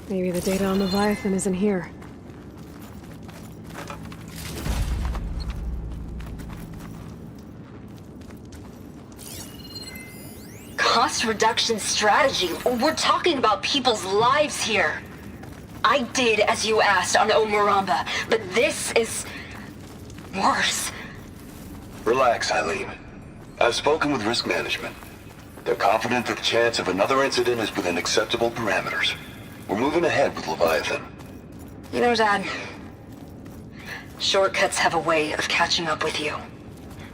Maybe the data on Leviathan is in here.
Cost reduction strategy? We're talking about people's lives here. I did as you asked on Omuramba, but this is worse.
Relax, Eileen. I've spoken with risk management. They're confident that the chance of another incident is within acceptable parameters. We're moving ahead with Leviathan.
You know, Dad, shortcuts have a way of catching up with you.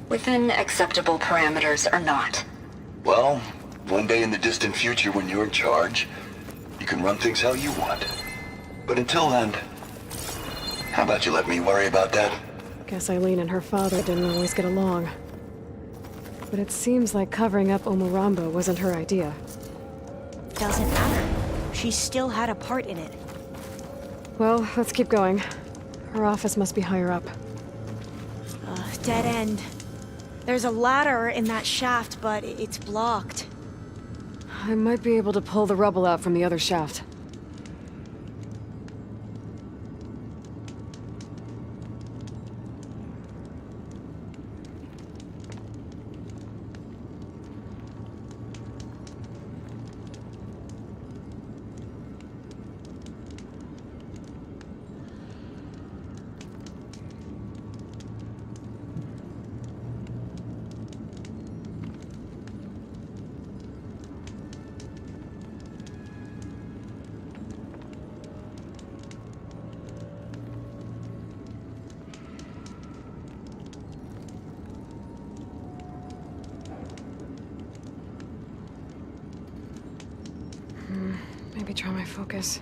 Within acceptable parameters or not.
Well, one day in the distant future when you're in charge, you can run things how you want. But until then, how about you let me worry about that?
Guess Eileen and her father didn't always get along. But it seems like covering up Omuramba wasn't her idea.
Doesn't matter. She still had a part in it.
Well, let's keep going. Her office must be higher up.
Dead end. There's a ladder in that shaft, but it's blocked.
I might be able to pull the rubble out from the other shaft. Maybe try my focus.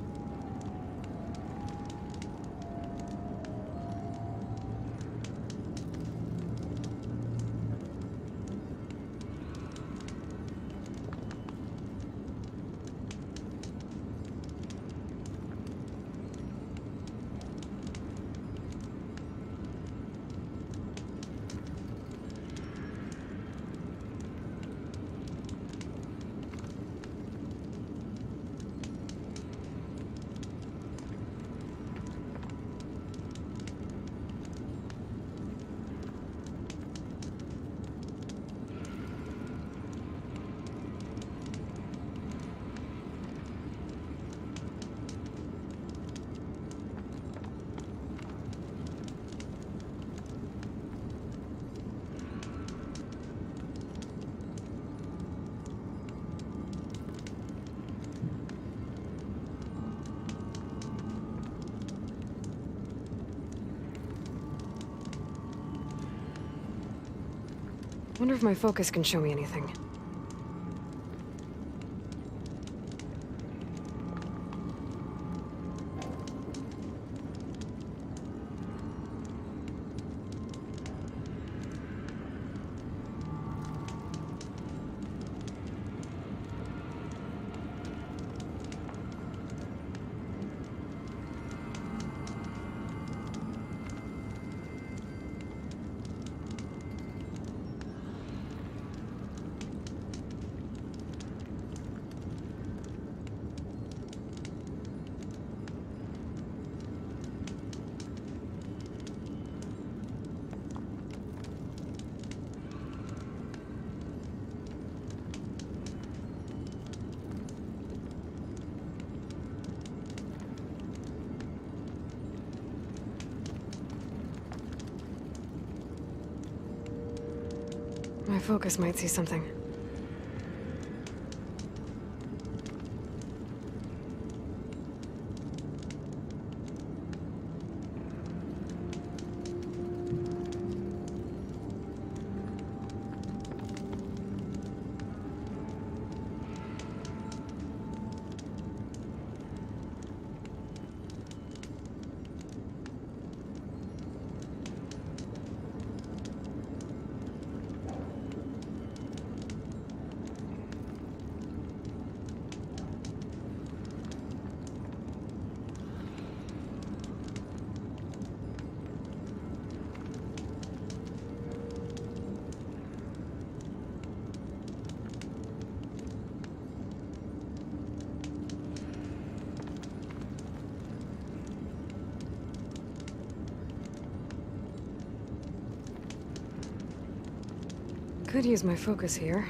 Wonder if my focus can show me anything. My focus might see something. Could use my focus here.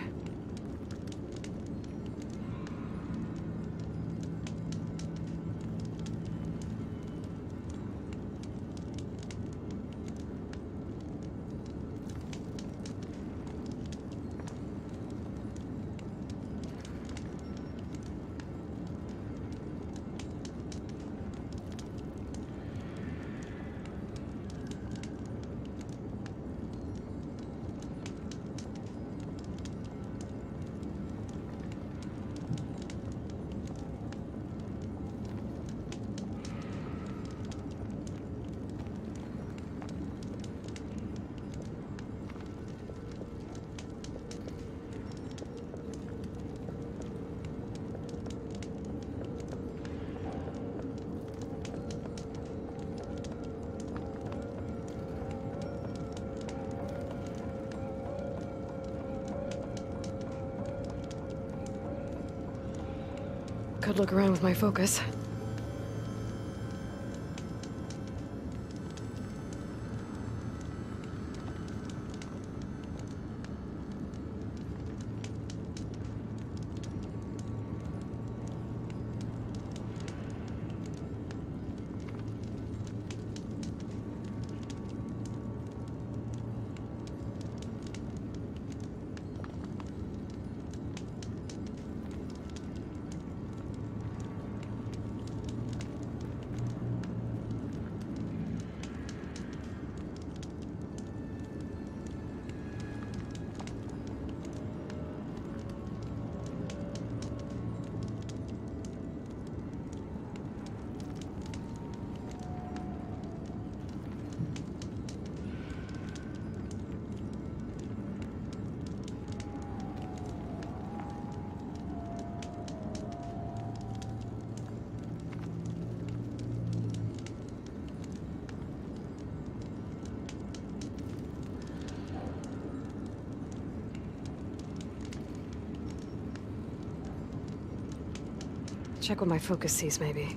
Could look around with my focus. Check what my focus sees, maybe.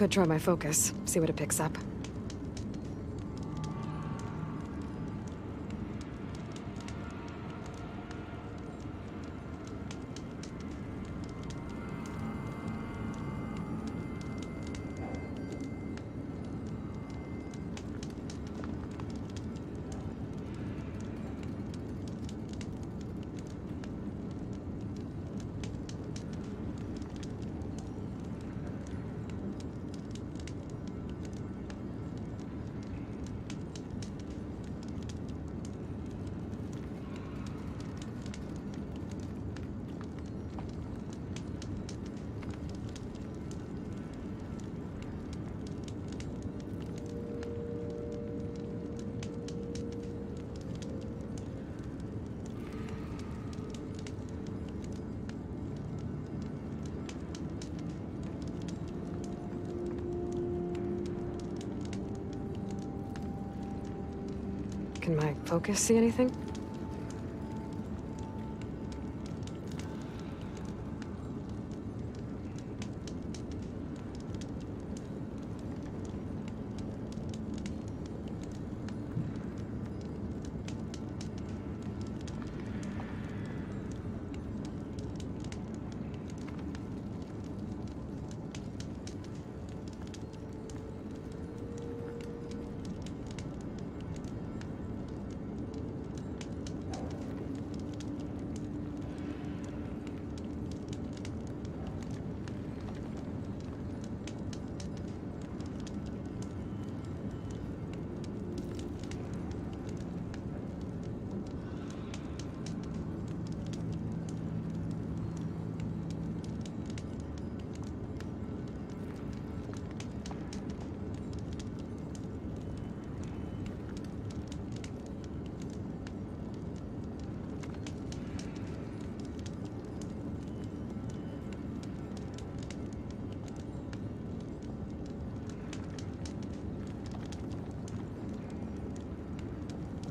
Could try my focus, see what it picks up. Can my focus see anything?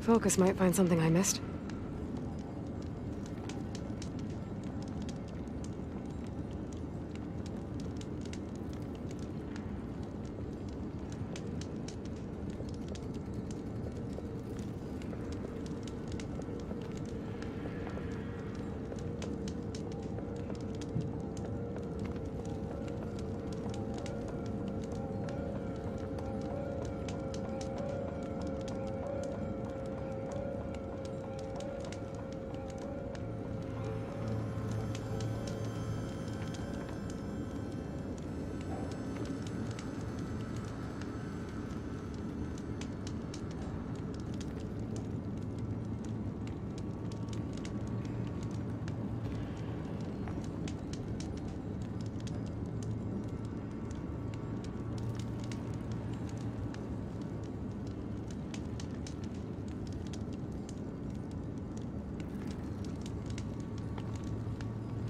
Focus might find something I missed.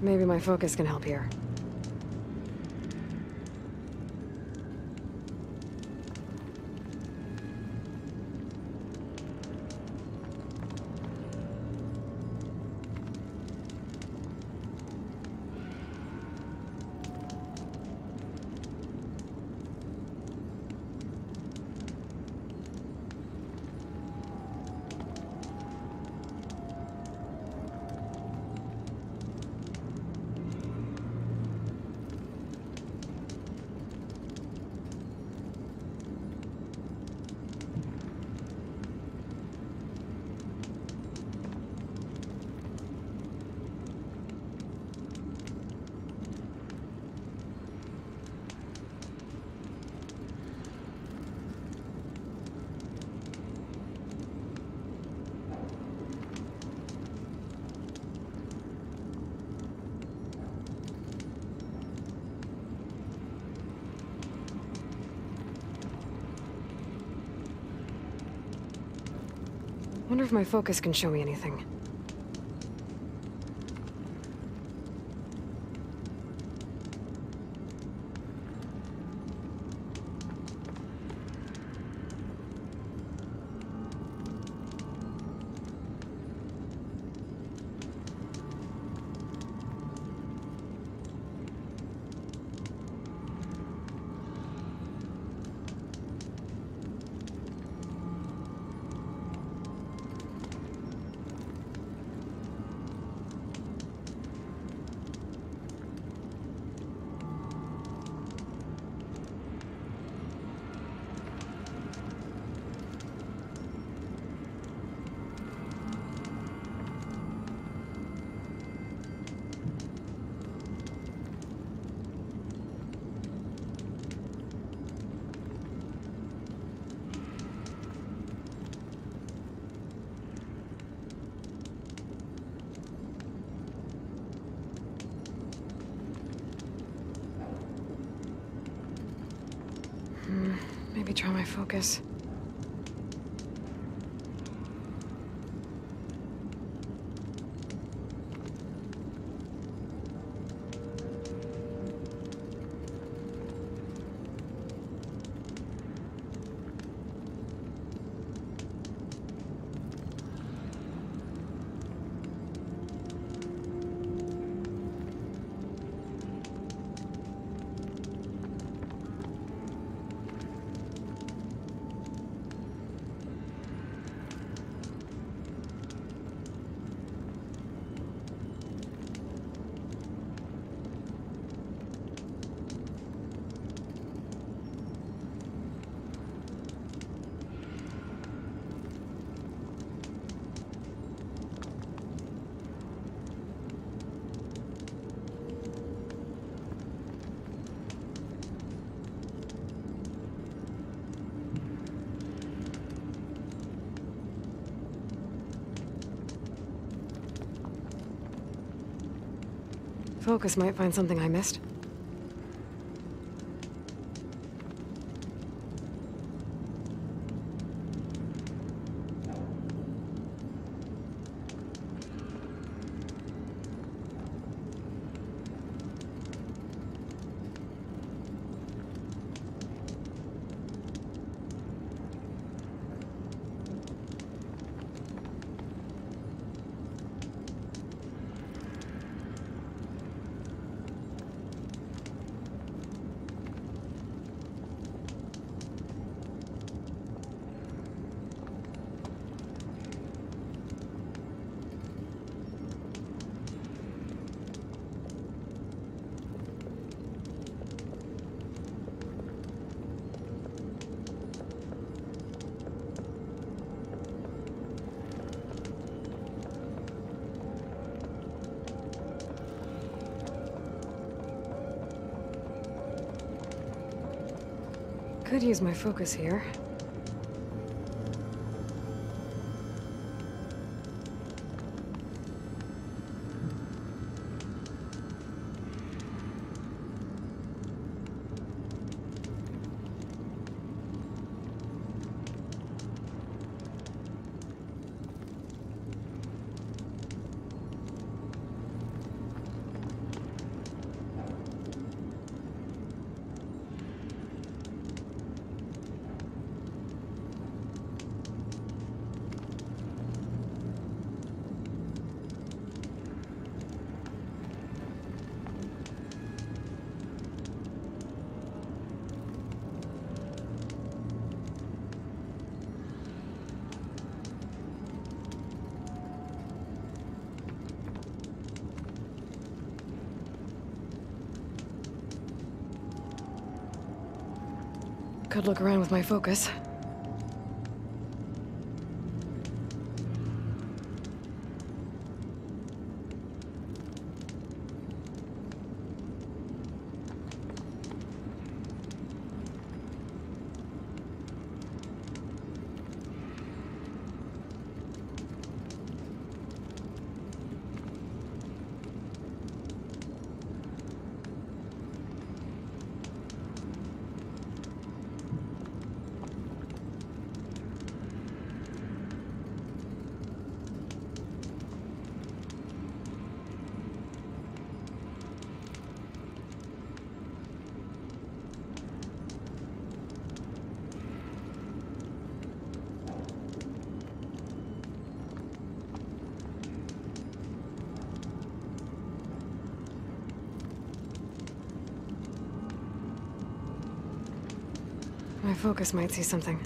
Maybe my focus can help here. Wonder if my focus can show me anything. Maybe try my focus. Focus might find something I missed. Could use my focus here. Could look around with my focus. My focus might see something.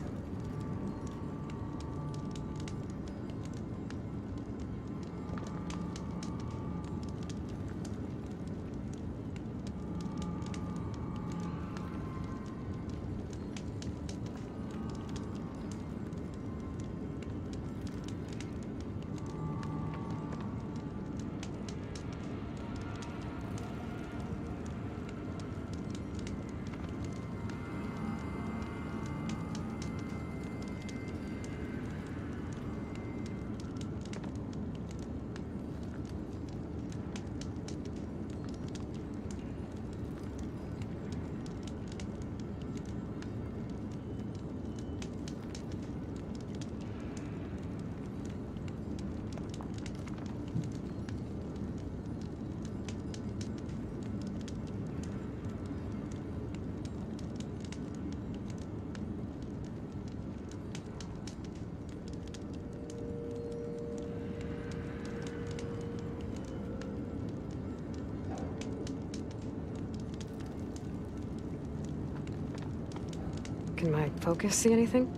Can my focus see anything?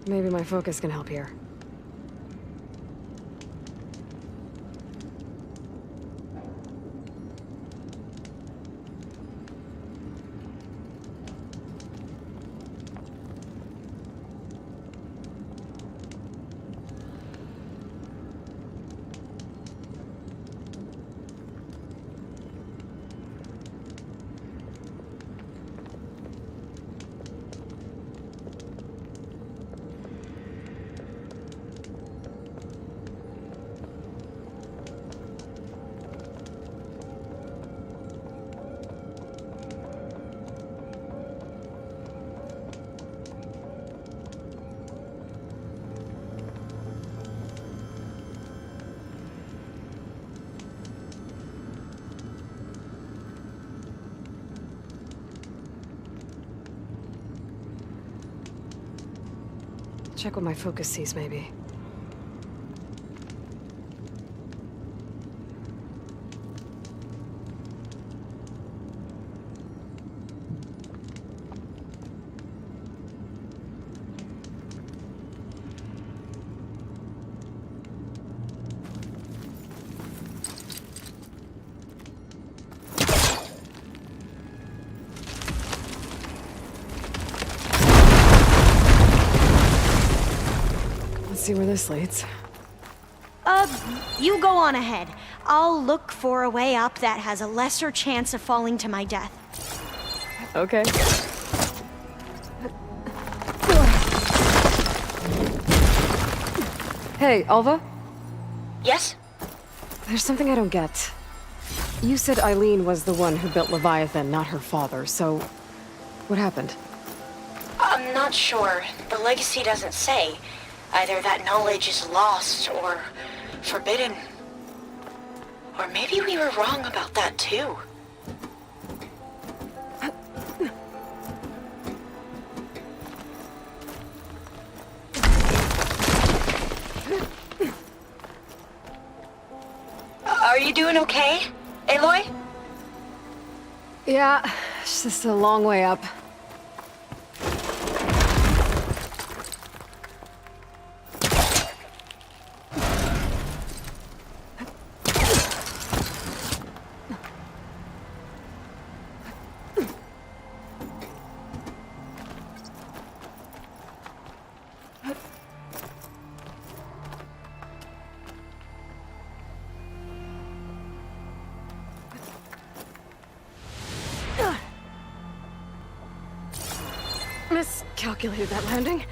Maybe my focus can help here. Check what my focus sees, maybe. See where this leads.
You go on ahead. I'll look for a way up that has a lesser chance of falling to my death.
Okay. Hey, Alva?
Yes?
There's something I don't get. You said Eileen was the one who built Leviathan, not her father, so... what happened?
I'm not sure. The legacy doesn't say. Either that knowledge is lost or forbidden. Or maybe we were wrong about that too. Are you doing okay, Aloy?
Yeah, it's just a long way up. Miscalculated that landing.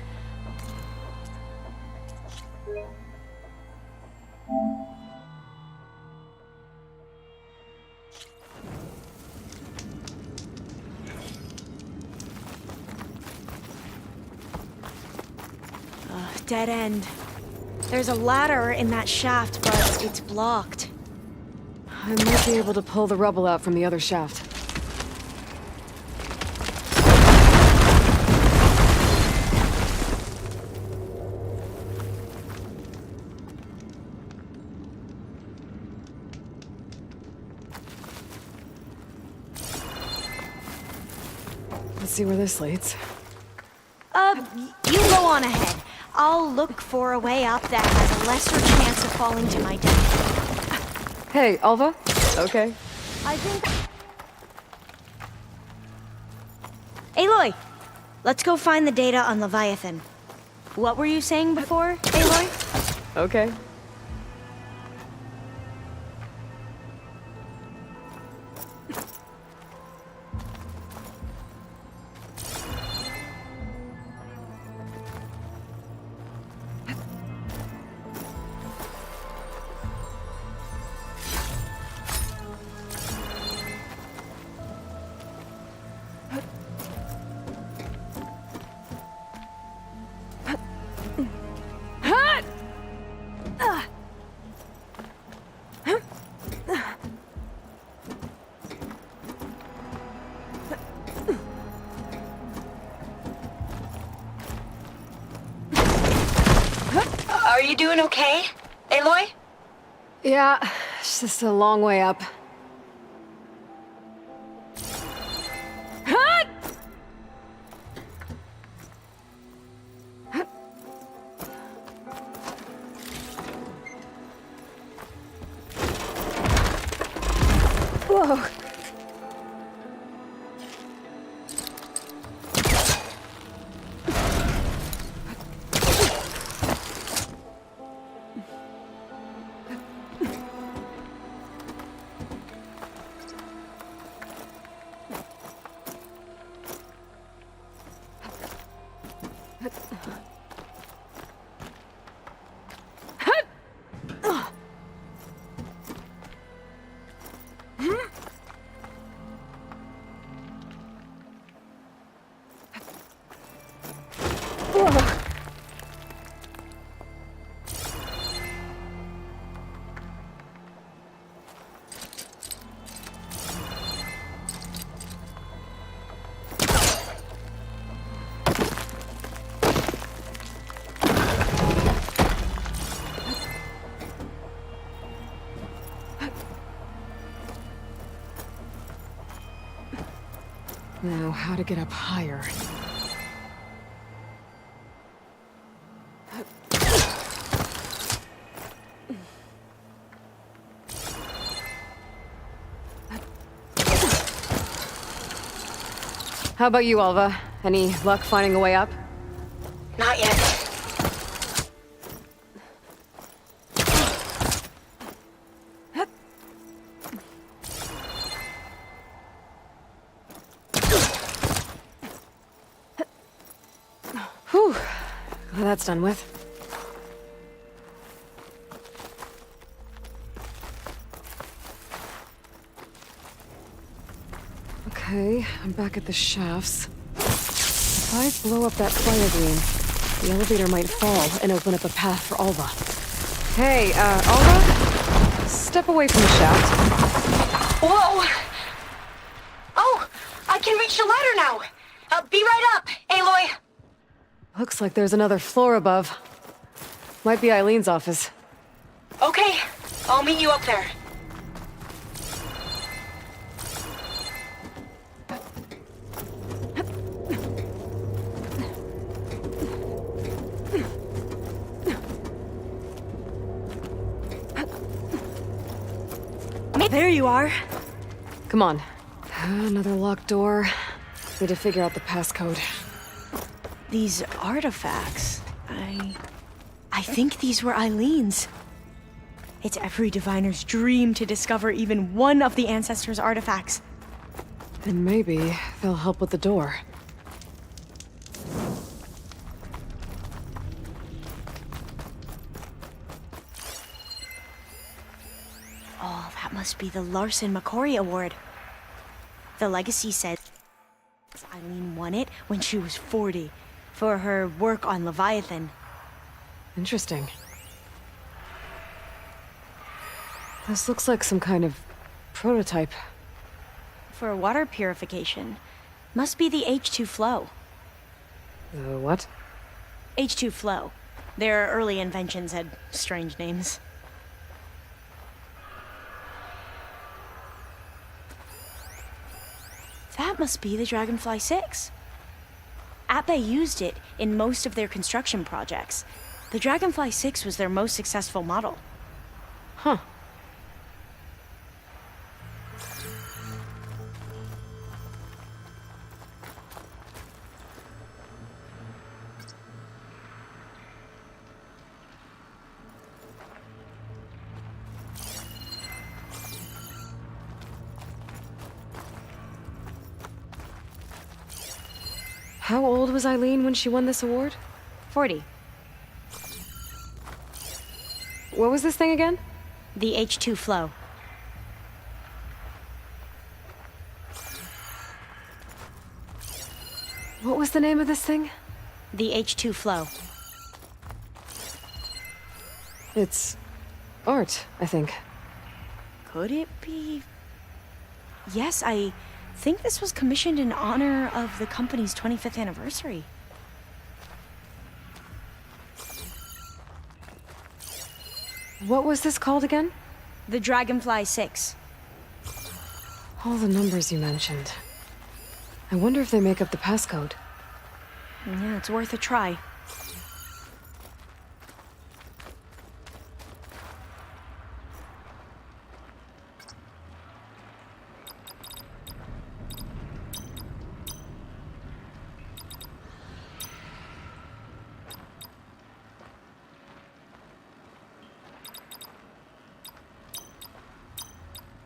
Dead end. There's a ladder in that shaft, but it's blocked.
I might be able to pull the rubble out from the other shaft. Let's see where this leads.
You go on ahead. I'll look for a way up that has a lesser chance of falling to my death.
Hey, Alva? Okay.
I think... Aloy! Let's go find the data on Leviathan. What were you saying before, Aloy?
Okay.
Are you doing okay, Aloy?
Yeah, it's just a long way up. Whoa. Now, how to get up higher? How about you, Alva? Any luck finding a way up?
Not yet.
Whew. Well, that's done with. Okay, I'm back at the shafts. If I blow up that fire beam, the elevator might fall and open up a path for Alva. Hey, Alva? Step away from the shaft.
Whoa! Oh, I can reach the ladder now. Be right up, Aloy.
Looks like there's another floor above. Might be Eileen's office.
Okay, I'll meet you up there.
There you are.
Come on. Another locked door. Need to figure out the passcode.
These artifacts, I think these were Eileen's. It's every diviner's dream to discover even one of the ancestors' artifacts.
And maybe they'll help with the door.
Oh, that must be the Larson McCory Award. The legacy said Eileen won it when she was 40 for her work on Leviathan.
Interesting. This looks like some kind of prototype.
For water purification. Must be the H2 flow.
What?
H2 flow. Their early inventions had strange names. That must be the Dragonfly 6. Ape used it in most of their construction projects. The Dragonfly 6 was their most successful model.
Huh. How old was Eileen when she won this award?
40.
What was this thing again?
The H2 flow.
What was the name of this thing?
The H2 flow.
It's art, I think.
Could it be? Yes, I think this was commissioned in honor of the company's 25th anniversary.
What was this called again?
The Dragonfly 6.
All the numbers you mentioned. I wonder if they make up the passcode.
Yeah, it's worth a try.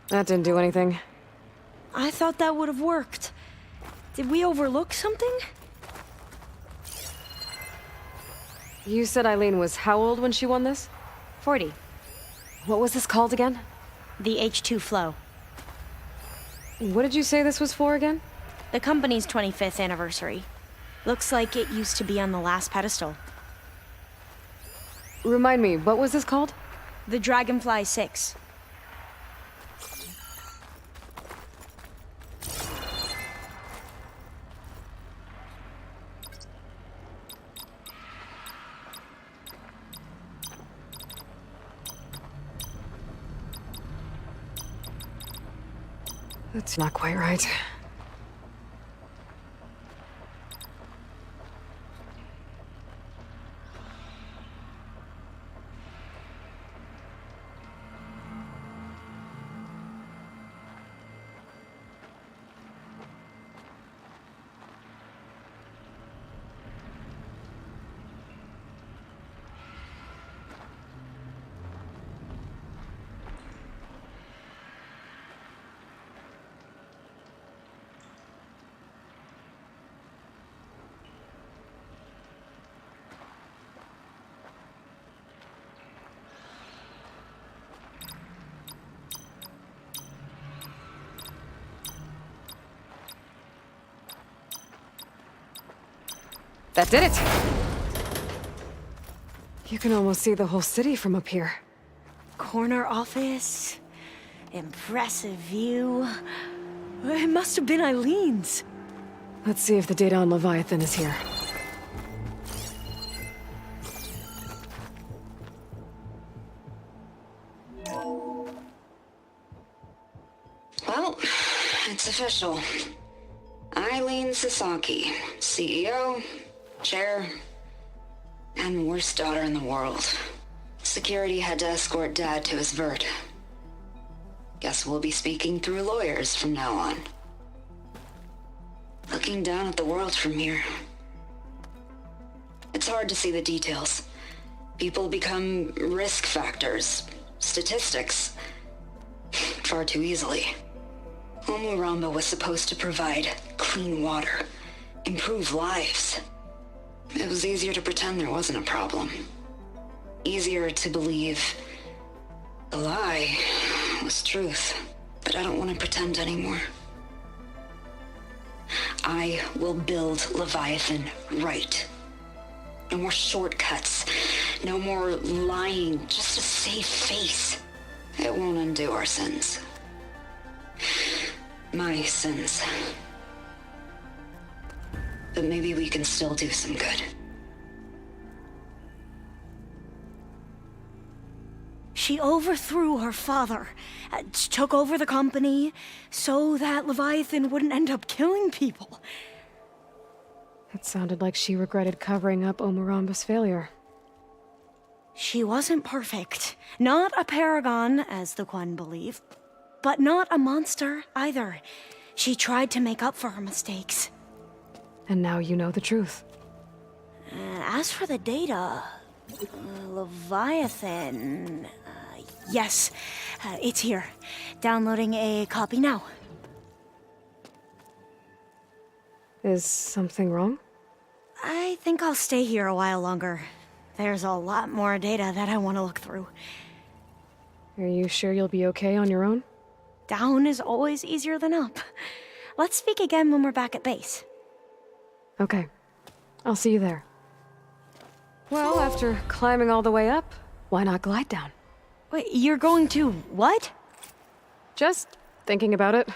That didn't do anything.
I thought that would have worked. Did we overlook something?
You said Eileen was how old when she won this?
40.
What was this called again?
The H2 flow.
What did you say this was for again?
The company's 25th anniversary. Looks like it used to be on the last pedestal.
Remind me, what was this called?
The Dragonfly 6.
That's not quite right. That did it! You can almost see the whole city from up here.
Corner office. Impressive view. It must have been Eileen's.
Let's see if the data on Leviathan is here.
Well, it's official. Eileen Sasaki, CEO, chair, and worst daughter in the world. Security had to escort Dad to his vert. Guess we'll be speaking through lawyers from now on. Looking down at the world from here. It's hard to see the details. People become risk factors, statistics, far too easily. Omuramba was supposed to provide clean water, improve lives. It was easier to pretend there wasn't a problem. Easier to believe the lie was truth. But I don't want to pretend anymore. I will build Leviathan right. No more shortcuts. No more lying just to save face. It won't undo our sins. My sins. But maybe we can still do some good.
She overthrew her father, took over the company, so that Leviathan wouldn't end up killing people.
It sounded like she regretted covering up Omuramba's failure.
She wasn't perfect. Not a paragon, as the Quan believe. But not a monster, either. She tried to make up for her mistakes.
And now you know the truth.
As for the data... Leviathan... yes, it's here. Downloading a copy now.
Is something wrong?
I think I'll stay here a while longer. There's a lot more data that I want to look through.
Are you sure you'll be okay on your own?
Down is always easier than up. Let's speak again when we're back at base.
Okay. I'll see you there. Well, after climbing all the way up, why not glide down?
Wait, you're going to what?
Just thinking about it.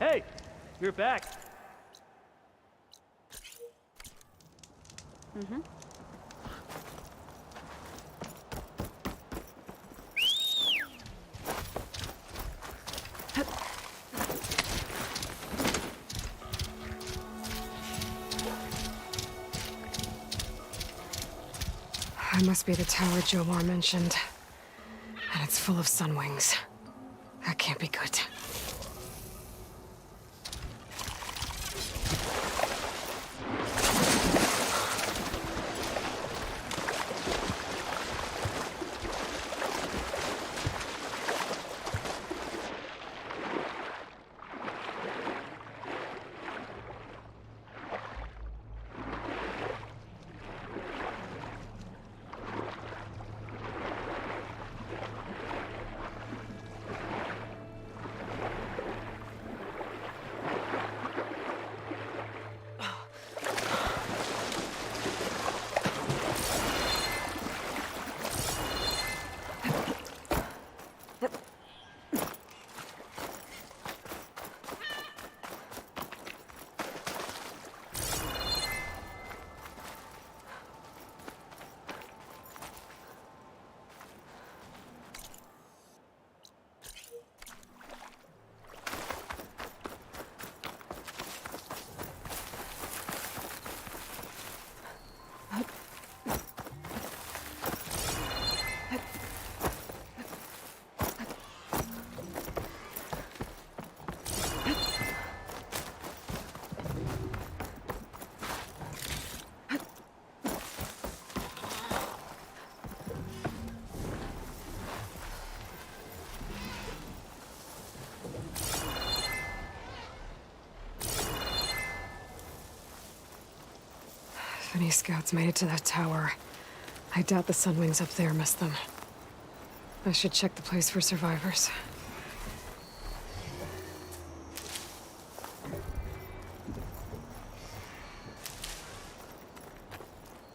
Hey, you're back.
Mm-hmm.
That must be the tower Jomar mentioned. And it's full of sunwings. That can't be good. If any scouts made it to that tower, I doubt the sunwings up there missed them. I should check the place for survivors.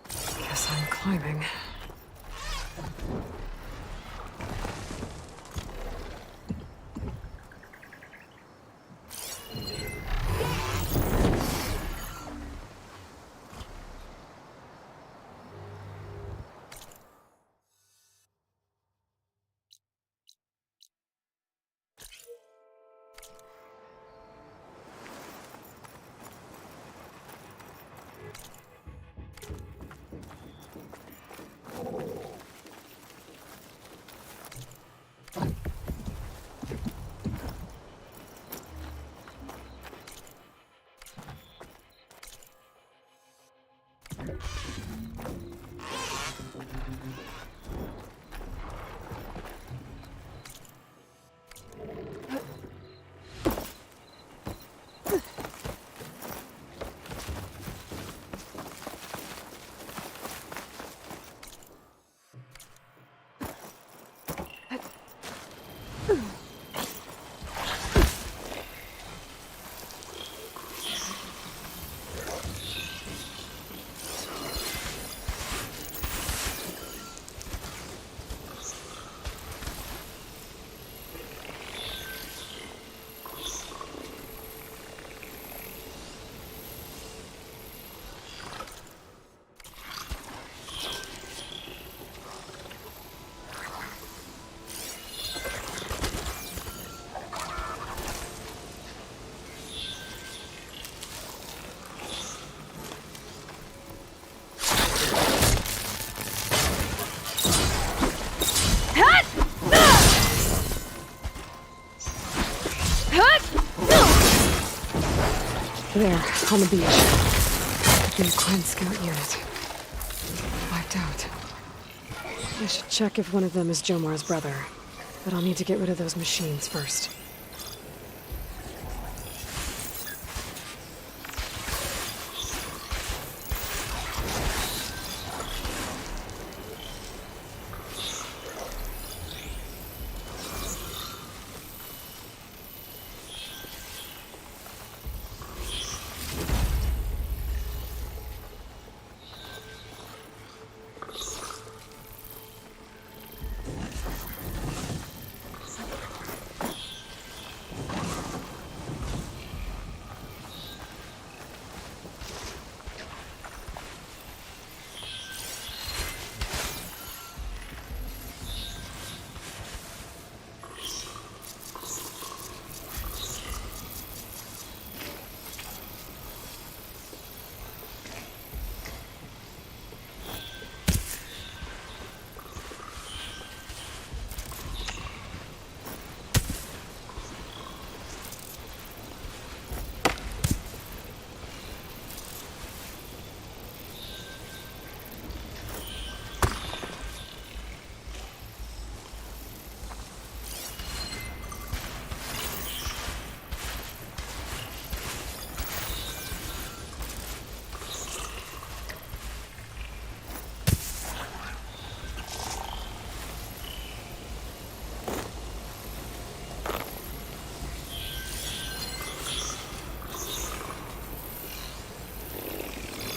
Guess I'm climbing. There, on the beach. The Ukraine scout unit. Wiped out. I should check if one of them is Jomar's brother. But I'll need to get rid of those machines first.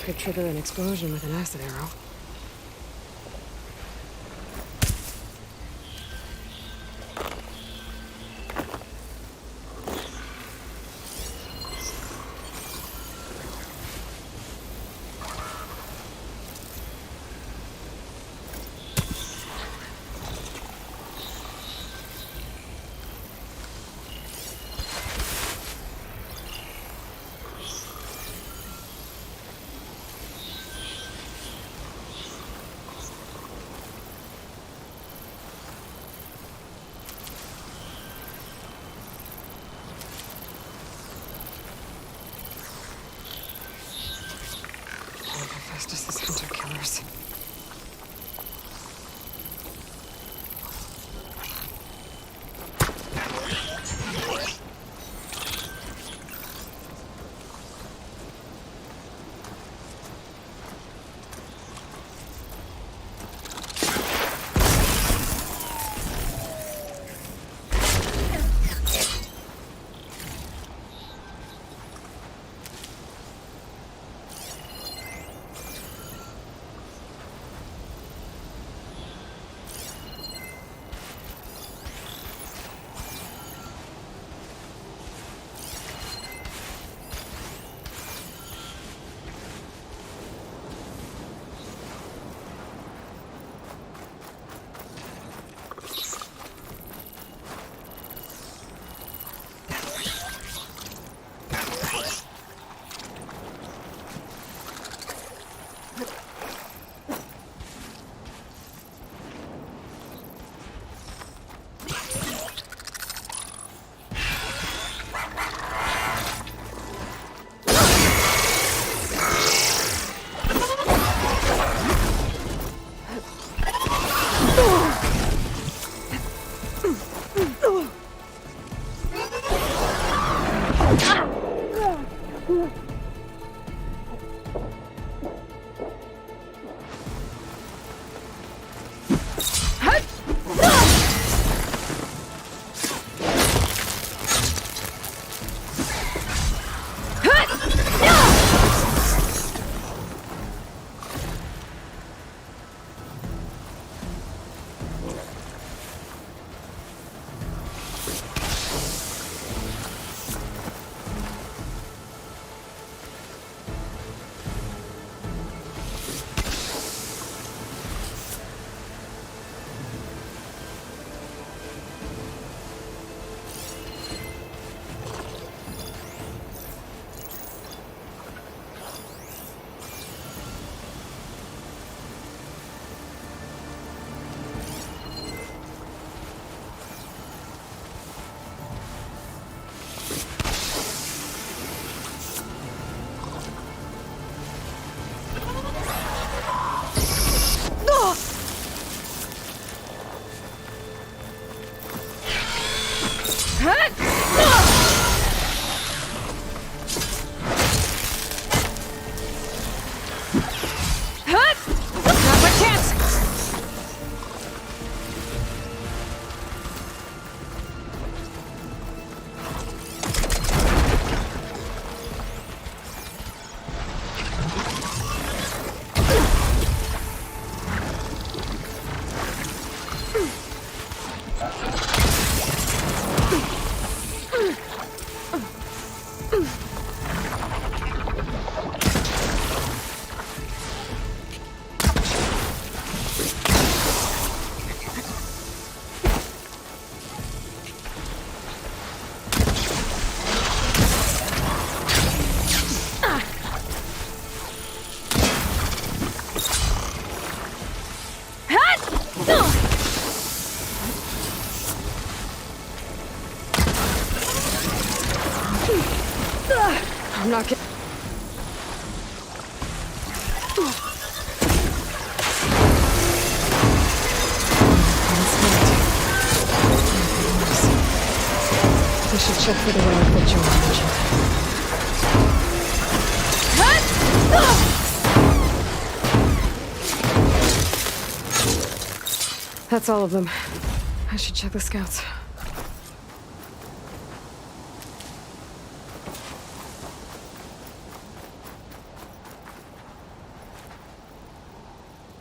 Could trigger an explosion with an acid arrow. Festus's hunter killers. I'm not getting... I should check for the relic that Joel mentioned. That's all of them. I should check the scouts.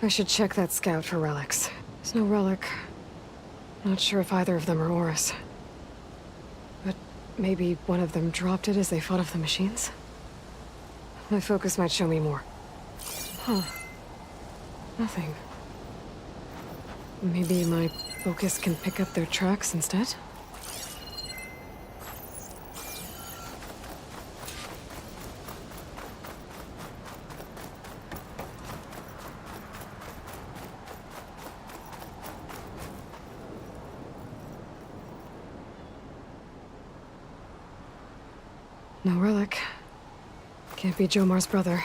I should check that scout for relics. There's no relic. Not sure if either of them are Oris. But maybe one of them dropped it as they fought off the machines? My focus might show me more. Huh. Nothing. Maybe my focus can pick up their tracks instead? No relic. Can't be Jomar's brother.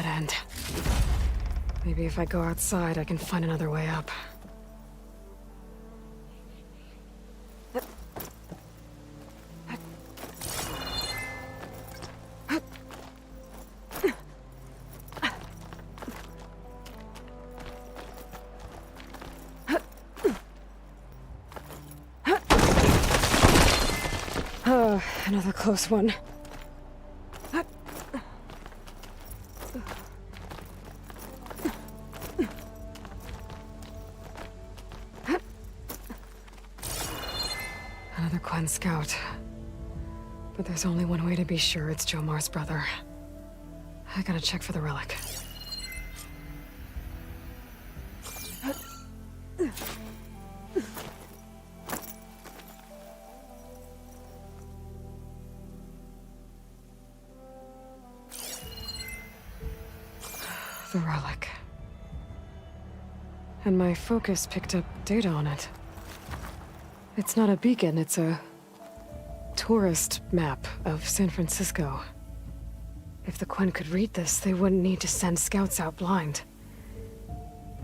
dead end. Maybe if I go outside, I can find another way up. Oh, another close one. Another Quen scout. But there's only one way to be sure it's Jomar's brother. I gotta check for the relic. The relic. And my focus picked up data on it. It's not a beacon, it's a tourist map of San Francisco. If the Quen could read this, they wouldn't need to send scouts out blind.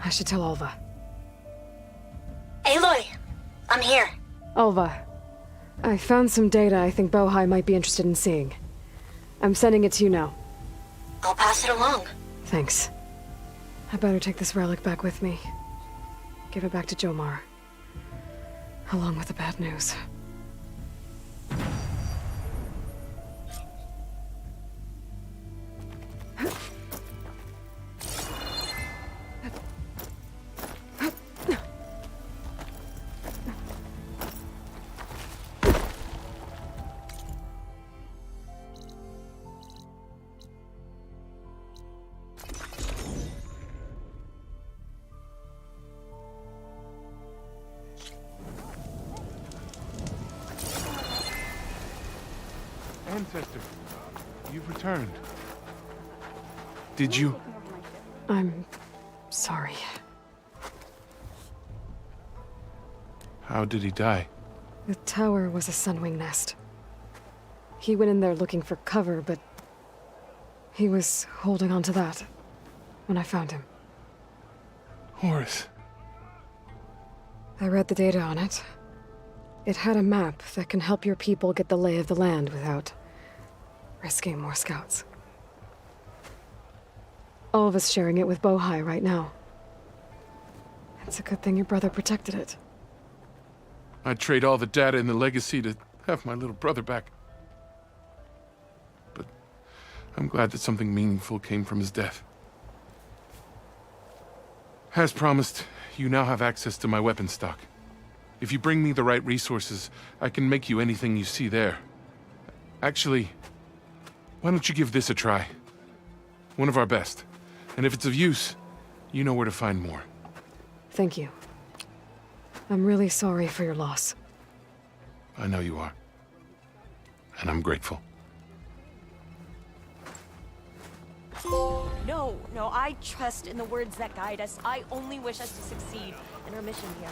I should tell Alva.
Aloy! I'm here.
Alva, I found some data I think Bohai might be interested in seeing. I'm sending it to you now.
I'll pass it along.
Thanks. I better take this relic back with me. Give it back to Jomar. Along with the bad news.
Ancestor, you've returned. Did you?
I'm sorry.
How did he die?
The tower was a sunwing nest. He went in there looking for cover, but he was holding on to that when I found him.
Horace.
I read the data on it. It had a map that can help your people get the lay of the land without risking more scouts. All of us sharing it with Bohai right now. It's a good thing your brother protected it.
I'd trade all the data in the legacy to have my little brother back. But I'm glad that something meaningful came from his death. As promised, you now have access to my weapon stock. If you bring me the right resources, I can make you anything you see there. Actually, why don't you give this a try? One of our best. And if it's of use, you know where to find more.
Thank you. I'm really sorry for your loss.
I know you are. And I'm grateful.
No, I trust in the words that guide us. I only wish us to succeed in our mission here.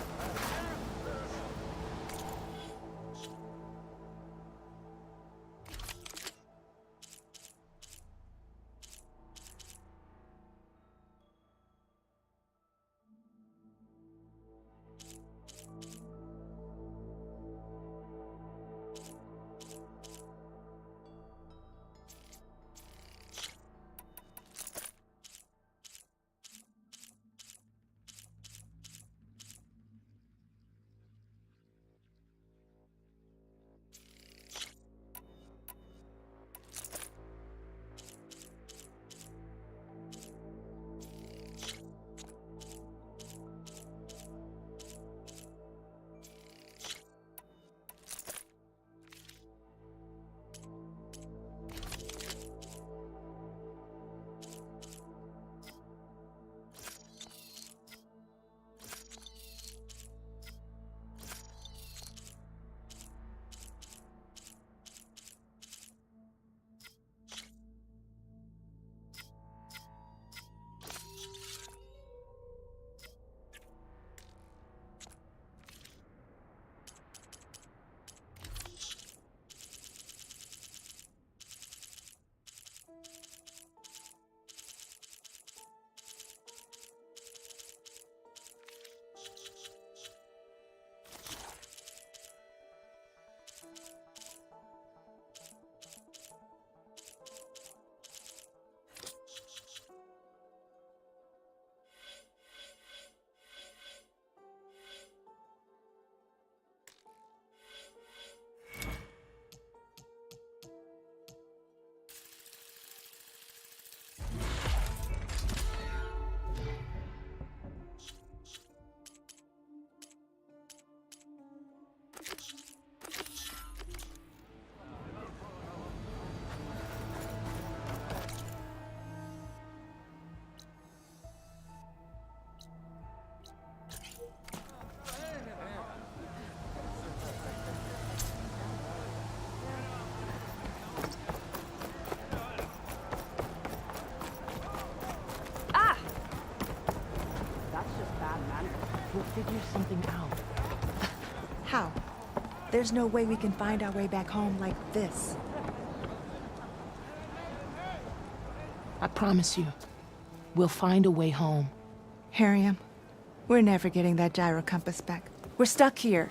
figure something out.
How? There's no way we can find our way back home like this.
I promise you, we'll find a way home.
Harriam, we're never getting that gyro compass back. We're stuck here.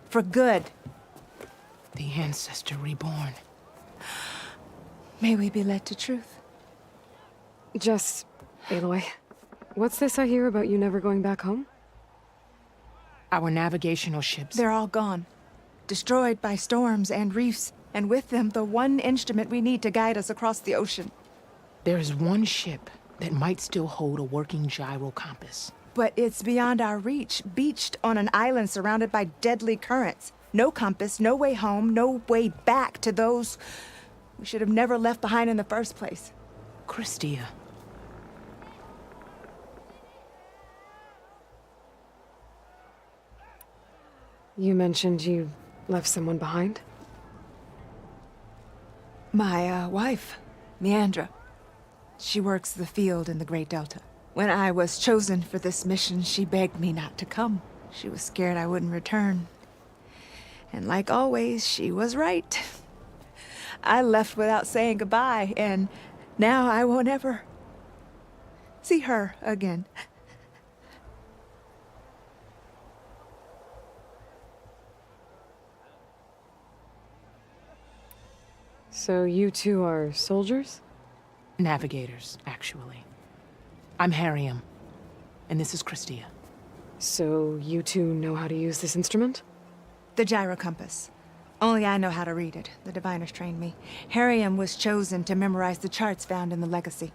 For good.
The Ancestor reborn.
May we be led to truth.
Just, Aloy, what's this I hear about you never going back home?
Our navigational ships.
They're all gone. Destroyed by storms and reefs, and with them the one instrument we need to guide us across the ocean.
There is one ship that might still hold a working gyro compass.
But it's beyond our reach, beached on an island surrounded by deadly currents. No compass, no way home, no way back to those we should have never left behind in the first place.
Christia.
You mentioned you left someone behind?
My, wife, Meandra. She works the field in the Great Delta. When I was chosen for this mission, she begged me not to come. She was scared I wouldn't return. And like always, she was right. I left without saying goodbye, and now I won't ever see her again.
So you two are soldiers?
Navigators, actually. I'm Harriam, and this is Christia.
So you two know how to use this instrument?
The gyro compass. Only I know how to read it. The diviners trained me. Harriam was chosen to memorize the charts found in the Legacy.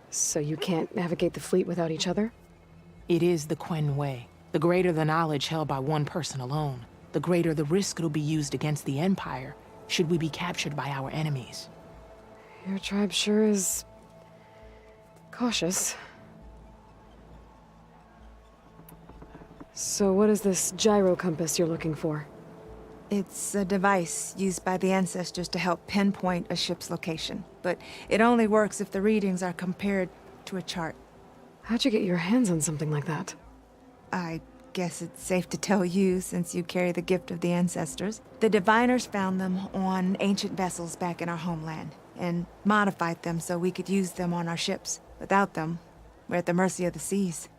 So you can't navigate the fleet without each other?
It is the Quen way. The greater the knowledge held by one person alone, the greater the risk it'll be used against the Empire should we be captured by our enemies.
Your tribe sure is cautious. So what is this gyro compass you're looking for?
It's a device used by the ancestors to help pinpoint a ship's location, but it only works if the readings are compared to a chart.
How'd you get your hands on something like that?
I guess it's safe to tell you since you carry the gift of the ancestors. The diviners found them on ancient vessels back in our homeland and modified them so we could use them on our ships. Without them, we're at the mercy of the seas.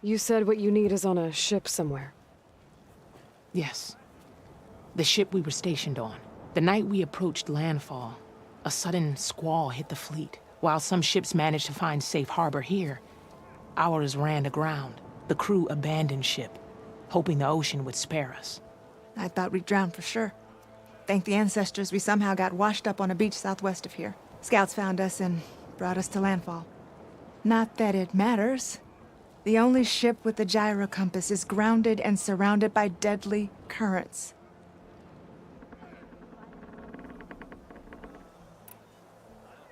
You said what you need is on a ship somewhere.
Yes. The ship we were stationed on. The night we approached landfall, a sudden squall hit the fleet. While some ships managed to find safe harbor here, ours ran aground. The crew abandoned ship, hoping the ocean would spare us.
I thought we'd drown for sure. Thank the ancestors we somehow got washed up on a beach southwest of here. Scouts found us and brought us to landfall. Not that it matters. The only ship with the gyro compass is grounded and surrounded by deadly currents.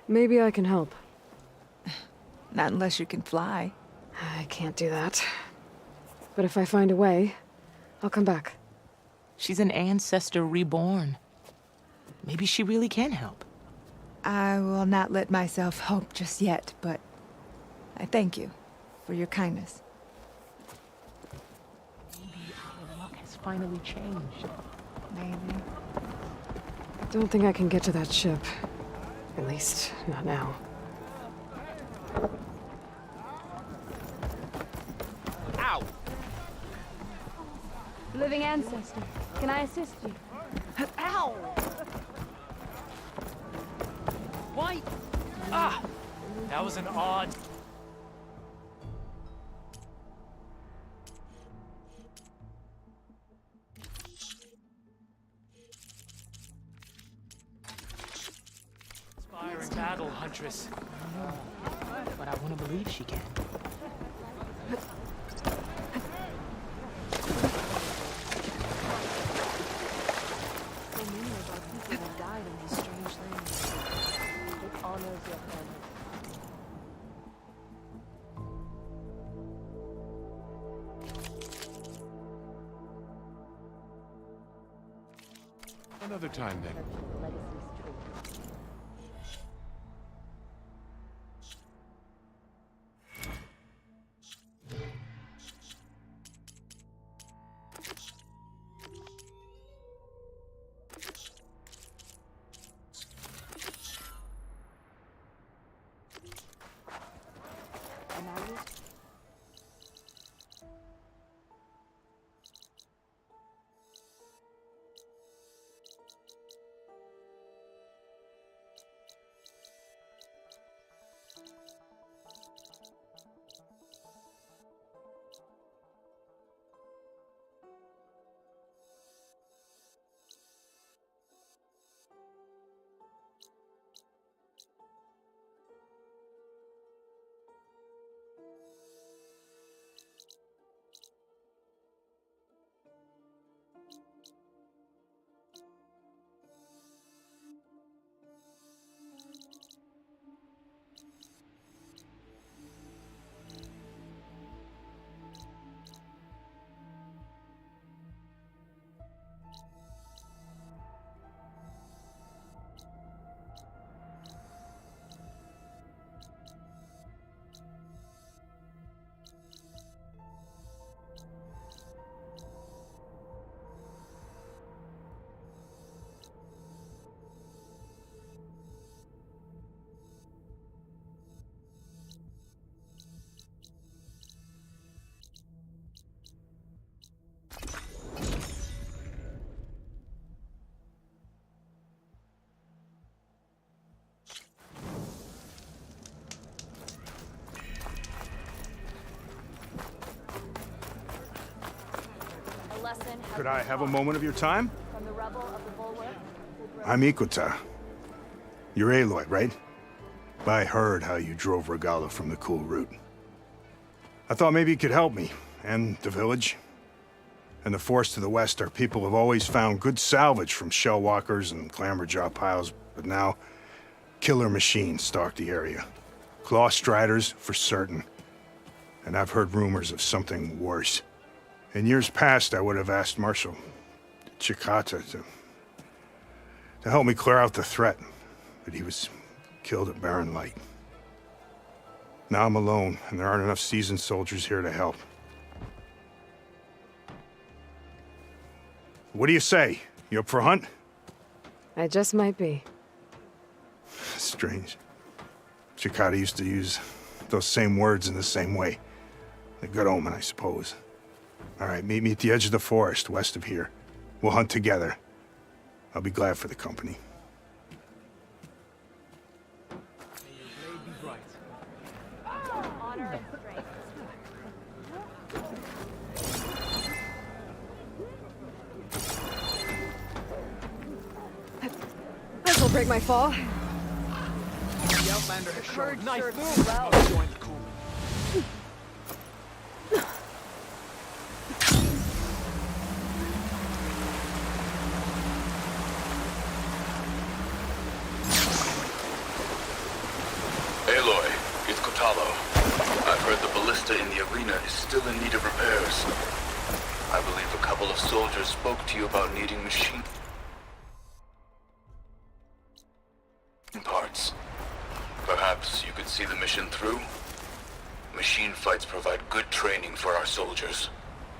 Maybe I can help.
Not unless you can fly.
I can't do that. But if I find a way, I'll come back.
She's an ancestor reborn. Maybe she really can help.
I will not let myself hope just yet, but I thank you for your kindness.
Maybe our luck has finally changed.
Maybe.
I don't think I can get to that ship. At least, not now.
Ow!
Living ancestor, can I assist you?
Ow!
Why? Ah! That was an odd... Inspiring battle, Huntress.
But I want to believe she can.
So many of our people have died in these strange lands. It honors your family.
Another time, then.
lesson has
Could
been
I have a
taught.
moment of your time?
From the rebel of the bulwark.
I'm Ikuta. You're Aloy, right? I heard how you drove Regala from the cool route. I thought maybe you could help me, and the village. And the forest to the west, our people have always found good salvage from shellwalkers and clamberjaw piles, but now, killer machines stalk the area. Claw striders, for certain. And I've heard rumors of something worse. In years past, I would have asked Marshal Chikata to help me clear out the threat, but he was killed at Barren Light. Now I'm alone, and there aren't enough seasoned soldiers here to help. What do you say? You up for a hunt?
I just might be.
Strange. Chikata used to use those same words in the same way. A good omen, I suppose. All right, meet me at the edge of the forest, west of here. We'll hunt together. I'll be glad for the company.
Honor and strength.
This'll break my fall.
The Outlander has shown nice
serves
move.
well.
I'll join the cool.
Aloy, it's Kotalo. I've heard the ballista in the arena is still in need of repairs. I believe a couple of soldiers spoke to you about needing machine parts. Perhaps you could see the mission through? Machine fights provide good training for our soldiers.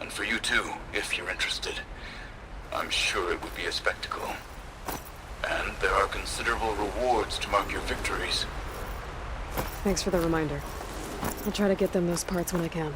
And for you too, if you're interested. I'm sure it would be a spectacle. And there are considerable rewards to mark your victories.
Thanks for the reminder. I'll try to get them those parts when I can.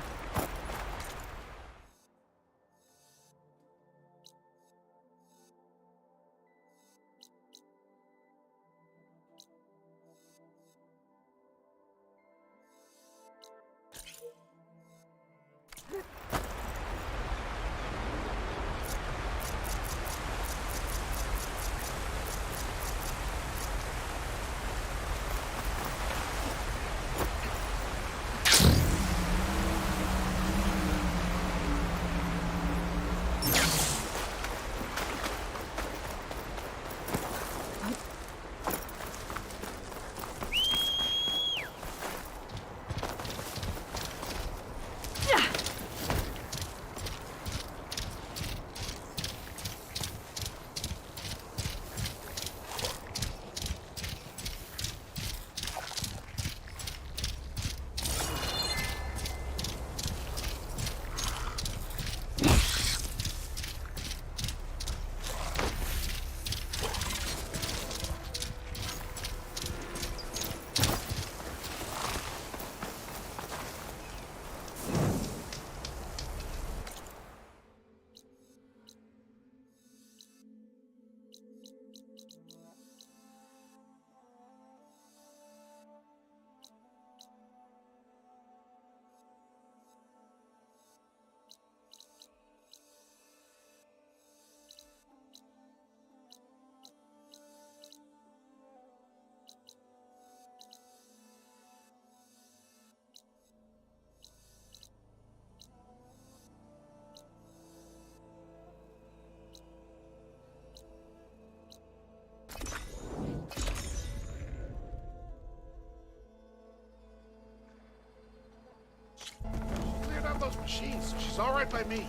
Those machines. She's all right by me.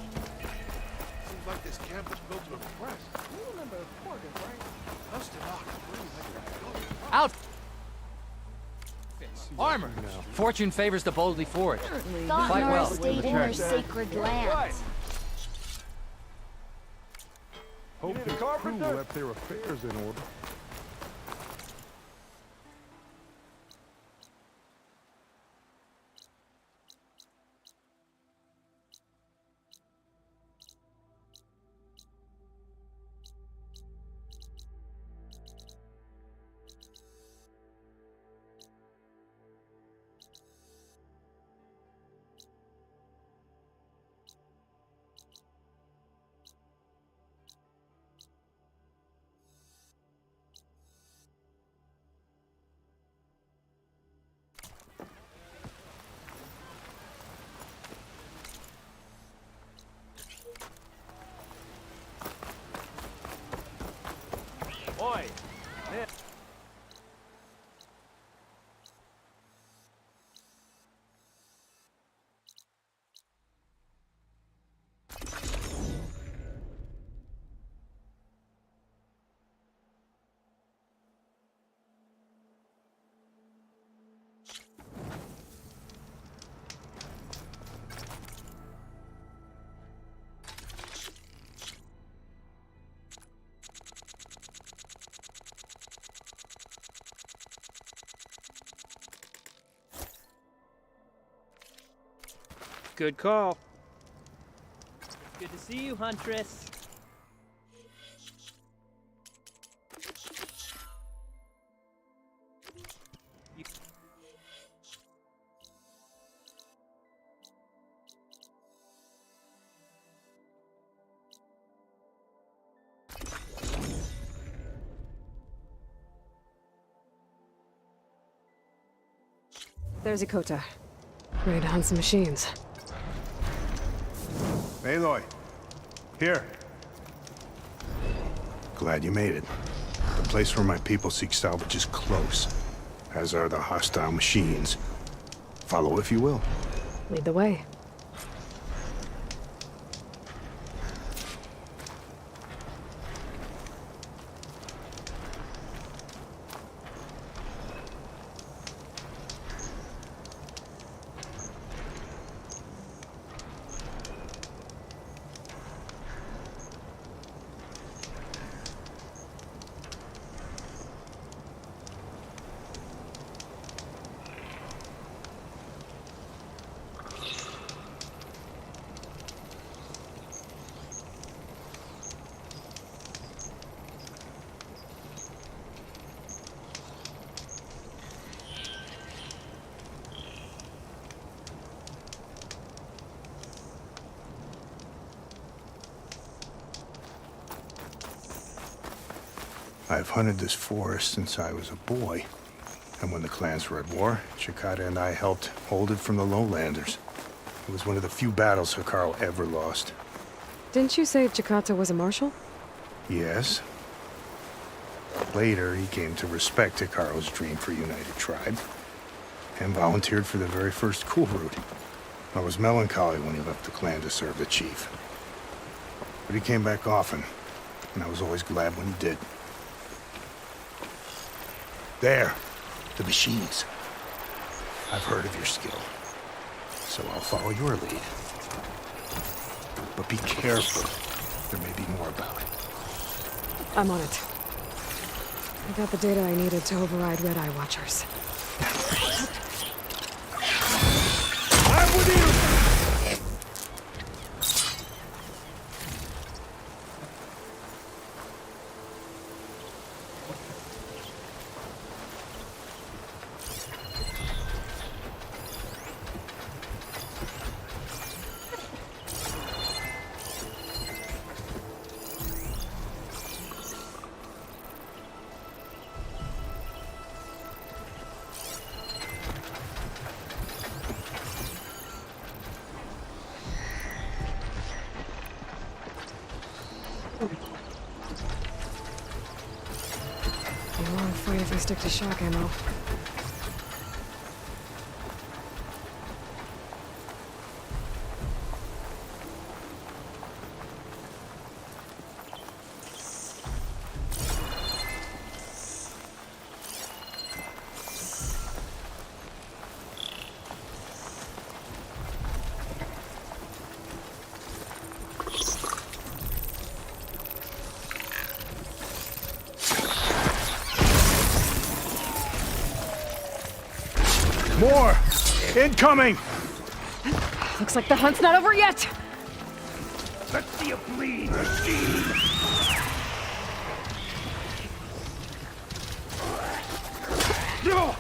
Seems like this camp was built to impress. You remember Morgan, right? Must have knocked.
Out! Armor! Fortune favors the boldly forged. Quite well.
Stayed in their sacred land.
Hope the crew left their affairs in order.
Good call. Good to see you, Huntress.
There's Ikota. Ready to hunt some machines.
Aloy, here. Glad you made it. The place where my people seek salvage is close, as are the hostile machines. Follow if you will.
Lead the way.
I've hunted this forest since I was a boy. And when the clans were at war, Chikata and I helped hold it from the lowlanders. It was one of the few battles Hikaru ever lost.
Didn't you say Chikata was a marshal?
Yes. Later, he came to respect Hikaru's dream for a united tribe, and volunteered for the very first cool route. I was melancholy when he left the clan to serve the chief. But he came back often, and I was always glad when he did. There, the machines. I've heard of your skill, so I'll follow your lead. But be careful. There may be more about it.
I'm on it. I got the data I needed to override Red Eye Watchers.
I'm with you!
Be a long fight if I stick to shock ammo.
More! Incoming!
Looks like the hunt's not over yet!
Let's see you bleed, machine! No!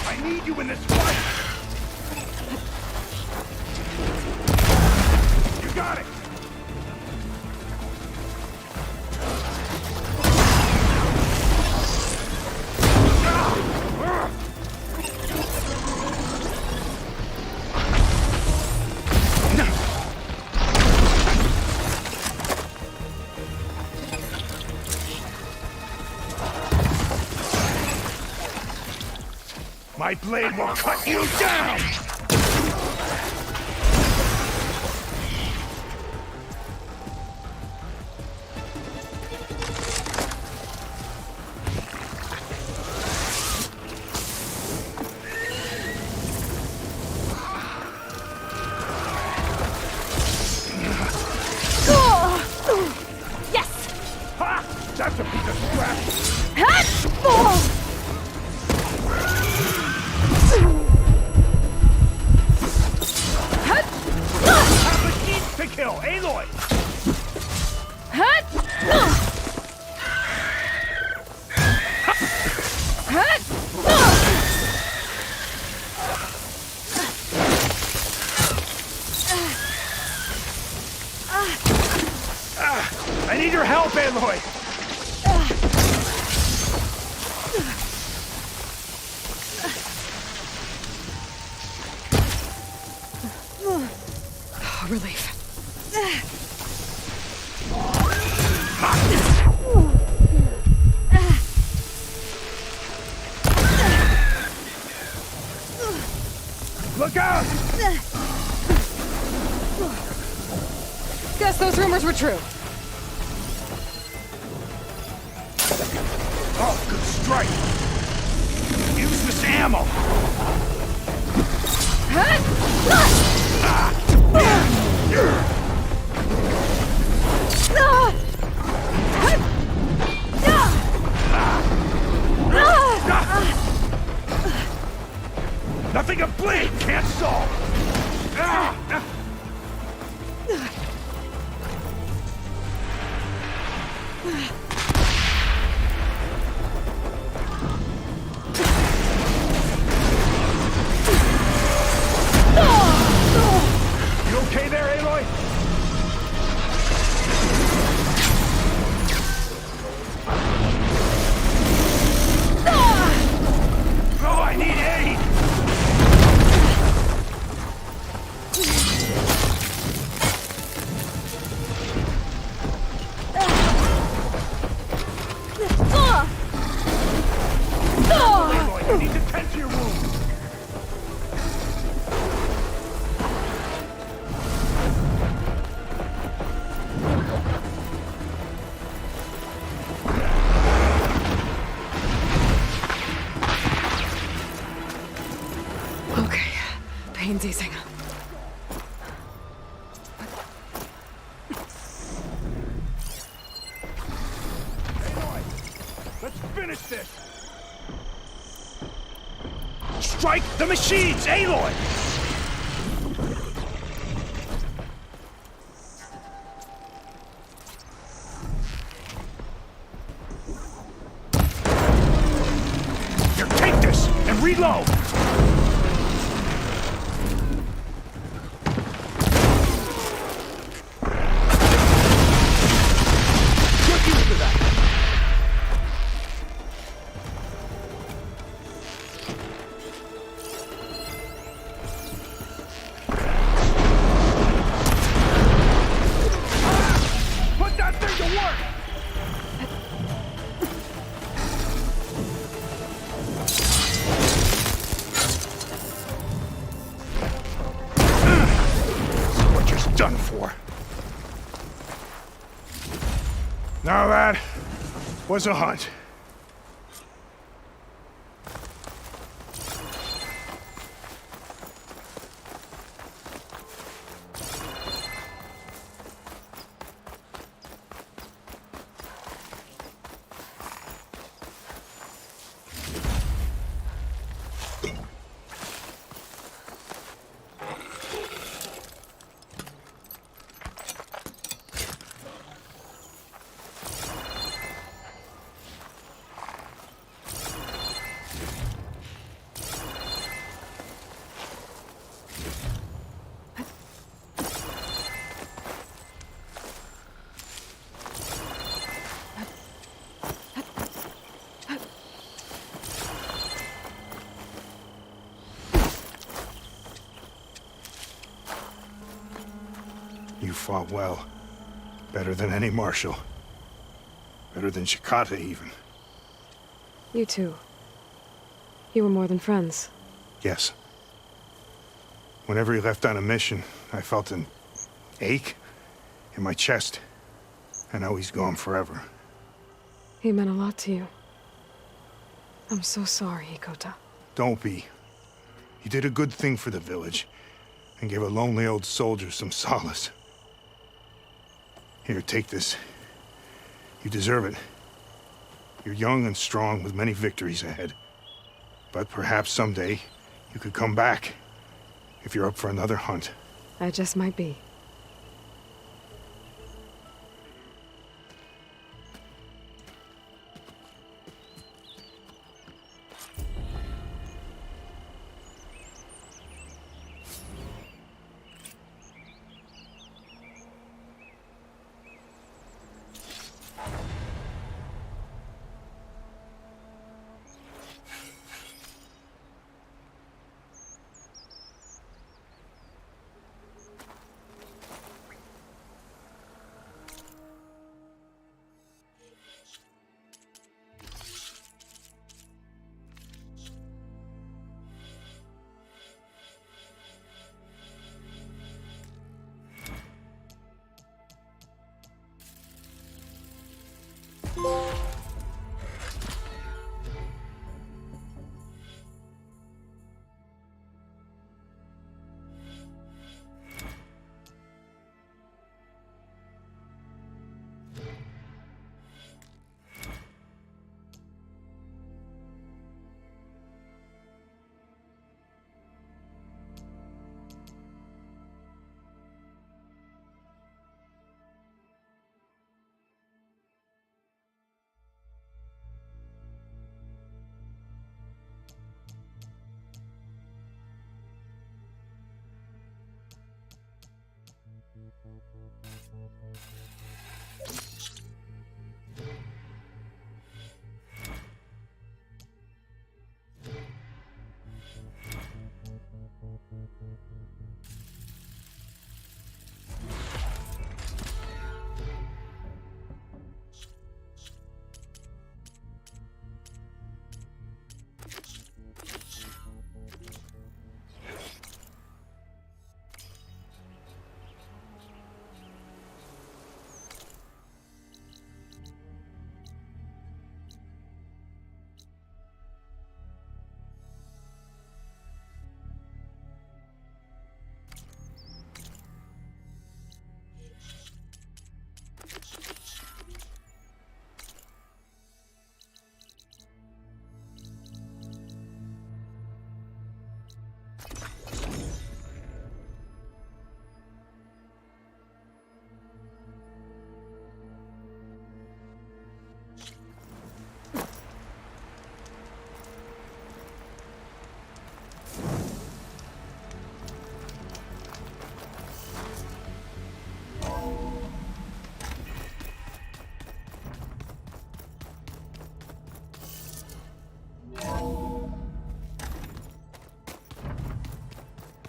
I need you in this fight! You got it! My blade will cut you down!
Yes!
Ha! That's a piece of scrap! Have machines to kill, Aloy! I need your help, Aloy!
Relief.
Look out!
Guess those rumors were true.
Oh, good strike! Use this ammo! Nothing a blade can't solve! You okay there, Aloy? Oh, I need aid! Aloy, you need to tend to your wound!
Okay, pain's easing.
Let's finish this! Strike the machines, Aloy! Here, take this and reload! Get used to that! Put that thing to work! See what you're done for. Now that was a hunt. You fought well. Better than any marshal. Better than Shikata, even.
You too. You were more than friends.
Yes. Whenever he left on a mission, I felt an ache in my chest. I know he's gone forever.
He meant a lot to you. I'm so sorry, Ikota.
Don't be. He did a good thing for the village, and gave a lonely old soldier some solace. Here, take this. You deserve it. You're young and strong with many victories ahead. But perhaps someday you could come back, if you're up for another hunt.
I just might be.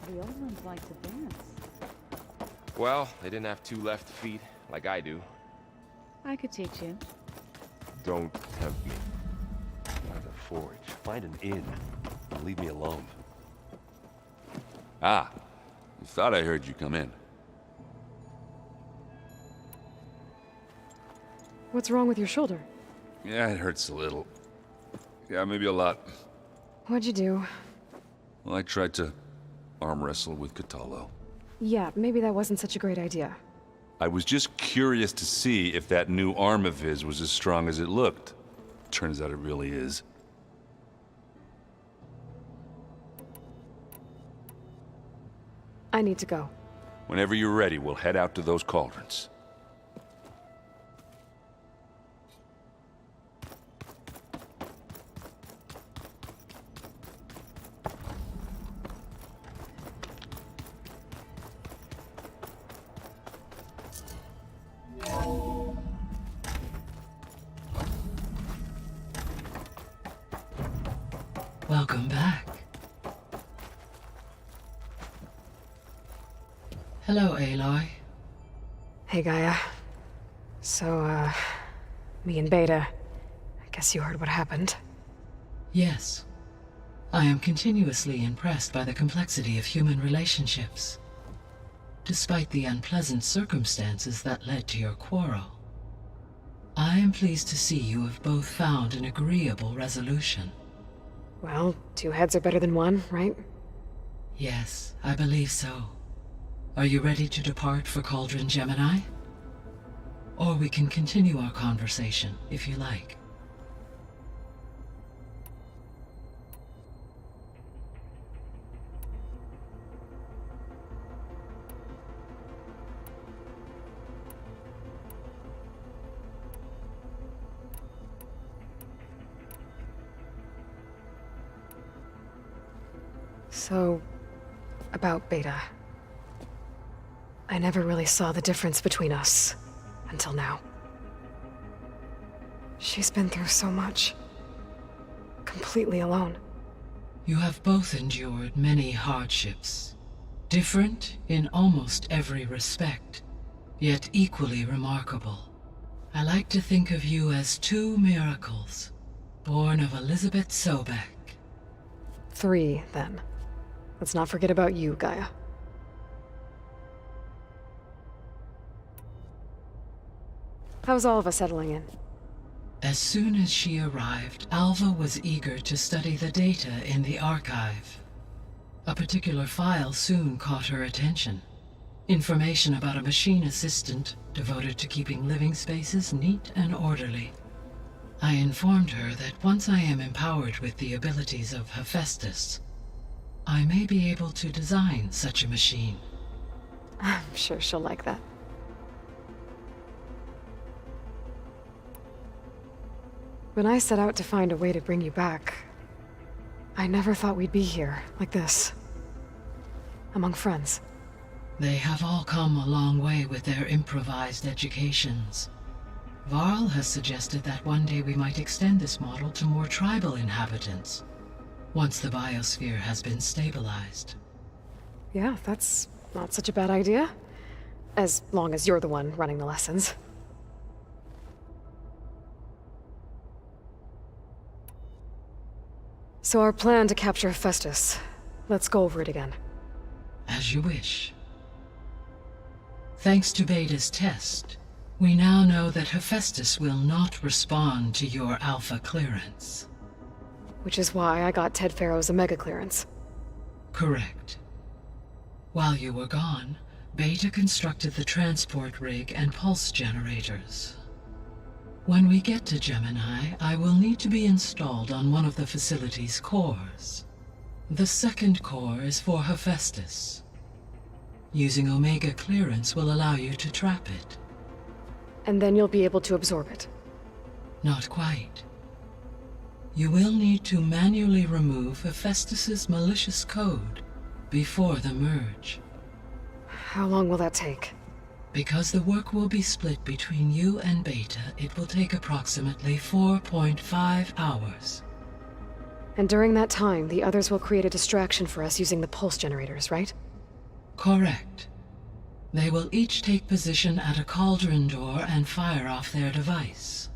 The old ones like to dance.
Well, they didn't have two left feet, like I do.
I could teach you.
Don't tempt me. Find a forge, find an inn, and leave me alone.
Ah, I thought I heard you come in.
What's wrong with your shoulder?
Yeah, it hurts a little. Yeah, maybe a lot.
What'd you do?
Well, I tried to arm wrestle with Catallo.
Yeah, maybe that wasn't such a great idea.
I was just curious to see if that new arm of his was as strong as it looked. Turns out it really is.
I need to go.
Whenever you're ready, we'll head out to those cauldrons.
Welcome back. Hello, Aloy.
Hey, Gaia. So, me and Beta, I guess you heard what happened.
Yes. I am continuously impressed by the complexity of human relationships. Despite the unpleasant circumstances that led to your quarrel, I am pleased to see you have both found an agreeable resolution.
Well, 2 heads are better than 1, right?
Yes, I believe so. Are you ready to depart for Cauldron Gemini? Or we can continue our conversation, if you like.
So, about Beta. I never really saw the difference between us, until now. She's been through so much. Completely alone.
You have both endured many hardships. Different in almost every respect, yet equally remarkable. I like to think of you as 2 miracles, born of Elizabeth Sobek.
3, then. Let's not forget about you, Gaia. How's all of us settling in?
As soon as she arrived, Alva was eager to study the data in the archive. A particular file soon caught her attention. Information about a machine assistant devoted to keeping living spaces neat and orderly. I informed her that once I am empowered with the abilities of Hephaestus, I may be able to design such a machine.
I'm sure she'll like that. When I set out to find a way to bring you back, I never thought we'd be here, like this. Among friends.
They have all come a long way with their improvised educations. Varl has suggested that one day we might extend this model to more tribal inhabitants, once the biosphere has been stabilized.
Yeah, that's not such a bad idea. As long as you're the one running the lessons. So our plan to capture Hephaestus. Let's go over it again.
As you wish. Thanks to Beta's test, we now know that Hephaestus will not respond to your Alpha clearance.
Which is why I got Ted Farrow's Omega clearance.
Correct. While you were gone, Beta constructed the transport rig and pulse generators. When we get to Gemini, I will need to be installed on one of the facility's cores. The second core is for Hephaestus. Using Omega clearance will allow you to trap it.
And then you'll be able to absorb it.
Not quite. You will need to manually remove Hephaestus's malicious code before the merge.
How long will that take?
Because the work will be split between you and Beta, it will take approximately 4.5 hours.
And during that time, the others will create a distraction for us using the pulse generators, right?
Correct. They will each take position at a cauldron door and fire off their device.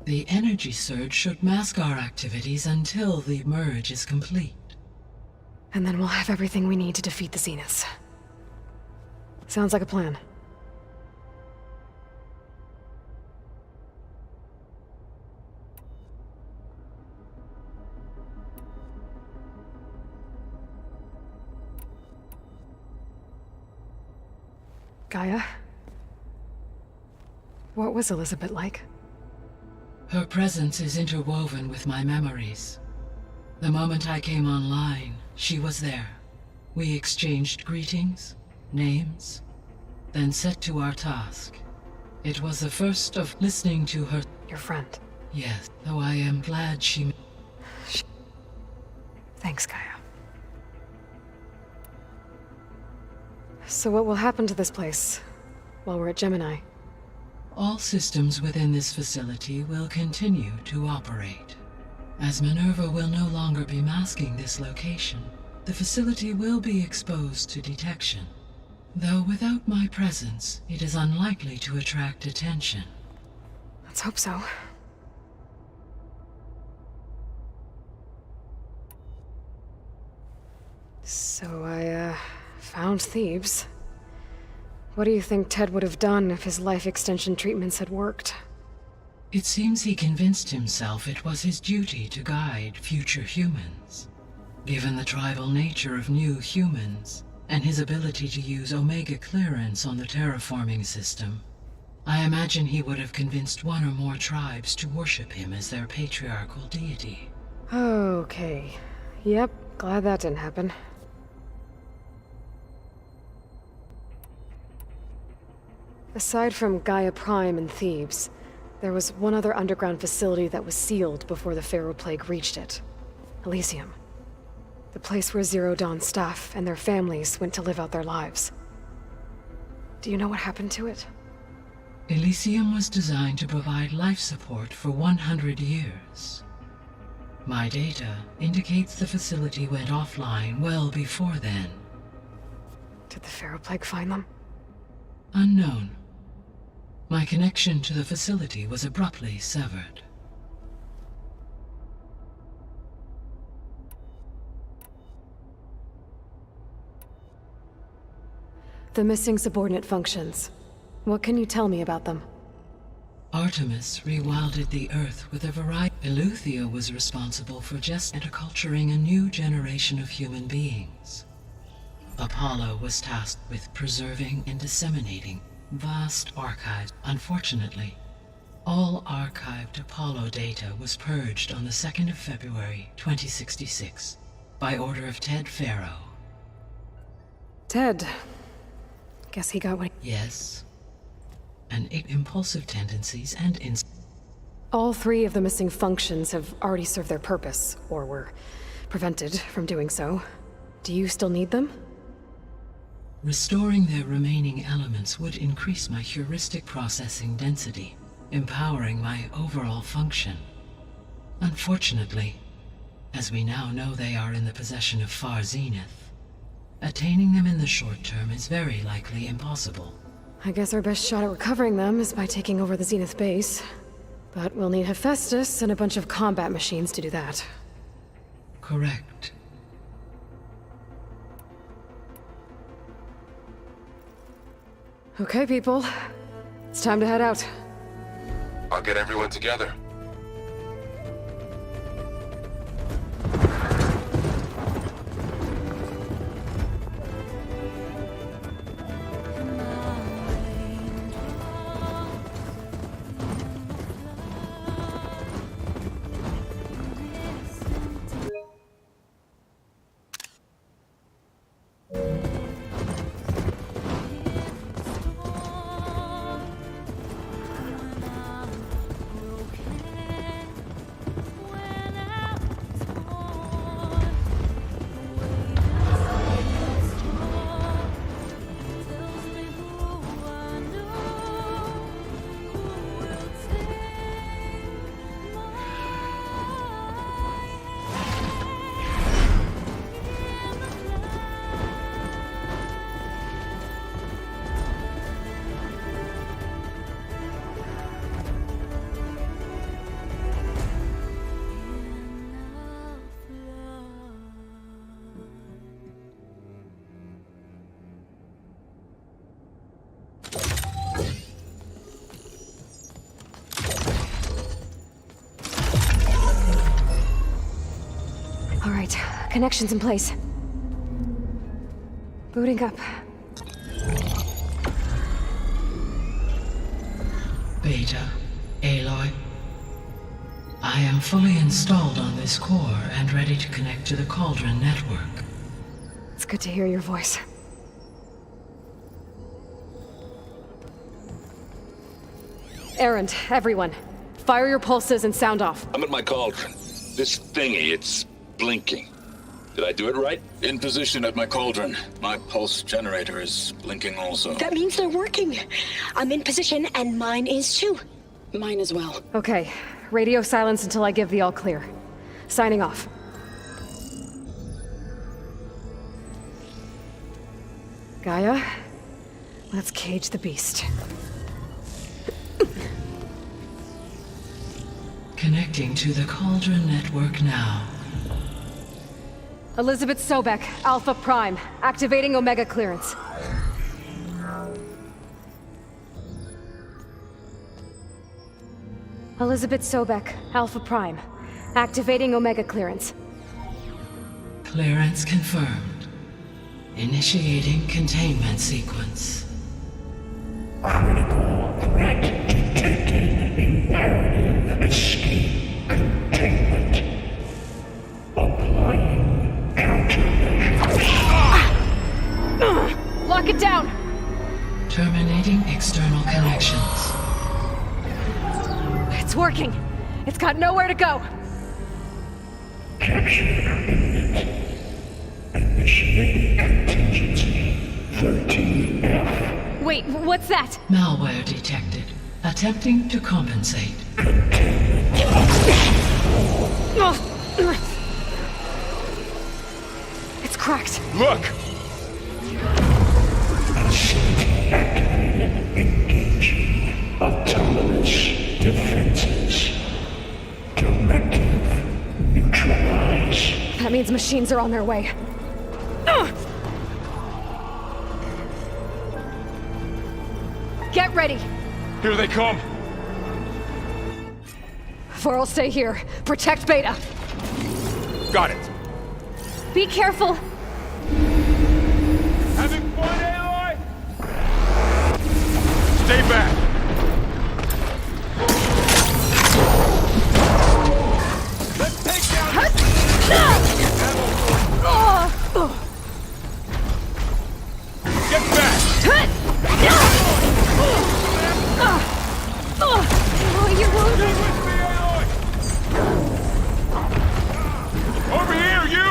The energy surge should mask our activities until the merge is complete.
And then we'll have everything we need to defeat the Zeniths. Sounds like a plan. Gaia? What was Elizabeth like?
Her presence is interwoven with my memories. The moment I came online, she was there. We exchanged greetings, names, then set to our task. It was the first of listening to her...
Your friend?
Yes, though I am glad she...
Thanks, Gaia. So what will happen to this place while we're at Gemini?
All systems within this facility will continue to operate. As Minerva will no longer be masking this location, the facility will be exposed to detection. Though without my presence, it is unlikely to attract attention.
Let's hope so. So I, found Thebes. What do you think Ted would have done if his life extension treatments had worked?
It seems he convinced himself it was his duty to guide future humans. Given the tribal nature of new humans, and his ability to use Omega clearance on the terraforming system, I imagine he would have convinced one or more tribes to worship him as their patriarchal deity.
Okay. Yep, glad that didn't happen. Aside from Gaia Prime and Thebes, there was one other underground facility that was sealed before the Pharaoh Plague reached it. Elysium. The place where Zero Dawn staff and their families went to live out their lives. Do you know what happened to it?
Elysium was designed to provide life support for 100 years. My data indicates the facility went offline well before then.
Did the Pharaoh Plague find them?
Unknown. My connection to the facility was abruptly severed.
The missing subordinate functions. What can you tell me about them?
Artemis rewilded the Earth with a variety. Eleuthia was responsible for just acculturating a new generation of human beings. Apollo was tasked with preserving and disseminating vast archives. Unfortunately, all archived Apollo data was purged on the 2nd of February, 2066, by order of Ted Pharaoh.
Ted. Guess he got what he...
Yes. And impulsive tendencies and
All 3 of the missing functions have already served their purpose, or were prevented from doing so. Do you still need them?
Restoring their remaining elements would increase my heuristic processing density, empowering my overall function. Unfortunately, as we now know they are in the possession of Far Zenith, attaining them in the short term is very likely impossible.
I guess our best shot at recovering them is by taking over the Zenith base. But we'll need Hephaestus and a bunch of combat machines to do that.
Correct.
Okay, people. It's time to head out.
I'll get everyone together.
Connections in place. Booting up.
Beta, Aloy. I am fully installed on this core and ready to connect to the Cauldron network.
It's good to hear your voice. Errand, everyone. Fire your pulses and sound off.
I'm at my cauldron. This thingy, it's blinking. Did I do it right? In position at my cauldron. My pulse generator is blinking also.
That means they're working. I'm in position, and mine is too.
Mine as well.
Okay. Radio silence until I give the all clear. Signing off. Gaia, let's cage the beast.
Connecting to the Cauldron network now.
Elizabeth Sobek, Alpha Prime, activating Omega clearance. Elizabeth Sobek, Alpha Prime, activating Omega clearance.
Clearance confirmed. Initiating containment sequence.
Critical threat detected. Imperative escape containment. Applying countermeasures.
Lock it down!
Terminating external connections.
It's working! It's got nowhere to go!
Capture imminent. Initiating contingency 13F.
Wait, what's that?
Malware detected. Attempting to compensate.
It's cracked.
Look!
Engaging autonomous defenses. Directive neutralize.
That means machines are on their way. Get ready!
Here they come!
Vor'll stay here. Protect Beta.
Got it.
Be careful!
Having fun, Aloy? Stay back! Let's take down Get back!
You're wounded!
Over here, you!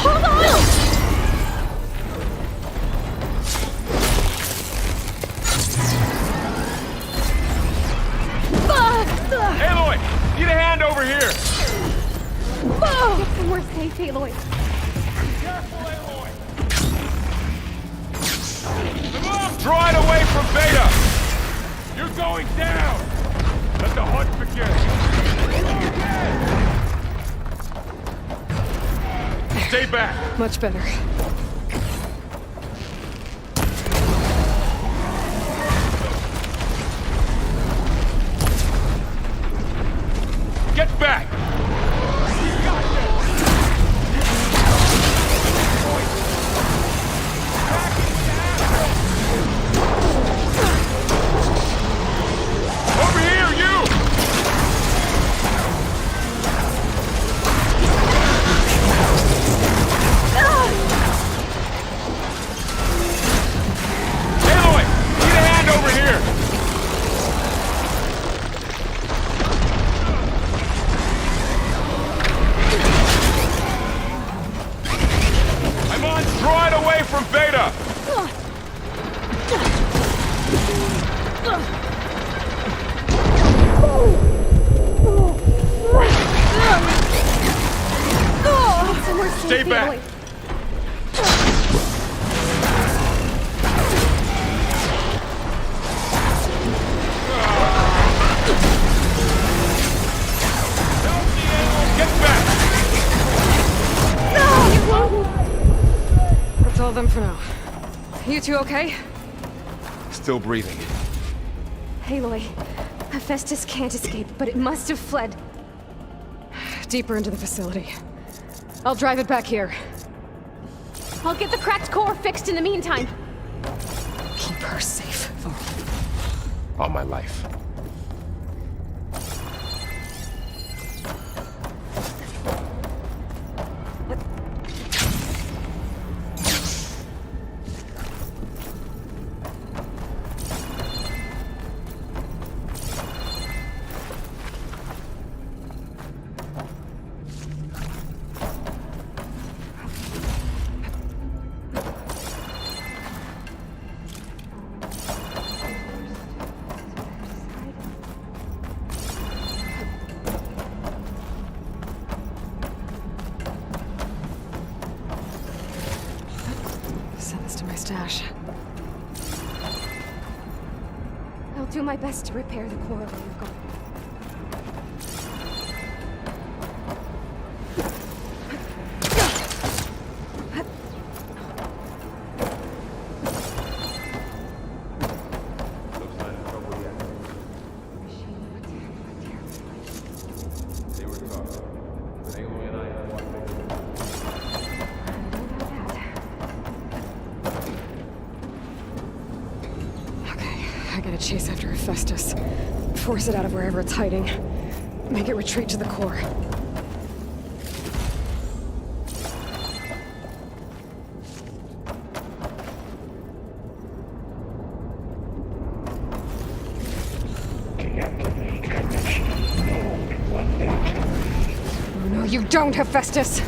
Hold on!
Aloy! Need a hand over here!
Get somewhere safe, Aloy.
Careful, Aloy! Come on! Draw it away from Beta! You're going down! Let the hunt begin! Stay back!
Much better.
Get back! Over here, you! Aloy! Need a hand over here! I'm on! Draw it away from Beta! Stay back! Get back!
That's all of them for now. You two okay?
Still breathing.
Aloy, Hephaestus can't escape, but it must have fled deeper into the facility. I'll drive it back here. I'll get the cracked core fixed in the meantime. Keep her safe.
All my life.
Send this to my stash. I'll do my best to repair the core while you're gone. I gotta chase after Hephaestus. Force it out of wherever it's hiding. Make it retreat to the core. Oh no, you don't, Hephaestus!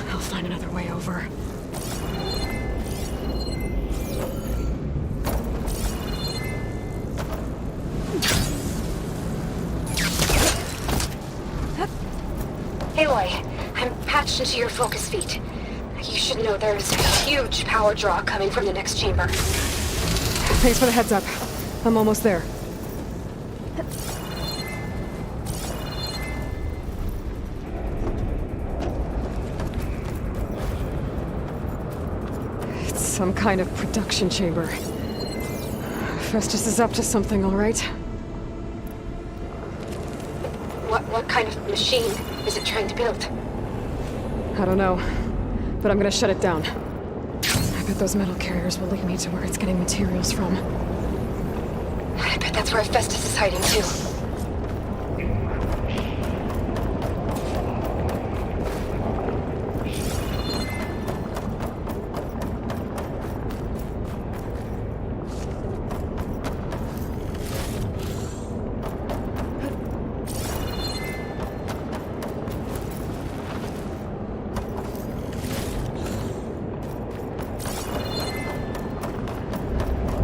I'll find another way over.
Aloy, I'm patched into your focus feed. You should know there's a huge power draw coming from the next chamber.
Thanks for the heads up. I'm almost there. It's some kind of production chamber. Festus is up to something, all right?
What kind of machine is it trying to build?
I don't know, but I'm gonna shut it down. I bet those metal carriers will lead me to where it's getting materials from.
I bet that's where Festus is hiding too.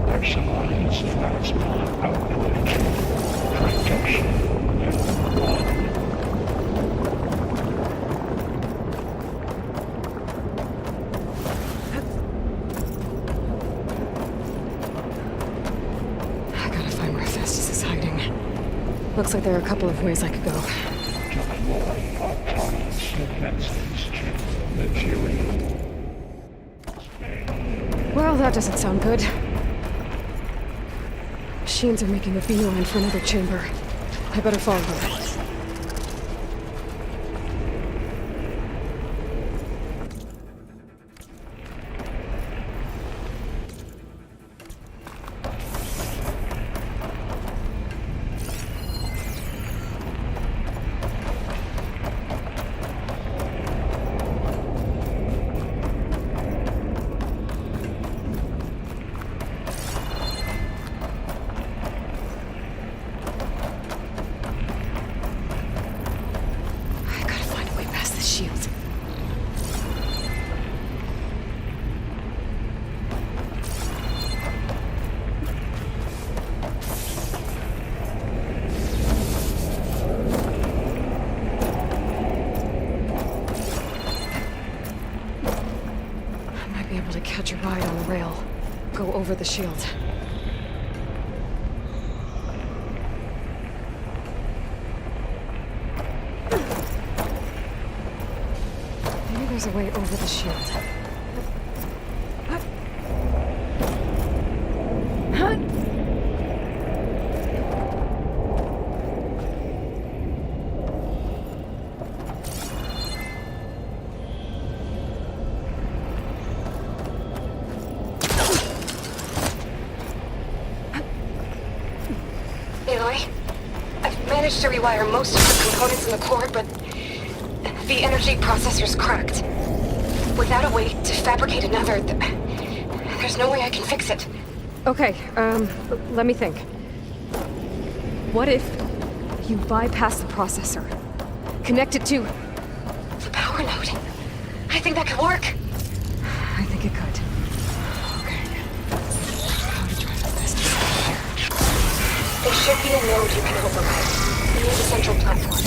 Personalized plasma output. Protection level 1.
I gotta find where Festus is hiding. Looks like there are a couple of ways I could go.
Deploy autonomous defenses to material.
Well, that doesn't sound good. Machines are making a beeline for another chamber. I better follow them. Shield. I might be able to catch a ride on the rail. Go over the shield. There's a way over the shield.
Aloy, I've managed to rewire most of the components in the core, but the energy processor's cracked. Without a way to fabricate another, there's no way I can fix it.
Okay, let me think. What if you bypass the processor? Connect it to...
the power node. I think that could work.
I think it could. Okay. How to drive the business out here?
There should be a node you can override. Near the central platform.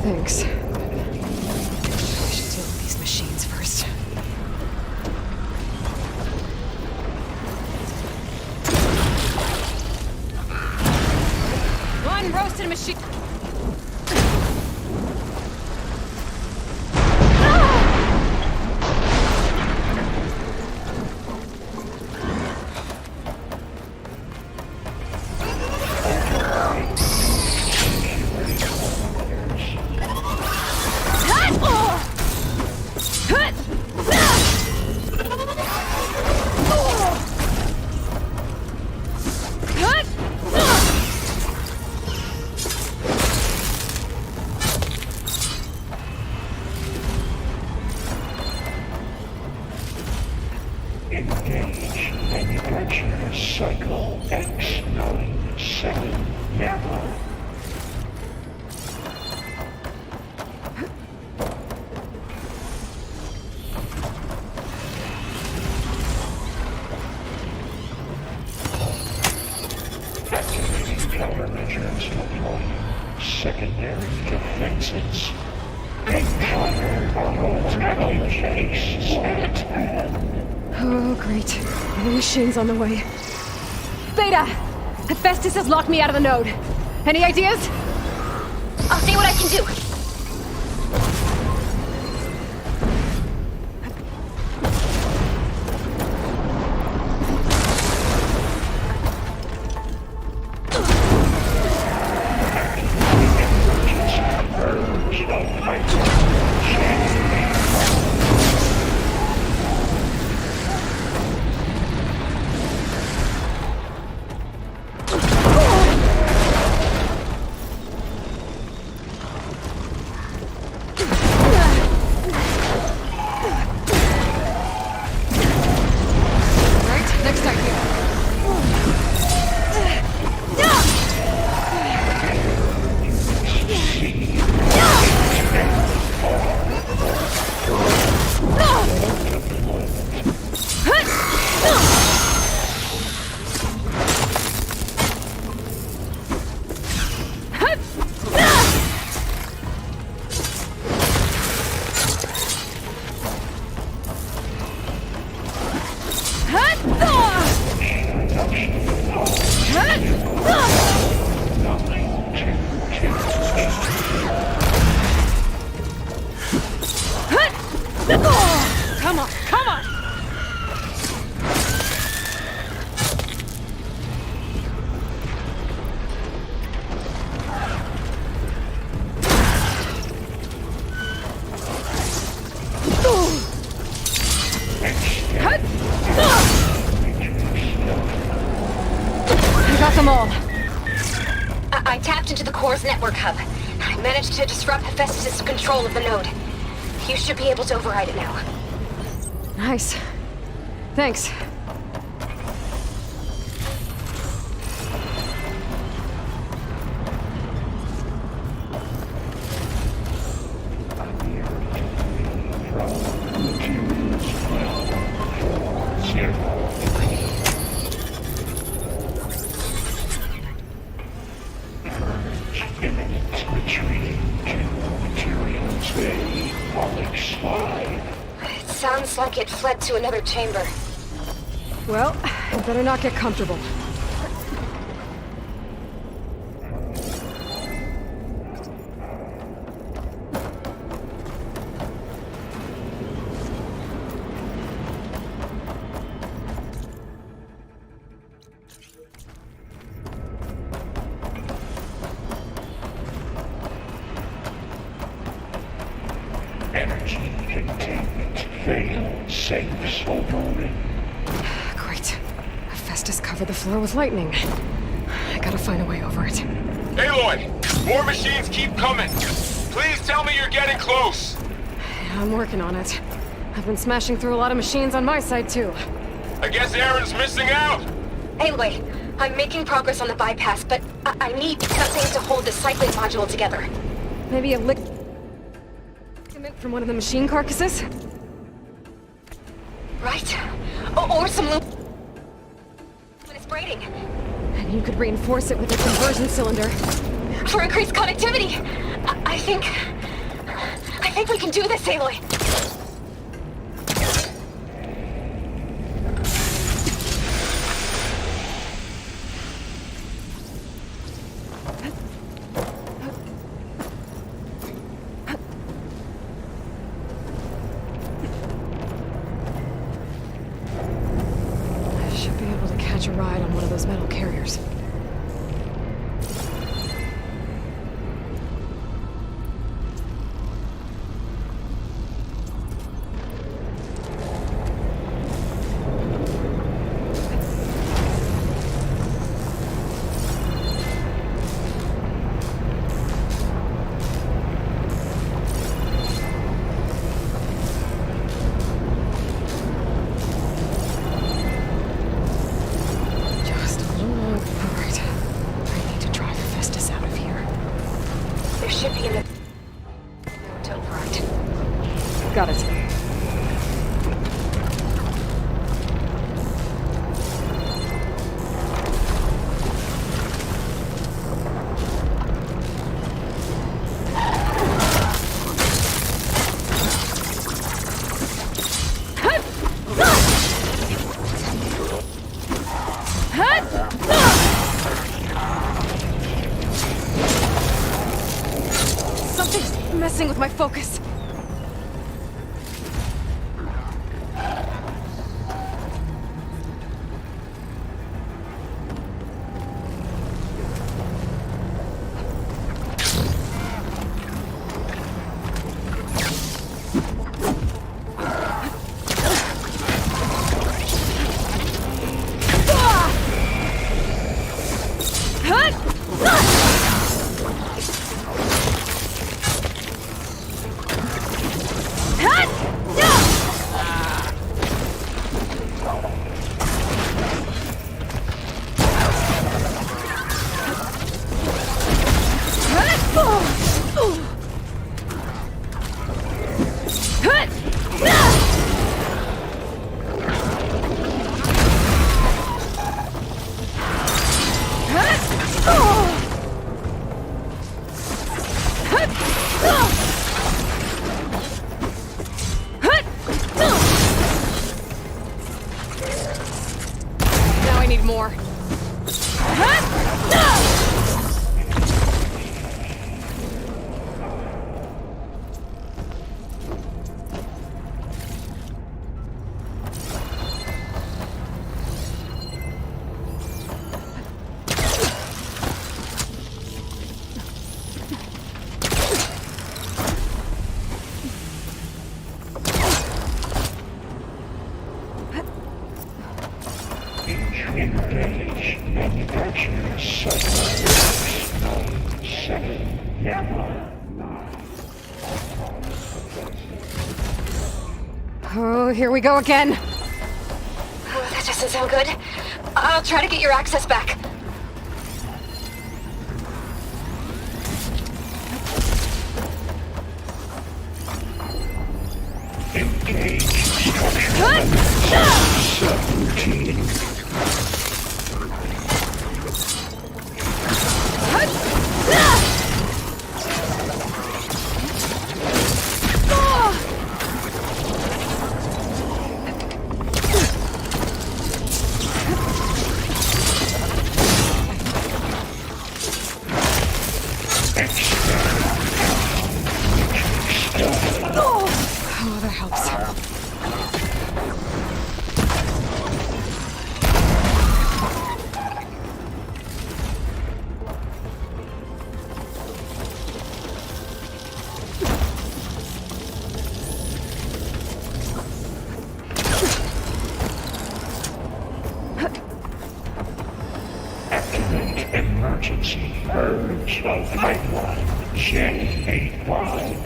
Thanks. I should deal with these machines first. machine.
Engage manufacturer cycle X97 Never. Activating countermeasures deploying secondary defenses. Empire auto case at hand.
Oh, great. The machine's on the way. Beta! Hephaestus has locked me out of the node. Any ideas?
I'll see what I can do.
Come on, come on! I got them all.
I tapped into the core's network hub. I managed to disrupt Hephaestus' control of the node. You should be able to override it now.
Nice. Thanks.
Imminent retreating to materials bay, Alex 5.
It sounds like it fled to another chamber.
Well, I better not get comfortable.
Energy containment failed. Safes open.
Great. Hephaestus covered the floor with lightning. I gotta find a way over it.
Aloy! More machines keep coming! Please tell me you're getting close!
I'm working on it. I've been smashing through a lot of machines on my side, too.
I guess Aaron's missing out!
Anyway, I'm making progress on the bypass, but I need something to hold the cycling module together.
Maybe a ligament from one of the machine carcasses?
Right. Or some loop when it's braiding.
And you could reinforce it with a conversion cylinder.
For increased connectivity! I think we can do this, Aloy.
catch a ride on one of those metal carriers. Got it. Something's messing with my focus. Now I need more.
Engage manufacturing cycle 97 Gamma 9.
Oh, here we go again.
Oh, that doesn't sound good. I'll try to get your access back.
Engage structure subroutine.
Oh, that helps.
Activate emergency purge of pipeline J85.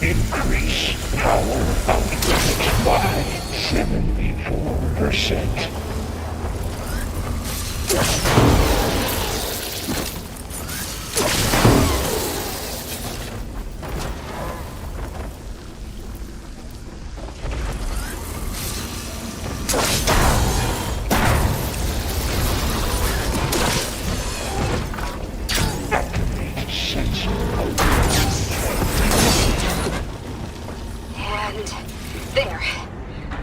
Increase power output by 74%.
And there.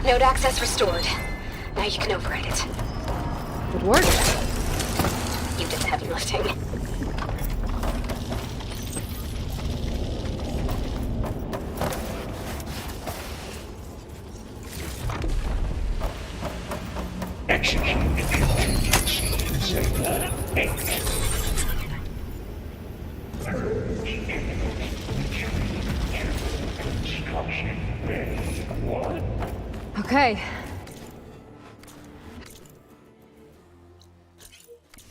Node access restored. Now you can override it.
Good work.
You did the heavy lifting.
Execute contingency. Zeta 8. Purge enemies. Retreat to construction bay 1.
Okay.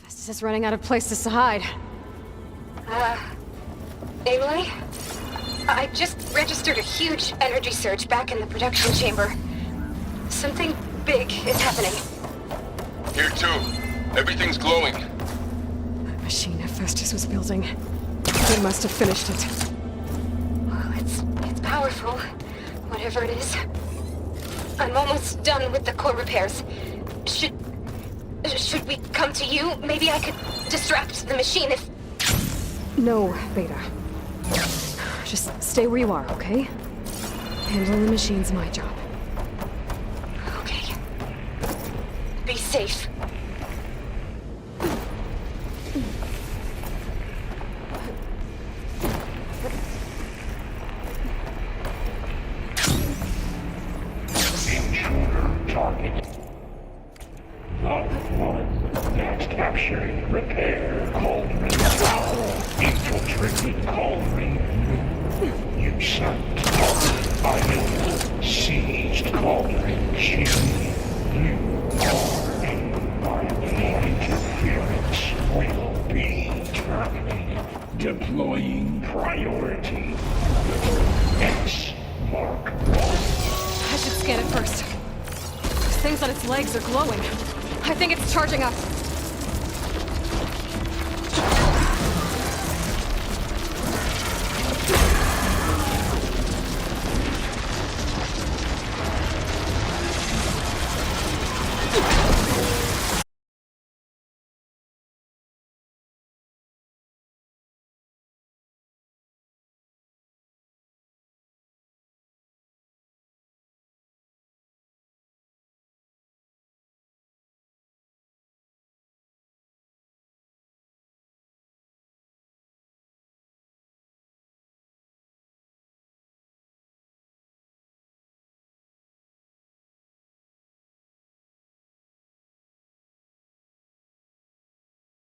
Festus is running out of places to hide.
Aloy? I just registered a huge energy surge back in the production chamber. Something big is happening.
Here too. Everything's glowing.
That machine Festus was building. They must have finished it.
Well, it's powerful. Whatever it is. I'm almost done with the core repairs. Should we come to you? Maybe I could distract the machine if...
No, Beta. Just stay where you are, okay? Handling the machine's my job.
Okay. Be safe.
Intruder target. Lot 1. Next capturing repair cauldron foul. Infiltrated cauldron. You sent idle. Seized cauldron Q. You are environmental interference will be terminated. Deploying priority. X mark 1.
I should scan it first. Those things on its legs are glowing. I think it's charging up.